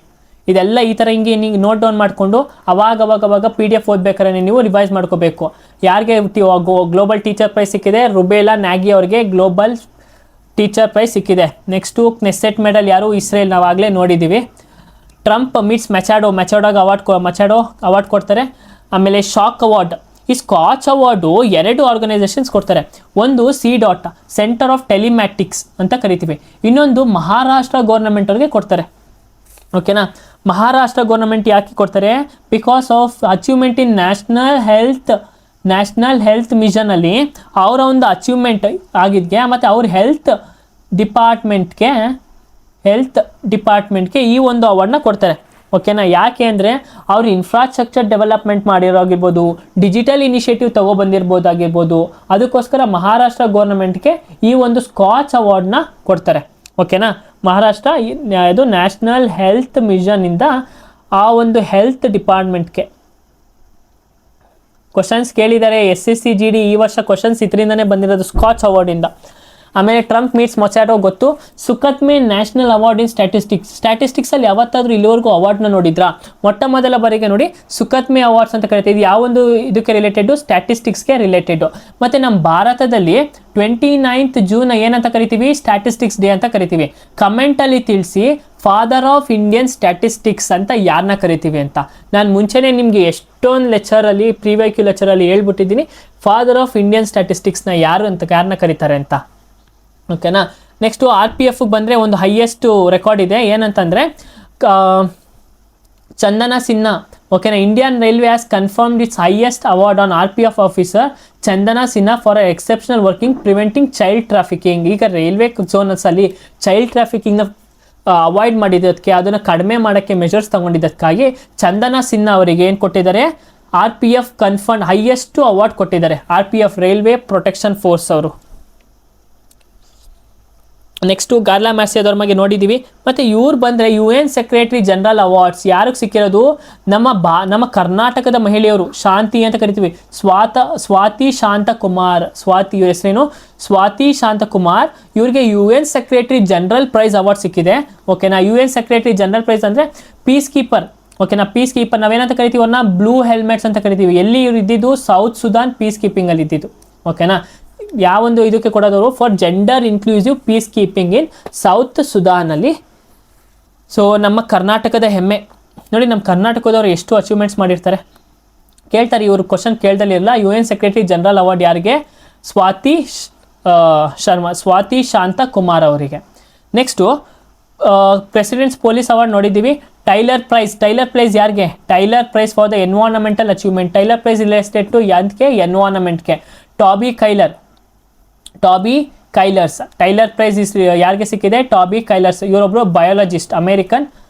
ಇದೆಲ್ಲ ಈ ಥರ ಹಿಂಗೆ ನೀವು ನೋಟ್ ಡೌನ್ ಮಾಡಿಕೊಂಡು ಅವಾಗ PDF ಓದ್ಬೇಕಾದ್ರೆ ನೀವು ರಿವೈಸ್ ಮಾಡ್ಕೋಬೇಕು. ಯಾರಿಗೆ ಗ್ಲೋಬಲ್ ಟೀಚರ್ ಪ್ರೈಸ್ ಸಿಕ್ಕಿದೆ? ರುಬೇಲಾ ನಾಗಿ ಅವರಿಗೆ ಗ್ಲೋಬಲ್ ಟೀಚರ್ ಪ್ರೈಸ್ ಸಿಕ್ಕಿದೆ. ನೆಕ್ಸ್ಟು ಕ್ನೆಸೆಟ್ ಮೆಡಲ್ ಯಾರು? ಇಸ್ರೇಲ್, ನಾವು ಆಗಲೇ ನೋಡಿದ್ದೀವಿ. ಟ್ರಂಪ್ ಮೀಟ್ಸ್ ಮೆಚಾಡೋಗೆ ಅವಾರ್ಡ್ ಕೊಡ್ತಾರೆ. ಆಮೇಲೆ ಶಾಕ್ ಅವಾರ್ಡ್, ಈ ಸ್ಕಾಚ್ ಅವಾರ್ಡು 2 ಆರ್ಗನೈಸೇಷನ್ಸ್ ಕೊಡ್ತಾರೆ. ಒಂದು CDOT ಸೆಂಟರ್ ಆಫ್ ಟೆಲಿಮ್ಯಾಟಿಕ್ಸ್ ಅಂತ ಕರಿತೀವಿ, ಇನ್ನೊಂದು ಮಹಾರಾಷ್ಟ್ರ ಗೌರ್ನಮೆಂಟ್ ಅವ್ರಿಗೆ ಕೊಡ್ತಾರೆ. ಓಕೆನಾ, ಮಹಾರಾಷ್ಟ್ರ ಗೌರ್ನಮೆಂಟ್ ಯಾಕೆ ಕೊಡ್ತಾರೆ? Because of achievement in national health ಮಿಷನಲ್ಲಿ ಅವರ ಒಂದು ಅಚೀವ್ಮೆಂಟ್ ಆಗಿದ್ಗೆ, ಮತ್ತು ಅವ್ರ ಹೆಲ್ತ್ ಡಿಪಾರ್ಟ್ಮೆಂಟ್ಗೆ ಈ ಒಂದು ಅವಾರ್ಡ್ನ ಕೊಡ್ತಾರೆ. ಓಕೆನಾ, ಯಾಕೆ ಅಂದರೆ ಅವ್ರು ಇನ್ಫ್ರಾಸ್ಟ್ರಕ್ಚರ್ ಡೆವಲಪ್ಮೆಂಟ್ ಮಾಡಿರೋಗಿರ್ಬೋದು, ಡಿಜಿಟಲ್ ಇನಿಷಿಯೇಟಿವ್ ತೊಗೊಬಂದಿರ್ಬೋದಾಗಿರ್ಬೋದು, ಅದಕ್ಕೋಸ್ಕರ ಮಹಾರಾಷ್ಟ್ರ ಗೌರ್ನಮೆಂಟ್ಗೆ ಈ ಒಂದು ಸ್ಕಾಚ್ ಅವಾರ್ಡ್ನ ಕೊಡ್ತಾರೆ. ಓಕೆನಾ, ಮಹಾರಾಷ್ಟ್ರ ಇದು ನ್ಯಾಷನಲ್ ಹೆಲ್ತ್ ಮಿಷನ್ನಿಂದ ಆ ಒಂದು ಹೆಲ್ತ್ ಡಿಪಾರ್ಟ್ಮೆಂಟ್ಗೆ ಕ್ವಶನ್ಸ್ ಕೇಳಿದ್ದಾರೆ. SSC GD ಈ ವರ್ಷ ಕ್ವಶನ್ಸ್ ಇದರಿಂದನೇ ಬಂದಿರೋದು, ಸ್ಕಾಚ್ ಅವಾರ್ಡಿಂದ. ಆಮೇಲೆ ಟ್ರಂಪ್ ಮೀಟ್ಸ್ ಮೊಚಾಡೋ ಗೊತ್ತು. ಸುಖತ್ಮೆ ನ್ಯಾಷನಲ್ ಅವಾರ್ಡ್ ಇನ್ ಸ್ಟ್ಯಾಟಿಸ್ಟಿಕ್ಸಲ್ಲಿ ಯಾವತ್ತಾದರೂ ಇಲ್ಲಿವರೆಗೂ ಅವಾರ್ಡ್ನ ನೋಡಿದ್ರಾ? ಮೊಟ್ಟ ಮೊದಲ ಬಾರಿಗೆ ನೋಡಿ ಸುಖತ್ಮೆ ಅವಾರ್ಡ್ಸ್ ಅಂತ ಕರಿತೀವಿ. ಯಾವೊಂದು ಇದಕ್ಕೆ ರಿಲೇಟೆಡು? ಸ್ಟ್ಯಾಟಿಸ್ಟಿಕ್ಸ್ಗೆ ರಿಲೇಟೆಡು. ಮತ್ತು ನಮ್ಮ ಭಾರತದಲ್ಲಿ 29th ಜೂನ್ ಏನಂತ ಕರಿತೀವಿ? ಸ್ಟ್ಯಾಟಿಸ್ಟಿಕ್ಸ್ ಡೇ ಅಂತ ಕರಿತೀವಿ. ಕಮೆಂಟಲ್ಲಿ ತಿಳಿಸಿ ಫಾದರ್ ಆಫ್ ಇಂಡಿಯನ್ ಸ್ಟ್ಯಾಟಿಸ್ಟಿಕ್ಸ್ ಅಂತ ಯಾರನ್ನ ಕರಿತೀವಿ ಅಂತ. ನಾನು ಮುಂಚೆನೇ ನಿಮಗೆ ಎಷ್ಟೊಂದು ಲೆಕ್ಚರಲ್ಲಿ ಪ್ರಿವ್ಯೂ ಲೆಕ್ಚರಲ್ಲಿ ಹೇಳ್ಬಿಟ್ಟಿದ್ದೀನಿ ಫಾದರ್ ಆಫ್ ಇಂಡಿಯನ್ ಸ್ಟ್ಯಾಟಿಸ್ಟಿಕ್ಸ್ನ ಯಾರನ್ನ ಕರೀತಾರೆ ಅಂತ. ಓಕೆನಾ, ನೆಕ್ಸ್ಟು RPF ಬಂದರೆ ಒಂದು ಹೈಯೆಸ್ಟ್ ರೆಕಾರ್ಡ್ ಇದೆ. ಏನಂತಂದರೆ ಚಂದನ ಸಿನ್ಹಾ. ಓಕೆನಾ, Indian railway has confirmed it's highest award on RPF officer Chandana Sinha for exceptional working preventing child trafficking. ಈಗ ರೈಲ್ವೆ ಝೋನ್ಸಲ್ಲಿ ಚೈಲ್ಡ್ ಟ್ರಾಫಿಕಿಂಗ್ನ ಅವಾಯ್ಡ್ ಮಾಡಿದ್ದಕ್ಕೆ, ಅದನ್ನು ಕಡಿಮೆ ಮಾಡೋಕ್ಕೆ ಮೆಷರ್ಸ್ ತಗೊಂಡಿದ್ದಕ್ಕಾಗಿ ಚಂದನ ಸಿನ್ಹಾ ಅವರಿಗೆ ಏನು ಕೊಟ್ಟಿದ್ದಾರೆ? RPF ಕನ್ಫರ್ಮ್ ಹೈಯೆಸ್ಟ್ ಅವಾರ್ಡ್ ಕೊಟ್ಟಿದ್ದಾರೆ. RPF ರೈಲ್ವೆ ಪ್ರೊಟೆಕ್ಷನ್ ಫೋರ್ಸ್ ಅವರು. ನೆಕ್ಸ್ಟು ಗಾರ್ಲಾ ಮ್ಯಾಸಿಯಾದವ್ರ ಬಗ್ಗೆ ನೋಡಿದ್ದೀವಿ. ಮತ್ತು ಇವ್ರು ಬಂದರೆ UN ಸೆಕ್ರೆಟರಿ ಜನರಲ್ ಅವಾರ್ಡ್ಸ್ ಯಾರಿಗೆ ಸಿಕ್ಕಿರೋದು? ನಮ್ಮ ಕರ್ನಾಟಕದ ಮಹಿಳೆಯರು, ಶಾಂತಿ ಅಂತ ಕರಿತೀವಿ, ಸ್ವಾತಿ ಶಾಂತಕುಮಾರ್. ಇವ್ರ ಹೆಸರೇನು? ಸ್ವಾತಿ ಶಾಂತಕುಮಾರ್. ಇವ್ರಿಗೆ UN secretary general prize award ಸಿಕ್ಕಿದೆ. ಓಕೆನಾ, UN ಸೆಕ್ರೆಟರಿ ಜನರಲ್ ಪ್ರೈಸ್ ಅಂದರೆ ಪೀಸ್ ಕೀಪರ್. ಓಕೆನಾ, ಪೀಸ್ ಕೀಪರ್ ನಾವೇನಂತ ಕರಿತೀವಿ? ಅವ್ರನ್ನ ಬ್ಲೂ ಹೆಲ್ಮೆಟ್ಸ್ ಅಂತ ಕರಿತೀವಿ. ಎಲ್ಲಿ ಇವ್ರು ಇದ್ದಿದ್ದು? ಸೌತ್ ಸುದಾನ್ ಪೀಸ್ ಕೀಪಿಂಗಲ್ಲಿ ಇದ್ದಿದ್ದು. ಓಕೆನಾ, ಯಾವೊಂದು ಇದಕ್ಕೆ ಕೊಡೋದವರು? For gender inclusive peacekeeping in south ಸುದಾನಲ್ಲಿ. ಸೊ ನಮ್ಮ ಕರ್ನಾಟಕದ ಹೆಮ್ಮೆ ನೋಡಿ, ನಮ್ಮ ಕರ್ನಾಟಕದವರು ಎಷ್ಟು ಅಚೀವ್ಮೆಂಟ್ಸ್ ಮಾಡಿರ್ತಾರೆ ಕೇಳ್ತಾರೆ. ಇವರು ಕ್ವಶನ್ ಕೇಳ್ದಲ್ಲಿರಲ್ಲ. UN ಸೆಕ್ರೆಟರಿ ಜನರಲ್ ಅವಾರ್ಡ್ ಯಾರಿಗೆ? ಸ್ವಾತಿ ಶಾಂತಕುಮಾರ್ ಅವರಿಗೆ. ನೆಕ್ಸ್ಟು ಪ್ರೆಸಿಡೆಂಟ್ಸ್ ಪೊಲೀಸ್ ಅವಾರ್ಡ್ ನೋಡಿದ್ದೀವಿ. ಟೈಲರ್ ಪ್ರೈಸ್ ಯಾರಿಗೆ? Tyler prize for the environmental achievement. Tyler prize related to ಯಾವುದಕ್ಕೆ? ಎನ್ವೈರನ್ಮೆಂಟ್ಗೆ. ಟಾಬಿ ಕೈಲರ್ಸ್ ಟೈಲರ್ ಪ್ರೈಸ್ ಯಾರಿಗೆ ಸಿಕ್ಕಿದೆ? Toby Kiers. ಇವರೊಬ್ಬರು ಬಯಾಲಜಿಸ್ಟ್, ಅಮೇರಿಕನ್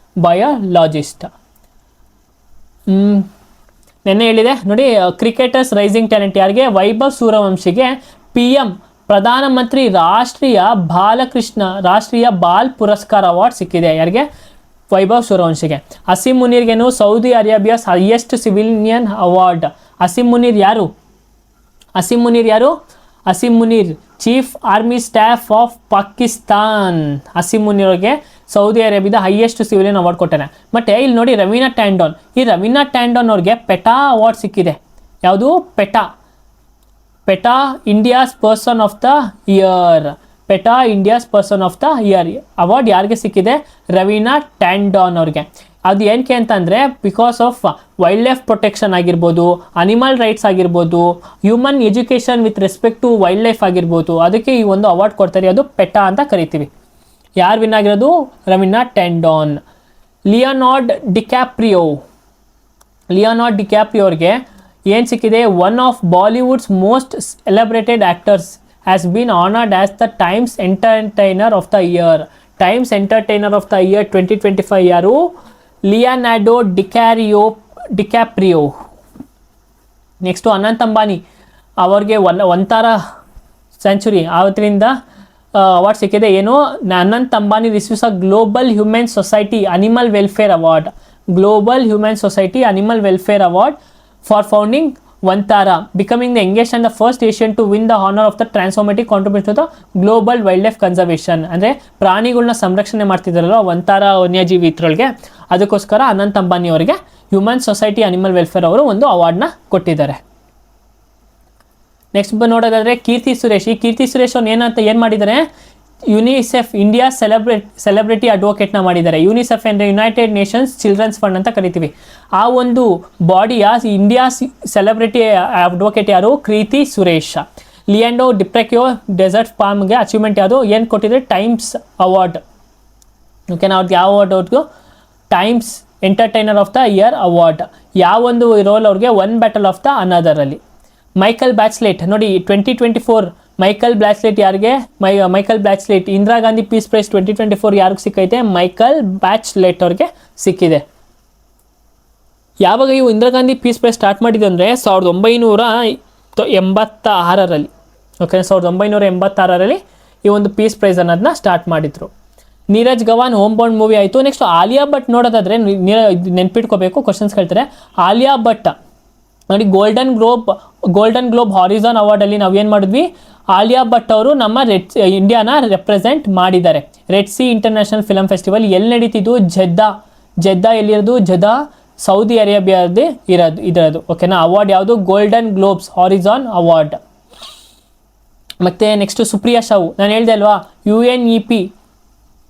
ಬಯಾಲಜಿಸ್ಟ್. ನೆನ್ನೆ ಹೇಳಿದೆ ನೋಡಿ. ಕ್ರಿಕೆಟರ್ಸ್ ರೈಸಿಂಗ್ ಟ್ಯಾಲೆಂಟ್ ಯಾರಿಗೆ? ವೈಭವ್ ಸೂರ್ಯವಂಶಿಗೆ PM ಪ್ರಧಾನಮಂತ್ರಿ ರಾಷ್ಟ್ರೀಯ ಬಾಲ್ ಪುರಸ್ಕಾರ ಅವಾರ್ಡ್ ಸಿಕ್ಕಿದೆ. ಯಾರಿಗೆ? ವೈಭವ್ ಸೂರ್ಯವಂಶಿಗೆ. ಅಸೀಮ್ ಮುನೀರ್ಗೇನು? Saudi Arabia's highest civilian award. Asim Munir ಯಾರು? Asim Munir chief army staff of Pakistan. Asim Munir ಅವ್ರಿಗೆ ಸೌದಿ ಅರೇಬಿಯಾದ ಹೈಯೆಸ್ಟ್ ಸಿವಿಲಿಯನ್ ಅವಾರ್ಡ್ ಕೊಟ್ಟಾನೆ. ಮತ್ತು ಇಲ್ಲಿ ನೋಡಿ ರವೀನಾ ಟ್ಯಾಂಡಾನ್. ಈ ರವೀನಾ ಟ್ಯಾಂಡಾನ್ ಅವ್ರಿಗೆ ಪೆಟಾ ಅವಾರ್ಡ್ ಸಿಕ್ಕಿದೆ. ಯಾವುದು? PETA India's person of the year. India's person of the year award ಯಾರಿಗೆ ಸಿಕ್ಕಿದೆ? ರವೀನಾ ಟ್ಯಾಂಡಾನ್ ಅವ್ರಿಗೆ. ಅದು ಏನಕ್ಕೆ ಅಂತಂದರೆ because of wildlife protection ಆಗಿರ್ಬೋದು, ಅನಿಮಲ್ ರೈಟ್ಸ್ ಆಗಿರ್ಬೋದು, human education with respect to wildlife ಆಗಿರ್ಬೋದು, ಅದಕ್ಕೆ ಈ ಒಂದು ಅವಾರ್ಡ್ ಕೊಡ್ತಾರೆ. ಅದು ಪೆಟಾ ಅಂತ ಕರಿತೀವಿ. ಯಾರು ವಿನ್ ಆಗಿರೋದು? ರವೀನಾ ಟೆಂಡಾನ್. ಲಿಯೋನಾರ್ಡ್ ಡಿಕ್ಯಾಪ್ರಿಯೋ ಅವ್ರಿಗೆ ಏನು ಸಿಕ್ಕಿದೆ? One of Bollywood's most celebrated actors has been honoured as the Times entertainer of the year. Times entertainer of the year 2025 ಯಾರು? Leonardo DiCaprio. Next Anant Ambani ಅವ್ರಿಗೆ ಒಂಥರ ಸೆಂಚುರಿ ಆವತ್ತರಿಂದ ಅವಾರ್ಡ್ ಸಿಕ್ಕಿದೆ. ಏನು? Anant Ambani receives a global humane society animal welfare award. Global humane society animal welfare award for founding Vantara, becoming the youngest and the first Asian to win the honour of the transformative contribution to the global wildlife conservation. ಅಂದರೆ ಪ್ರಾಣಿಗಳನ್ನ ಸಂರಕ್ಷಣೆ ಮಾಡ್ತಿದ್ದಾರಲ್ಲ ಒಂತಾರ ವನ್ಯಜೀವಿ ಇದ್ರೊಳಗೆ, ಅದಕ್ಕೋಸ್ಕರ ಅನಂತ್ ಅಂಬಾನಿ ಅವರಿಗೆ human society animal welfare ಅವರು ಒಂದು ಅವಾರ್ಡ್ನ ಕೊಟ್ಟಿದ್ದಾರೆ. ನೆಕ್ಸ್ಟ್ ನೋಡೋದಾದರೆ ಕೀರ್ತಿ ಸುರೇಶ್. ಈ ಕೀರ್ತಿ ಸುರೇಶ್ ಅವ್ರು ಏನು ಮಾಡಿದ್ದಾರೆ? ಯುನಿಸೆಫ್ ಇಂಡಿಯಾ ಸೆಲೆಬ್ರಿಟಿ ಅಡ್ವೊಕೇಟ್ನ ಮಾಡಿದ್ದಾರೆ. ಯುನಿಸೆಫ್ ಅಂದರೆ ಯುನೈಟೆಡ್ ನೇಷನ್ಸ್ ಚಿಲ್ಡ್ರನ್ಸ್ ಫಂಡ್ ಅಂತ ಕರಿತೀವಿ. ಆ ಒಂದು ಬಾಡಿಯ ಇಂಡಿಯಾ ಸೆಲೆಬ್ರಿಟಿ ಅಡ್ವೊಕೇಟ್ ಯಾರು? ಕೀರ್ತಿ ಸುರೇಶ್. ಲಿಯಾಂಡೋ ಡಿಪ್ರೆಕ್ಯೋ ಡೆಸರ್ಟ್ ಫಾರ್ಮ್ಗೆ ಅಚೀವ್ಮೆಂಟ್ ಯಾವುದು? ಏನು ಕೊಟ್ಟಿದ್ದಾರೆ? Times award. ಓಕೆನಾ? ಅವ್ರಿಗೆ ಯಾವ ಅವಾರ್ಡ್? ಅವ್ರಿಗೂ Times entertainer of the year award. ಯಾವೊಂದು ರೋಲ್ ಅವ್ರಿಗೆ? ಒನ್ ಬ್ಯಾಟಲ್ ಆಫ್ ದ ಅನದರಲ್ಲಿ. ಮೈಕಲ್ ಬ್ಯಾಚ್ಲೆಟ್ ನೋಡಿ 2024 ಮೈಕಲ್ ಬ್ಯಾಚ್ಲೆಟ್ ಯಾರಿಗೆ? Michelle Bachelet Indira Gandhi peace prize 2024 ಯಾರಿಗೆ ಸಿಕ್ಕೈತೆ? ಮೈಕಲ್ ಬ್ಯಾಚ್ಲೆಟ್ ಅವ್ರಿಗೆ ಸಿಕ್ಕಿದೆ. ಯಾವಾಗ ಇವು Indira Gandhi peace prize start ಮಾಡಿದೆ ಅಂದರೆ 1986ರಲ್ಲಿ. ಓಕೆ, 1986ರಲ್ಲಿ ಈ ಒಂದು ಪೀಸ್ ಪ್ರೈಸ್ ಅನ್ನೋದನ್ನ ಸ್ಟಾರ್ಟ್ ಮಾಡಿದರು. Neeraj Ghaywan home bound movie ಆಯಿತು. ನೆಕ್ಸ್ಟ್ ಆಲಿಯಾ ಭಟ್ ನೋಡೋದಾದರೆ ನೆನ್ಪಿಟ್ಕೋಬೇಕು, ಕ್ವಶನ್ಸ್ ಕೇಳ್ತಾರೆ. ಆಲಿಯಾ ಭಟ್ ನೋಡಿ ಗೋಲ್ಡನ್ ಗ್ಲೋಬ್ ಹಾರಿಝಾನ್ ಅವಾರ್ಡಲ್ಲಿ ನಾವು ಏನು ಮಾಡಿದ್ವಿ? ಆಲಿಯಾ ಭಟ್ ಅವರು ನಮ್ಮ ಇಂಡಿಯಾನ ರೆಪ್ರೆಸೆಂಟ್ ಮಾಡಿದ್ದಾರೆ. Red C international film festival ಎಲ್ಲಿ ನಡೀತಿದ್ದು? ಜೆದ್ದಾ ಎಲ್ಲಿರೋದು? ಜೆದ್ದಾ ಸೌದಿ ಅರೇಬಿಯಾದ ಇದರದು. ಓಕೆನಾ? ಅವಾರ್ಡ್ ಯಾವುದು? Golden globes horizon award. ಮತ್ತು ನೆಕ್ಸ್ಟು ಸುಪ್ರಿಯಾ ಶಾವು, ನಾನು ಹೇಳಿದೆ ಅಲ್ವಾ, UNEP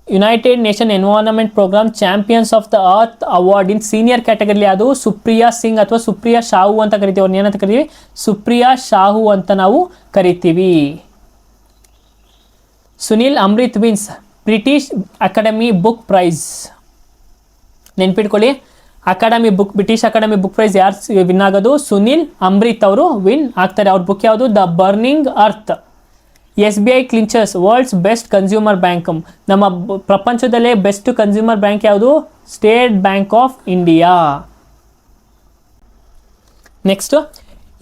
United nation environment programme champions of the earth award in senior category. ಅದು ಸುಪ್ರಿಯಾ ಸಿಂಗ್ ಅಥವಾ ಸುಪ್ರಿಯಾ ಶಾಹು ಅಂತ ಕರಿತೀವಿ. ಅವ್ರನ್ನ ಏನಂತ ಕರಿತೀವಿ? ಸುಪ್ರಿಯಾ ಶಾಹು ಅಂತ ನಾವು ಕರಿತೀವಿ. Sunil Amrith wins British academy book prize. ನೆನ್ಪಿಟ್ಕೊಳ್ಳಿ, ಬ್ರಿಟಿಷ್ ಅಕಾಡೆಮಿ ಬುಕ್ ಪ್ರೈಸ್ ಯಾರು ವಿನ್ ಆಗೋದು? ಸುನಿಲ್ ಅಮೃತ್ ಅವರು ವಿನ್ ಆಗ್ತಾರೆ. ಅವ್ರ ಬುಕ್ ಯಾವುದು? The burning earth. SBI clinches world's best consumer bank. ನಮ್ಮ ಪ್ರಪಂಚದಲ್ಲೇ ಬೆಸ್ಟ್ ಕನ್ಸ್ಯೂಮರ್ ಬ್ಯಾಂಕ್ ಯಾವುದು? State bank of India. Next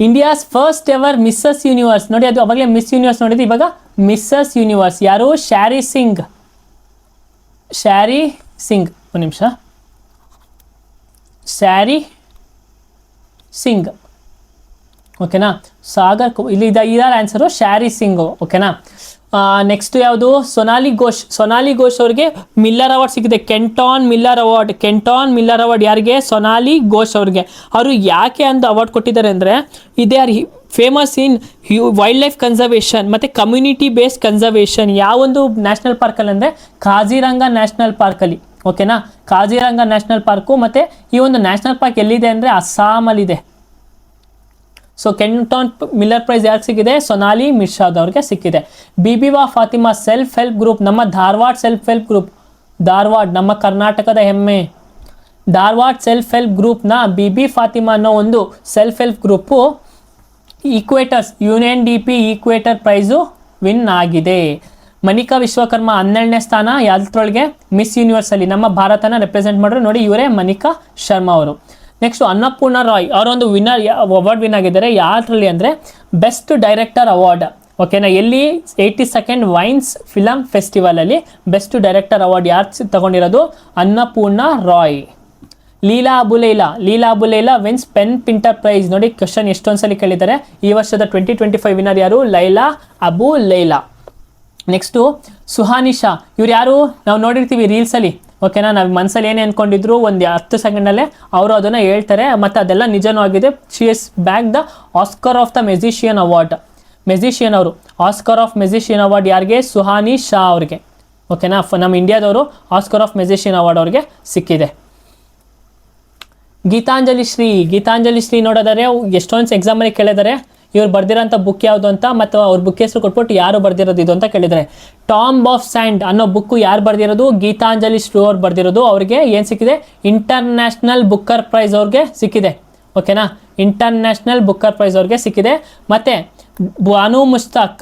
India's first ever Mrs universe. ನೋಡಿ, ಅದು ಅವಾಗಲೇ ಮಿಸ್ ಯೂನಿವರ್ಸ್ ನೋಡಿದ್ದು, ಇವಾಗ ಮಿಸ್ಸಸ್ ಯೂನಿವರ್ಸ್ ಯಾರು? ಶ್ಯಾರಿ ಸಿಂಗ್. ಒಂದು ನಿಮಿಷ. ಶ್ಯಾರಿ ಸಿಂಗ್. ಓಕೆನಾ? ಸಾಗರ್ ಇಲ್ಲಿ ಇದರ ಆನ್ಸರು ಶ್ಯಾರಿ ಸಿಂಗು. ಓಕೆನಾ? ನೆಕ್ಸ್ಟ್ ಯಾವುದು? ಸೊನಾಲಿ ಘೋಷ್ ಅವ್ರಿಗೆ ಮಿಲ್ಲರ್ ಅವಾರ್ಡ್ ಸಿಕ್ಕಿದೆ. ಕೆಂಟಾನ್ ಮಿಲ್ಲರ್ ಅವಾರ್ಡ್ ಯಾರಿಗೆ? ಸೊನಾಲಿ ಘೋಷ್ ಅವ್ರಿಗೆ. ಅವರು ಯಾಕೆ ಅಂತ ಅವಾರ್ಡ್ ಕೊಟ್ಟಿದ್ದಾರೆ ಅಂದರೆ, ಇದೇ ಆರ್ ಫೇಮಸ್ ಇನ್ ವೈಲ್ಡ್ ಲೈಫ್ ಕನ್ಸರ್ವೇಷನ್ ಮತ್ತು ಕಮ್ಯುನಿಟಿ ಬೇಸ್ಡ್ ಕನ್ಸರ್ವೇಷನ್. ಯಾವೊಂದು ನ್ಯಾಷನಲ್ ಪಾರ್ಕಲ್ಲಿ ಅಂದರೆ ಕಾಜಿರಂಗ ನ್ಯಾಷನಲ್ ಪಾರ್ಕಲ್ಲಿ. ಓಕೆನಾ? Kaziranga national park. ಮತ್ತು ಈ ಒಂದು ನ್ಯಾಷನಲ್ ಪಾರ್ಕ್ ಎಲ್ಲಿದೆ ಅಂದರೆ ಅಸ್ಸಾಮಲ್ಲಿದೆ. ಸೊ ಕೆಂಟಾನ್ ಮಿಲ್ಲರ್ ಪ್ರೈಸ್ ಯಾರಿಗೆ ಸಿಕ್ಕಿದೆ? ಸೊನಾಲಿ ಮಿರ್ಷಾದ್ ಅವ್ರಿಗೆ ಸಿಕ್ಕಿದೆ. ಬಿಬಿವಾ ಫಾತಿಮಾ ಸೆಲ್ಫ್ ಹೆಲ್ಪ್ ಗ್ರೂಪ್, ನಮ್ಮ ಧಾರವಾಡ ಸೆಲ್ಫ್ ಹೆಲ್ಪ್ ಗ್ರೂಪ್, ನಮ್ಮ ಕರ್ನಾಟಕದ ಹೆಮ್ಮೆ ಧಾರವಾಡ ಸೆಲ್ಫ್ ಹೆಲ್ಪ್ ಗ್ರೂಪ್ನ ಬಿಬಿ ಫಾತಿಮಾ ಅನ್ನೋ ಒಂದು self help group equators UNDP equator prize win ಆಗಿದೆ. ಮನಿಕಾ ವಿಶ್ವಕರ್ಮ 12ನೇ ಸ್ಥಾನ ಯಾವ್ದ್ರೊಳಗೆ? ಮಿಸ್ ಯೂನಿವರ್ಸಲ್ಲಿ ನಮ್ಮ ಭಾರತನ ರೆಪ್ರೆಸೆಂಟ್ ಮಾಡಿದ್ರು. ನೋಡಿ, ಇವರೇ ಮನಿಕಾ ಶರ್ಮಾ ಅವರು. ನೆಕ್ಸ್ಟು ಅನ್ನಪೂರ್ಣ ರಾಯ್ ಅವರೊಂದು ಅವಾರ್ಡ್ ವಿನ್ ಆಗಿದ್ದಾರೆ. ಯಾವ್ದ್ರಲ್ಲಿ ಅಂದರೆ ಬೆಸ್ಟ್ ಡೈರೆಕ್ಟರ್ ಅವಾರ್ಡ್. ಓಕೆನಾ? ಎಲ್ಲಿ? 82nd ವೈನ್ಸ್ ಫಿಲಮ್ ಫೆಸ್ಟಿವಲಲ್ಲಿ ಬೆಸ್ಟ್ ಡೈರೆಕ್ಟರ್ ಅವಾರ್ಡ್ ಯಾರು ತಗೊಂಡಿರೋದು? Annapurna Roy. Leila Aboulela wins PEN Pinter prize. ನೋಡಿ, ಕ್ವಶನ್ ಎಷ್ಟೊಂದ್ಸಲಿ ಕೇಳಿದ್ದಾರೆ. ಈ ವರ್ಷದ 2025 ವಿನ್ನರ್ ಯಾರು? Leila Aboulela. ನೆಕ್ಸ್ಟು ಸುಹಾನಿಶಾ. ಇವ್ರು ಯಾರು? ನಾವು ನೋಡಿರ್ತೀವಿ ರೀಲ್ಸಲ್ಲಿ. ಓಕೆನಾ? ನಾವು ಮನಸ್ಸಲ್ಲಿ ಏನೇ ಅಂದ್ಕೊಂಡಿದ್ರು ಒಂದು 10 ಸೆಕೆಂಡಲ್ಲೇ ಅವರು ಅದನ್ನು ಹೇಳ್ತಾರೆ, ಮತ್ತು ಅದೆಲ್ಲ ನಿಜನೂ ಆಗಿದೆ. She is back the Oscar of the magician award. ಅವರು ಆಸ್ಕರ್ ಆಫ್ ಮೆಜಿಷಿಯನ್ ಅವಾರ್ಡ್ ಯಾರಿಗೆ? ಸುಹಾನಿ ಶಾ ಅವ್ರಿಗೆ. ಓಕೆನಾ? ನಮ್ಮ ಇಂಡಿಯಾದವರು ಆಸ್ಕರ್ ಆಫ್ ಮೆಜಿಷಿಯನ್ ಅವಾರ್ಡ್ ಅವ್ರಿಗೆ ಸಿಕ್ಕಿದೆ. ಗೀತಾಂಜಲಿ ಶ್ರೀ ನೋಡೋದಾದ್ರೆ ಎಷ್ಟೊಂದು ಎಕ್ಸಾಮಲ್ಲಿ ಕೇಳಿದ್ದಾರೆ ಇವ್ರು ಬರ್ದಿರೋಂಥ ಬುಕ್ ಯಾವುದು ಅಂತ, ಮತ್ತು ಅವ್ರ ಬುಕ್ ಹೆಸರು ಕೊಟ್ಬಿಟ್ಟು ಯಾರು ಬರ್ದಿರೋದು ಇದು ಅಂತ ಕೇಳಿದರೆ. ಟಾಂಬ್ ಆಫ್ ಸ್ಯಾಂಡ್ ಅನ್ನೋ ಬುಕ್ ಯಾರು ಬರ್ದಿರೋದು? ಗೀತಾಂಜಲಿ ಶ್ರೀ ಅವ್ರು ಬರ್ದಿರೋದು. ಅವ್ರಿಗೆ ಏನು ಸಿಕ್ಕಿದೆ? ಇಂಟರ್ನ್ಯಾಷನಲ್ ಬುಕ್ಕರ್ ಪ್ರೈಸ್ ಅವ್ರಿಗೆ ಸಿಕ್ಕಿದೆ. ಓಕೆನಾ, ಇಂಟರ್ನ್ಯಾಷನಲ್ ಬುಕ್ಕರ್ ಪ್ರೈಸ್ ಅವ್ರಿಗೆ ಸಿಕ್ಕಿದೆ. ಮತ್ತು ಬಾನು ಮುಸ್ತಾಕ್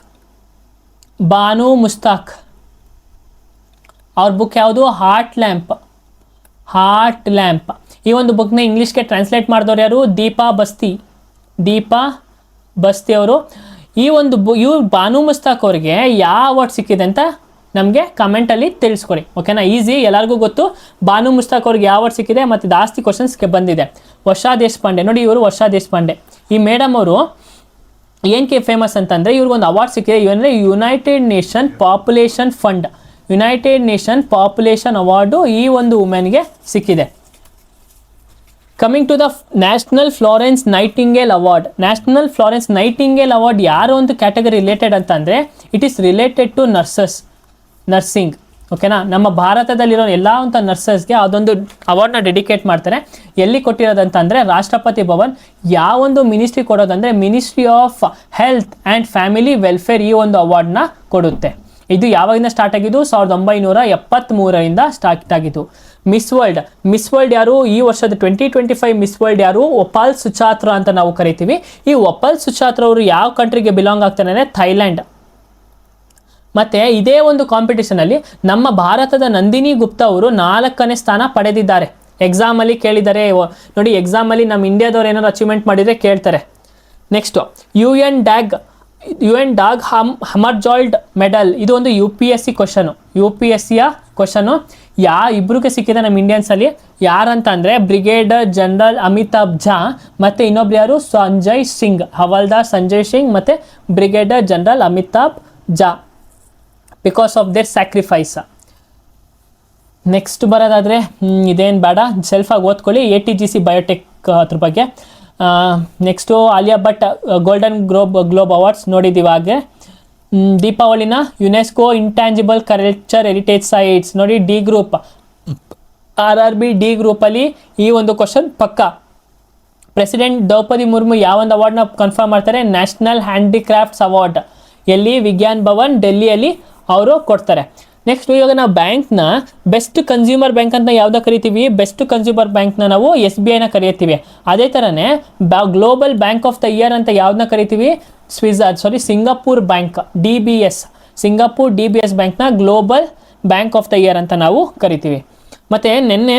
ಅವ್ರ ಬುಕ್ ಯಾವುದು? Heart lamp. ಈ ಒಂದು ಬುಕ್ನ ಇಂಗ್ಲೀಷ್ಗೆ ಟ್ರಾನ್ಸ್ಲೇಟ್ ಮಾಡಿದವ್ರು ಯಾರು? ದೀಪಾ ಬಸ್ತಿ ಅವರು. ಈ ಒಂದು ಇವ್ರು ಬಾನು ಮುಸ್ತಾಕ್ ಅವ್ರಿಗೆ ಯಾವ ಅವಾರ್ಡ್ ಸಿಕ್ಕಿದೆ ಅಂತ ನಮಗೆ ಕಮೆಂಟಲ್ಲಿ ತಿಳಿಸ್ಕೊಡಿ. ಓಕೆನಾ, ಈಸಿ, ಎಲ್ಲರಿಗೂ ಗೊತ್ತು ಬಾನು ಮುಸ್ತಾಕ್ ಅವ್ರಿಗೆ ಯಾವ ಅವಾರ್ಡ್ ಸಿಕ್ಕಿದೆ. ಮತ್ತು ಜಾಸ್ತಿ ಕ್ವಶನ್ಸ್ಗೆ ಬಂದಿದೆ. ವರ್ಷಾ ದೇಶಪಾಂಡೆ ನೋಡಿ, ಇವರು ವರ್ಷಾ ದೇಶಪಾಂಡೆ. ಈ ಮೇಡಮ್ ಅವರು ಏನಕ್ಕೆ ಫೇಮಸ್ ಅಂತಂದರೆ ಇವ್ರಿಗೊಂದು ಅವಾರ್ಡ್ ಸಿಕ್ಕಿದೆ. ಇವಂದರೆ ಯುನೈಟೆಡ್ ನೇಷನ್ ಪಾಪ್ಯುಲೇಷನ್ ಅವಾರ್ಡು ಈ ಒಂದು ವುಮೆನ್ಗೆ ಸಿಕ್ಕಿದೆ. Coming to the national Florence Nightingale award ಯಾರು ಒಂದು ಕ್ಯಾಟಗರಿ ರಿಲೇಟೆಡ್ ಅಂತಂದರೆ it is related to nursing. ಓಕೆನಾ, ನಮ್ಮ ಭಾರತದಲ್ಲಿರೋ ಎಲ್ಲ ಅಂತ ನರ್ಸಸ್ಗೆ ಅದೊಂದು ಅವಾರ್ಡ್ನ ಡೆಡಿಕೇಟ್ ಮಾಡ್ತಾರೆ. ಎಲ್ಲಿ ಕೊಟ್ಟಿರೋದಂತಂದರೆ ರಾಷ್ಟ್ರಪತಿ ಭವನ್. ಯಾವೊಂದು ಮಿನಿಸ್ಟ್ರಿ ಕೊಡೋದಂದರೆ ministry of health and family welfare ಈ ಒಂದು ಅವಾರ್ಡ್ನ ಕೊಡುತ್ತೆ. ಇದು ಯಾವಾಗಿಂದ ಸ್ಟಾರ್ಟ್ ಆಗಿದ್ದು? 1973ರಿಂದ ಸ್ಟಾರ್ಟ್ ಆಗಿದ್ದು. ಮಿಸ್ ವರ್ಲ್ಡ್ ಯಾರು? ಈ ವರ್ಷದ 2025 ಮಿಸ್ ವರ್ಲ್ಡ್ ಯಾರು? ಒಪಾಲ್ ಸುಚಾತ್ರ ಅಂತ ನಾವು ಕರಿತೀವಿ. ಈ ಒಪಾಲ್ ಸುಚಾತ್ರ ಅವರು ಯಾವ ಕಂಟ್ರಿಗೆ ಬಿಲಾಂಗ್ ಆಗ್ತಾರೆ ಅಂದರೆ ಥೈಲ್ಯಾಂಡ್. ಮತ್ತು ಇದೇ ಒಂದು ಕಾಂಪಿಟೇಷನಲ್ಲಿ ನಮ್ಮ ಭಾರತದ ನಂದಿನಿ ಗುಪ್ತಾ ಅವರು 4ನೇ ಸ್ಥಾನ ಪಡೆದಿದ್ದಾರೆ. ಎಕ್ಸಾಮಲ್ಲಿ ಕೇಳಿದ್ದಾರೆ ನೋಡಿ, ಎಕ್ಸಾಮಲ್ಲಿ ನಮ್ಮ ಇಂಡಿಯಾದವ್ರು ಏನಾದ್ರು ಅಚೀವ್ಮೆಂಟ್ ಮಾಡಿದರೆ ಕೇಳ್ತಾರೆ. Next UN Dag Hammarskjold medal. ಇದು ಒಂದು UPSC ಕ್ವಶನು. ಇಬ್ಬರಿಗೆ ಸಿಕ್ಕಿದೆ ನಮ್ಮ ಇಂಡಿಯನ್ಸಲ್ಲಿ. ಯಾರಂತ ಅಂದರೆ ಬ್ರಿಗೇಡರ್ ಜನರಲ್ ಅಮಿತಾಬ್ ಝಾ ಮತ್ತು ಇನ್ನೊಬ್ರು ಯಾರು? ಹವಾಲ್ದಾರ್ ಸಂಜಯ್ ಸಿಂಗ್ ಮತ್ತು brigadier general Amitabh Jha, because of their sacrifice. Next ಬರೋದಾದರೆ ಇದೇನು ಬೇಡ, ಸೆಲ್ಫಾಗಿ ಓದ್ಕೊಳ್ಳಿ. ATGC ಬಯೋಟೆಕ್ ಅದ್ರ ಬಗ್ಗೆ. Next Alia Bhatt golden globe awards ನೋಡಿದ್ದೀವಿ. ಹಾಗೆ ದೀಪಾವಳಿನ UNESCO intangible culture heritage sites ನೋಡಿ, ಡಿ ಗ್ರೂಪ್ RRB ಡಿ ಗ್ರೂಪಲ್ಲಿ ಈ ಒಂದು ಕ್ವಶನ್ ಪಕ್ಕ. ಪ್ರೆಸಿಡೆಂಟ್ ದ್ರೌಪದಿ ಮುರ್ಮು ಯಾವೊಂದು ಅವಾರ್ಡ್ನ ಕನ್ಫರ್ಮ್ ಮಾಡ್ತಾರೆ? National handicrafts award. ಎಲ್ಲಿ? ವಿಜ್ಞಾನ್ ಭವನ್ ಡೆಲ್ಲಿಯಲ್ಲಿ ಅವರು ಕೊಡ್ತಾರೆ. ನೆಕ್ಸ್ಟ್ ಇವಾಗ ನಾವು ಬ್ಯಾಂಕ್ನ ಬೆಸ್ಟ್ ಕನ್ಸ್ಯೂಮರ್ ಬ್ಯಾಂಕ್ ಅಂತ ಯಾವ್ದು ಕರಿತೀವಿ? ಬೆಸ್ಟ್ ಕನ್ಸ್ಯೂಮರ್ ಬ್ಯಾಂಕ್ನ ನಾವು SBIನ ಕರಿತೀವಿ. ಅದೇ ಥರನೇ global bank of the year ಅಂತ ಯಾವ್ದನ್ನ ಕರಿತೀವಿ? ಸಿಂಗಾಪುರ್ ಬ್ಯಾಂಕ್ ಸಿಂಗಾಪುರ್ DBS ಬ್ಯಾಂಕ್ನ global bank of the year ಅಂತ ನಾವು ಕರಿತೀವಿ. ಮತ್ತು ನಿನ್ನೆ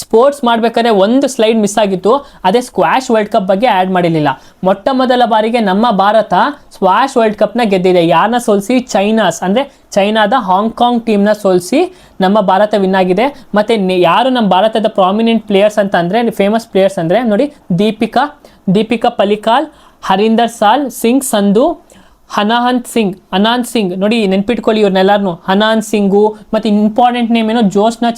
ಸ್ಪೋರ್ಟ್ಸ್ ಮಾಡಬೇಕಾದ್ರೆ ಒಂದು ಸ್ಲೈಡ್ ಮಿಸ್ ಆಗಿತ್ತು, ಅದೇ ಸ್ಕ್ವಾಷ್ ವರ್ಲ್ಡ್ ಕಪ್ ಬಗ್ಗೆ ಆ್ಯಡ್ ಮಾಡಿರಲಿಲ್ಲ. ಮೊಟ್ಟ ಮೊದಲ ಬಾರಿಗೆ ನಮ್ಮ ಭಾರತ ಸ್ಕ್ವಾಷ್ ವರ್ಲ್ಡ್ ಕಪ್ನ ಗೆದ್ದಿದೆ. ಯಾರನ್ನ ಸೋಲಿಸಿ? ಚೈನಾದ ಹಾಂಗ್ಕಾಂಗ್ ಟೀಮ್ನ ಸೋಲಿಸಿ ನಮ್ಮ ಭಾರತ ವಿನ್ ಆಗಿದೆ. ಮತ್ತು ಯಾರು ನಮ್ಮ ಭಾರತದ ಪ್ರಾಮಿನೆಂಟ್ ಪ್ಲೇಯರ್ಸ್ ಅಂತ ಅಂದರೆ, ಫೇಮಸ್ ಪ್ಲೇಯರ್ಸ್ ಅಂದರೆ ನೋಡಿ, ದೀಪಿಕಾ ಪಲಿಕಾಲ್, ಹರಿಂದರ್ ಸಾಲ್, ಸಿಂಗ್ ಸಂಧು, ಅನಾಹತ್ ಸಿಂಗ್ ನೋಡಿ, ನೆನ್ಪಿಟ್ಕೊಳ್ಳಿ ಇವ್ರನ್ನೆಲ್ಲರೂ. ಹನಾನ್ ಸಿಂಗು ಮತ್ತು ಇಂಪಾರ್ಟೆಂಟ್ ನೇಮ್ ಏನೋ ಜೋಶ್ನಾ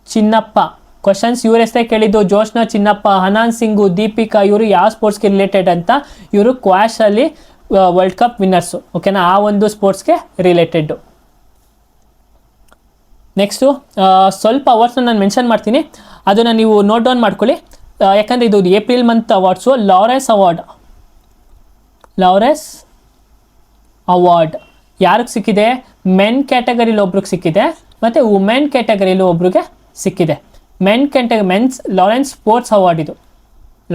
ಚಿನ್ನಪ್ಪ. ಕ್ವಶನ್ಸ್ ಇವ್ರ ಹೆಸರೇ ಕೇಳಿದ್ದು. ಜೋಶ್ನಾ ಚಿನ್ನಪ್ಪ, ಹನಾನ್ ಸಿಂಗು, ದೀಪಿಕಾ, ಇವರು ಯಾವ ಸ್ಪೋರ್ಟ್ಸ್ಗೆ ರಿಲೇಟೆಡ್ ಅಂತ? ಇವರು ಕ್ವಾಶಲ್ಲಿ ವರ್ಲ್ಡ್ ಕಪ್ ವಿನ್ನರ್ಸು. ಓಕೆನಾ, ಆ ಒಂದು ಸ್ಪೋರ್ಟ್ಸ್ಗೆ ರಿಲೇಟೆಡ್ಡು. ನೆಕ್ಸ್ಟು ಸ್ವಲ್ಪ ಅವಾರ್ಡ್ಸ್ನ ನಾನು ಮೆನ್ಷನ್ ಮಾಡ್ತೀನಿ, ಅದನ್ನು ನೀವು ನೋಟ್ ಡೌನ್ ಮಾಡ್ಕೊಳ್ಳಿ. ಯಾಕಂದರೆ ಇದು April month awards. Laureus award ಯಾರಿಗೆ ಸಿಕ್ಕಿದೆ? ಮೆನ್ ಕ್ಯಾಟಗರಿಲಿ ಒಬ್ರಿಗೆ ಸಿಕ್ಕಿದೆ ಮತ್ತು ವುಮೆನ್ ಕ್ಯಾಟಗರಿಲಿ ಒಬ್ರಿಗೆ ಸಿಕ್ಕಿದೆ. Men's Laureus sports award. ಇದು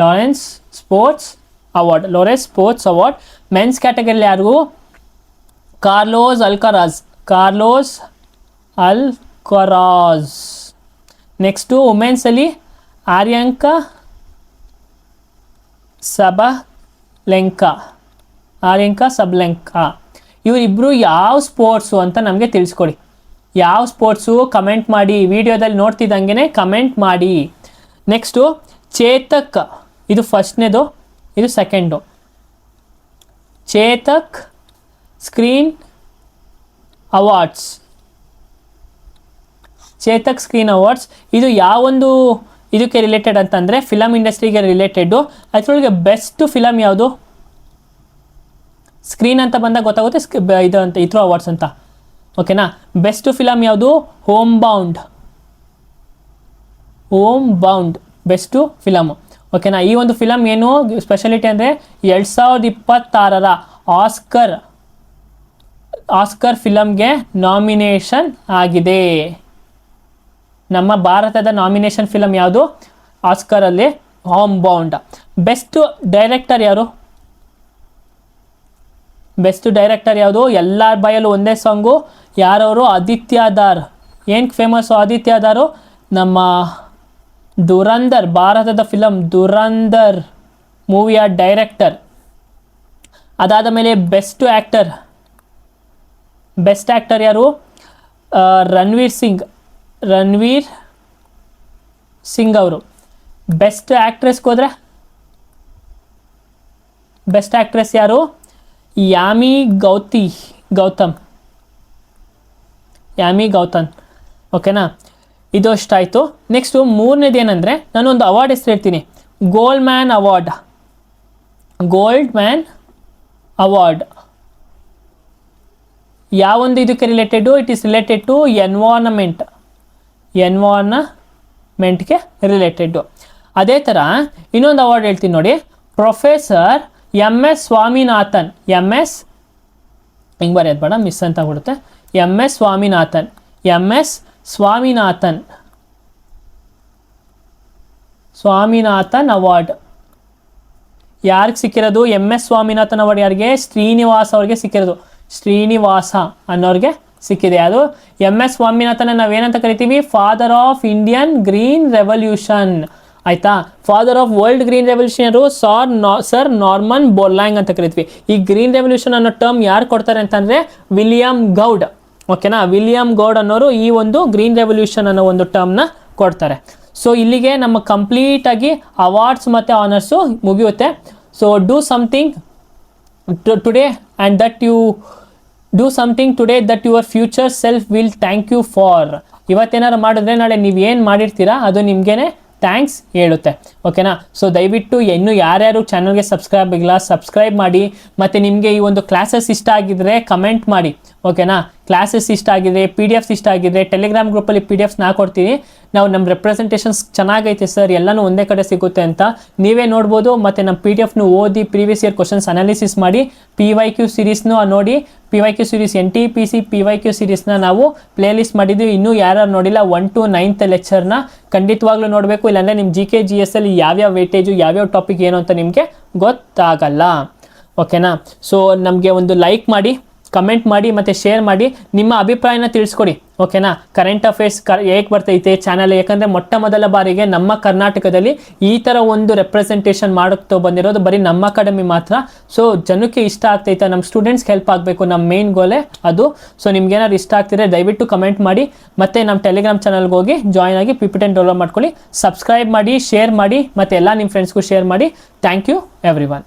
ಲಾರೆನ್ಸ್ ಸ್ಪೋರ್ಟ್ಸ್ ಅವಾರ್ಡ್. ಮೆನ್ಸ್ ಕ್ಯಾಟಗರಿಲಿ ಯಾರಿಗೂ? Carlos Alcaraz. ನೆಕ್ಸ್ಟು ವುಮೆನ್ಸಲ್ಲಿ ಆರ್ಯಾಂಕಾ ಸಬ್ಲೆಂಕಾ. ಇವರಿಬ್ಬರು ಯಾವ ಸ್ಪೋರ್ಟ್ಸು ಅಂತ ನಮಗೆ ತಿಳಿಸ್ಕೊಡಿ. ಯಾವ ಸ್ಪೋರ್ಟ್ಸು ಕಮೆಂಟ್ ಮಾಡಿ, ವಿಡಿಯೋದಲ್ಲಿ ನೋಡ್ತಿದ್ದಂಗೆ ಕಮೆಂಟ್ ಮಾಡಿ. ನೆಕ್ಸ್ಟು ಚೇತಕ್, ಇದು ಫಸ್ಟ್ನೇದು, ಇದು ಸೆಕೆಂಡು. Chetak screen awards. ಇದು ಯಾವೊಂದು ಇದಕ್ಕೆ ರಿಲೇಟೆಡ್ ಅಂತಂದರೆ ಫಿಲಮ್ ಇಂಡಸ್ಟ್ರಿಗೆ ರಿಲೇಟೆಡ್ಡು. ಅದರೊಳಗೆ ಬೆಸ್ಟ್ ಫಿಲಮ್ ಯಾವುದು? ಸ್ಕ್ರೀನ್ ಅಂತ ಬಂದಾಗ ಗೊತ್ತಾಗುತ್ತೆ ಇದು ಅಂತ, 3 ಅವಾರ್ಡ್ಸ್ ಅಂತ. ಓಕೆನಾ, ಬೆಸ್ಟ್ ಫಿಲಮ್ ಯಾವುದು? Home bound home bound best film. ಓಕೆನಾ, ಈ ಒಂದು ಫಿಲಮ್ ಏನು ಸ್ಪೆಷಾಲಿಟಿ ಅಂದರೆ 2026 ಆಸ್ಕರ್ ಫಿಲಮ್ಗೆ ನಾಮಿನೇಷನ್ ಆಗಿದೆ. ನಮ್ಮ ಭಾರತದ ನಾಮಿನೇಷನ್ ಫಿಲಮ್ ಯಾವುದು? ಆಸ್ಕರಲ್ಲಿ ಹೋಮ್ ಬೌಂಡ್. ಬೆಸ್ಟ್ ಡೈರೆಕ್ಟರ್ ಯಾರು? ಬೆಸ್ಟ್ ಡೈರೆಕ್ಟರ್ ಯಾವುದು? ಎಲ್ಲರ ಬಾಯಲ್ಲೂ ಒಂದೇ ಸಾಂಗು. ಯಾರವರು? ಆದಿತ್ಯದಾರ್. ಏನಕ್ಕೆ ಫೇಮಸ್ಸು ಆದಿತ್ಯದಾರು? ನಮ್ಮ ದುರಂದರ್, ಭಾರತದ ಫಿಲಮ್ ದುರಂದರ್ ಮೂವಿಯ ಡೈರೆಕ್ಟರ್. ಅದಾದ ಮೇಲೆ ಬೆಸ್ಟ್ ಆ್ಯಕ್ಟರ್ ಯಾರು? ರಣವೀರ್ ಸಿಂಗ್ ಅವರು. ಬೆಸ್ಟ್ ಆ್ಯಕ್ಟ್ರೆಸ್ಗೆ ಹೋದರೆ ಬೆಸ್ಟ್ ಆ್ಯಕ್ಟ್ರೆಸ್ ಯಾರು? ಯಾಮಿ ಗೌತಮ್. ಓಕೆನಾ, ಇದು ಅಷ್ಟಾಯಿತು. ನೆಕ್ಸ್ಟು ಮೂರನೇದು ಏನಂದರೆ, ನಾನೊಂದು ಅವಾರ್ಡ್ ಹೆಸರು ಹೇಳ್ತೀನಿ. ಗೋಲ್ಡ್ ಮ್ಯಾನ್ ಅವಾರ್ಡ್ ಯಾವೊಂದು ಇದಕ್ಕೆ ರಿಲೇಟೆಡು? ಇಟ್ ಈಸ್ ರಿಲೇಟೆಡ್ ಟು ಎನ್ವಾರ್ನಮೆಂಟ್ಗೆ ರಿಲೇಟೆಡ್ಡು. ಅದೇ ಥರ ಇನ್ನೊಂದು ಅವಾರ್ಡ್ ಹೇಳ್ತೀನಿ ನೋಡಿ. Professor MS Swaminathan. ಹಿಂಗೆ ಬರೆಯೋದು ಬೇಡ, ಮಿಸ್ ಅಂತ ಬಿಡುತ್ತೆ. MS ಸ್ವಾಮಿನಾಥನ್ ಅವಾರ್ಡ್ ಯಾರಿಗೆ ಸಿಕ್ಕಿರೋದು? MS ಸ್ವಾಮಿನಾಥನ್ ಅವಾರ್ಡ್ ಯಾರಿಗೆ? ಶ್ರೀನಿವಾಸ್ ಅವ್ರಿಗೆ ಸಿಕ್ಕಿರೋದು. ಶ್ರೀನಿವಾಸ ಅನ್ನೋರಿಗೆ ಸಿಕ್ಕಿದೆ. ಅದು MS ಸ್ವಾಮಿನಾಥನ್ ನಾವೇನಂತ ಕರಿತೀವಿ? Father of Indian green revolution. ಆಯಿತಾ? Father of world green revolution sir Norman Borlaug ಅಂತ ಕರಿತೀವಿ. ಈ ಗ್ರೀನ್ ರೆವಲ್ಯೂಷನ್ ಅನ್ನೋ ಟರ್ಮ್ ಯಾರು ಕೊಡ್ತಾರೆ ಅಂತಂದರೆ ವಿಲಿಯಂ ಗೌಡ್. ಓಕೆನಾ, ವಿಲಿಯಂ ಗೌಡ್ ಅನ್ನೋರು ಈ ಒಂದು ಗ್ರೀನ್ ರೆವಲ್ಯೂಷನ್ ಅನ್ನೋ ಒಂದು ಟರ್ಮ್ನ ಕೊಡ್ತಾರೆ. ಸೊ ಇಲ್ಲಿಗೆ ನಮ್ಮ ಕಂಪ್ಲೀಟಾಗಿ ಅವಾರ್ಡ್ಸ್ ಮತ್ತು ಆನರ್ಸು ಮುಗಿಯುತ್ತೆ. So do something today and that your future self will thank you for. ಇವತ್ತೇನಾರು ಮಾಡಿದ್ರೆ ನಾಳೆ ನೀವು ಏನು ಮಾಡಿರ್ತೀರಾ ಅದು ನಿಮಗೇನೆ ಥ್ಯಾಂಕ್ಸ್ ಹೇಳುತ್ತೆ. ಓಕೆನಾ, ಸೊ ದಯವಿಟ್ಟು ಇನ್ನೂ ಯಾರ್ಯಾರು ಚಾನಲ್ಗೆ ಸಬ್ಸ್ಕ್ರೈಬ್ ಮಾಡಿ. ಮತ್ತು ನಿಮಗೆ ಈ ಒಂದು ಕ್ಲಾಸಸ್ ಇಷ್ಟ ಆಗಿದ್ರೆ ಕಮೆಂಟ್ ಮಾಡಿ. ಓಕೆನಾ, ಕ್ಲಾಸಸ್ ಇಷ್ಟ ಆಗಿದ್ರೆ, PDF ಇಷ್ಟ ಆಗಿದ್ರೆ ಟೆಲಿಗ್ರಾಮ್ ಗ್ರೂಪಲ್ಲಿ PDFs ಕೊಡ್ತೀನಿ. ನಾವು ನಮ್ಮ ರೆಪ್ರೆಸೆಂಟೇಷನ್ಸ್ ಚೆನ್ನಾಗೈತೆ ಸರ್, ಎಲ್ಲನೂ ಒಂದೇ ಕಡೆ ಸಿಗುತ್ತೆ ಅಂತ ನೀವೇ ನೋಡ್ಬೋದು. ಮತ್ತು ನಮ್ಮ PDF ಓದಿ ಪ್ರೀವಿಯಸ್ ಇಯರ್ ಕ್ವಶನ್ಸ್ ಅನಾಲಿಸಿಸ್ ಮಾಡಿ PYQ ಸೀರೀಸ್ನೂ ನೋಡಿ. PYQ ಸೀರೀಸ್ NTPC PYQ ಸೀರೀಸ್ನ ನಾವು ಪ್ಲೇಲಿಸ್ಟ್ ಮಾಡಿದ್ವಿ. ಇನ್ನೂ ಯಾರು ನೋಡಿಲ್ಲ 1 to 9th ಲೆಕ್ಚರ್ನ ಖಂಡಿತವಾಗ್ಲೂ ನೋಡಬೇಕು. ಇಲ್ಲಾಂದರೆ ನಿಮ್ಮ GK GS ಅಲ್ಲಿ ಯಾವ್ಯಾವ ವೇಟೇಜು ಯಾವ್ಯಾವ ಟಾಪಿಕ್ ಏನು ಅಂತ ನಿಮಗೆ ಗೊತ್ತಾಗಲ್ಲ. ಓಕೆನಾ, ಸೊ ನಮಗೆ ಒಂದು ಲೈಕ್ ಮಾಡಿ, ಕಮೆಂಟ್ ಮಾಡಿ ಮತ್ತು ಶೇರ್ ಮಾಡಿ, ನಿಮ್ಮ ಅಭಿಪ್ರಾಯನ ತಿಳಿಸ್ಕೊಡಿ. ಓಕೆನಾ, ಕರೆಂಟ್ ಅಫೇರ್ಸ್ ಹೇಗೆ ಬರ್ತೈತೆ ಚಾನಲ್? ಯಾಕಂದರೆ ಮೊದಲ ಬಾರಿಗೆ ನಮ್ಮ ಕರ್ನಾಟಕದಲ್ಲಿ ಈ ಥರ ಒಂದು ರೆಪ್ರೆಸೆಂಟೇಷನ್ ಮಾಡುತ್ತಾ ಬಂದಿರೋದು ಬರೀ ನಮ್ಮ ಅಕಾಡೆಮಿ ಮಾತ್ರ. ಸೊ ಜನಕ್ಕೆ ಇಷ್ಟ ಆಗ್ತೈತೆ, ನಮ್ಮ ಸ್ಟೂಡೆಂಟ್ಸ್ಗೆ ಹೆಲ್ಪ್ ಆಗಬೇಕು, ನಮ್ಮ ಮೇನ್ ಗೋಲೇ ಅದು. ಸೊ ನಿಮ್ಗೇನಾದ್ರು ಇಷ್ಟ ಆಗ್ತಿದ್ರೆ ದಯವಿಟ್ಟು ಕಮೆಂಟ್ ಮಾಡಿ. ಮತ್ತು ನಮ್ಮ ಟೆಲಿಗ್ರಾಮ್ ಚಾನಲ್ಗೆ ಹೋಗಿ ಜಾಯ್ನ್ ಆಗಿ PPT ಡೌನ್ಲೋಡ್ ಮಾಡ್ಕೊಳ್ಳಿ. ಸಬ್ಸ್ಕ್ರೈಬ್ ಮಾಡಿ, ಶೇರ್ ಮಾಡಿ, ಮತ್ತು ಎಲ್ಲ ನಿಮ್ಮ ಫ್ರೆಂಡ್ಸ್ಗೂ ಶೇರ್ ಮಾಡಿ. Thank you every one.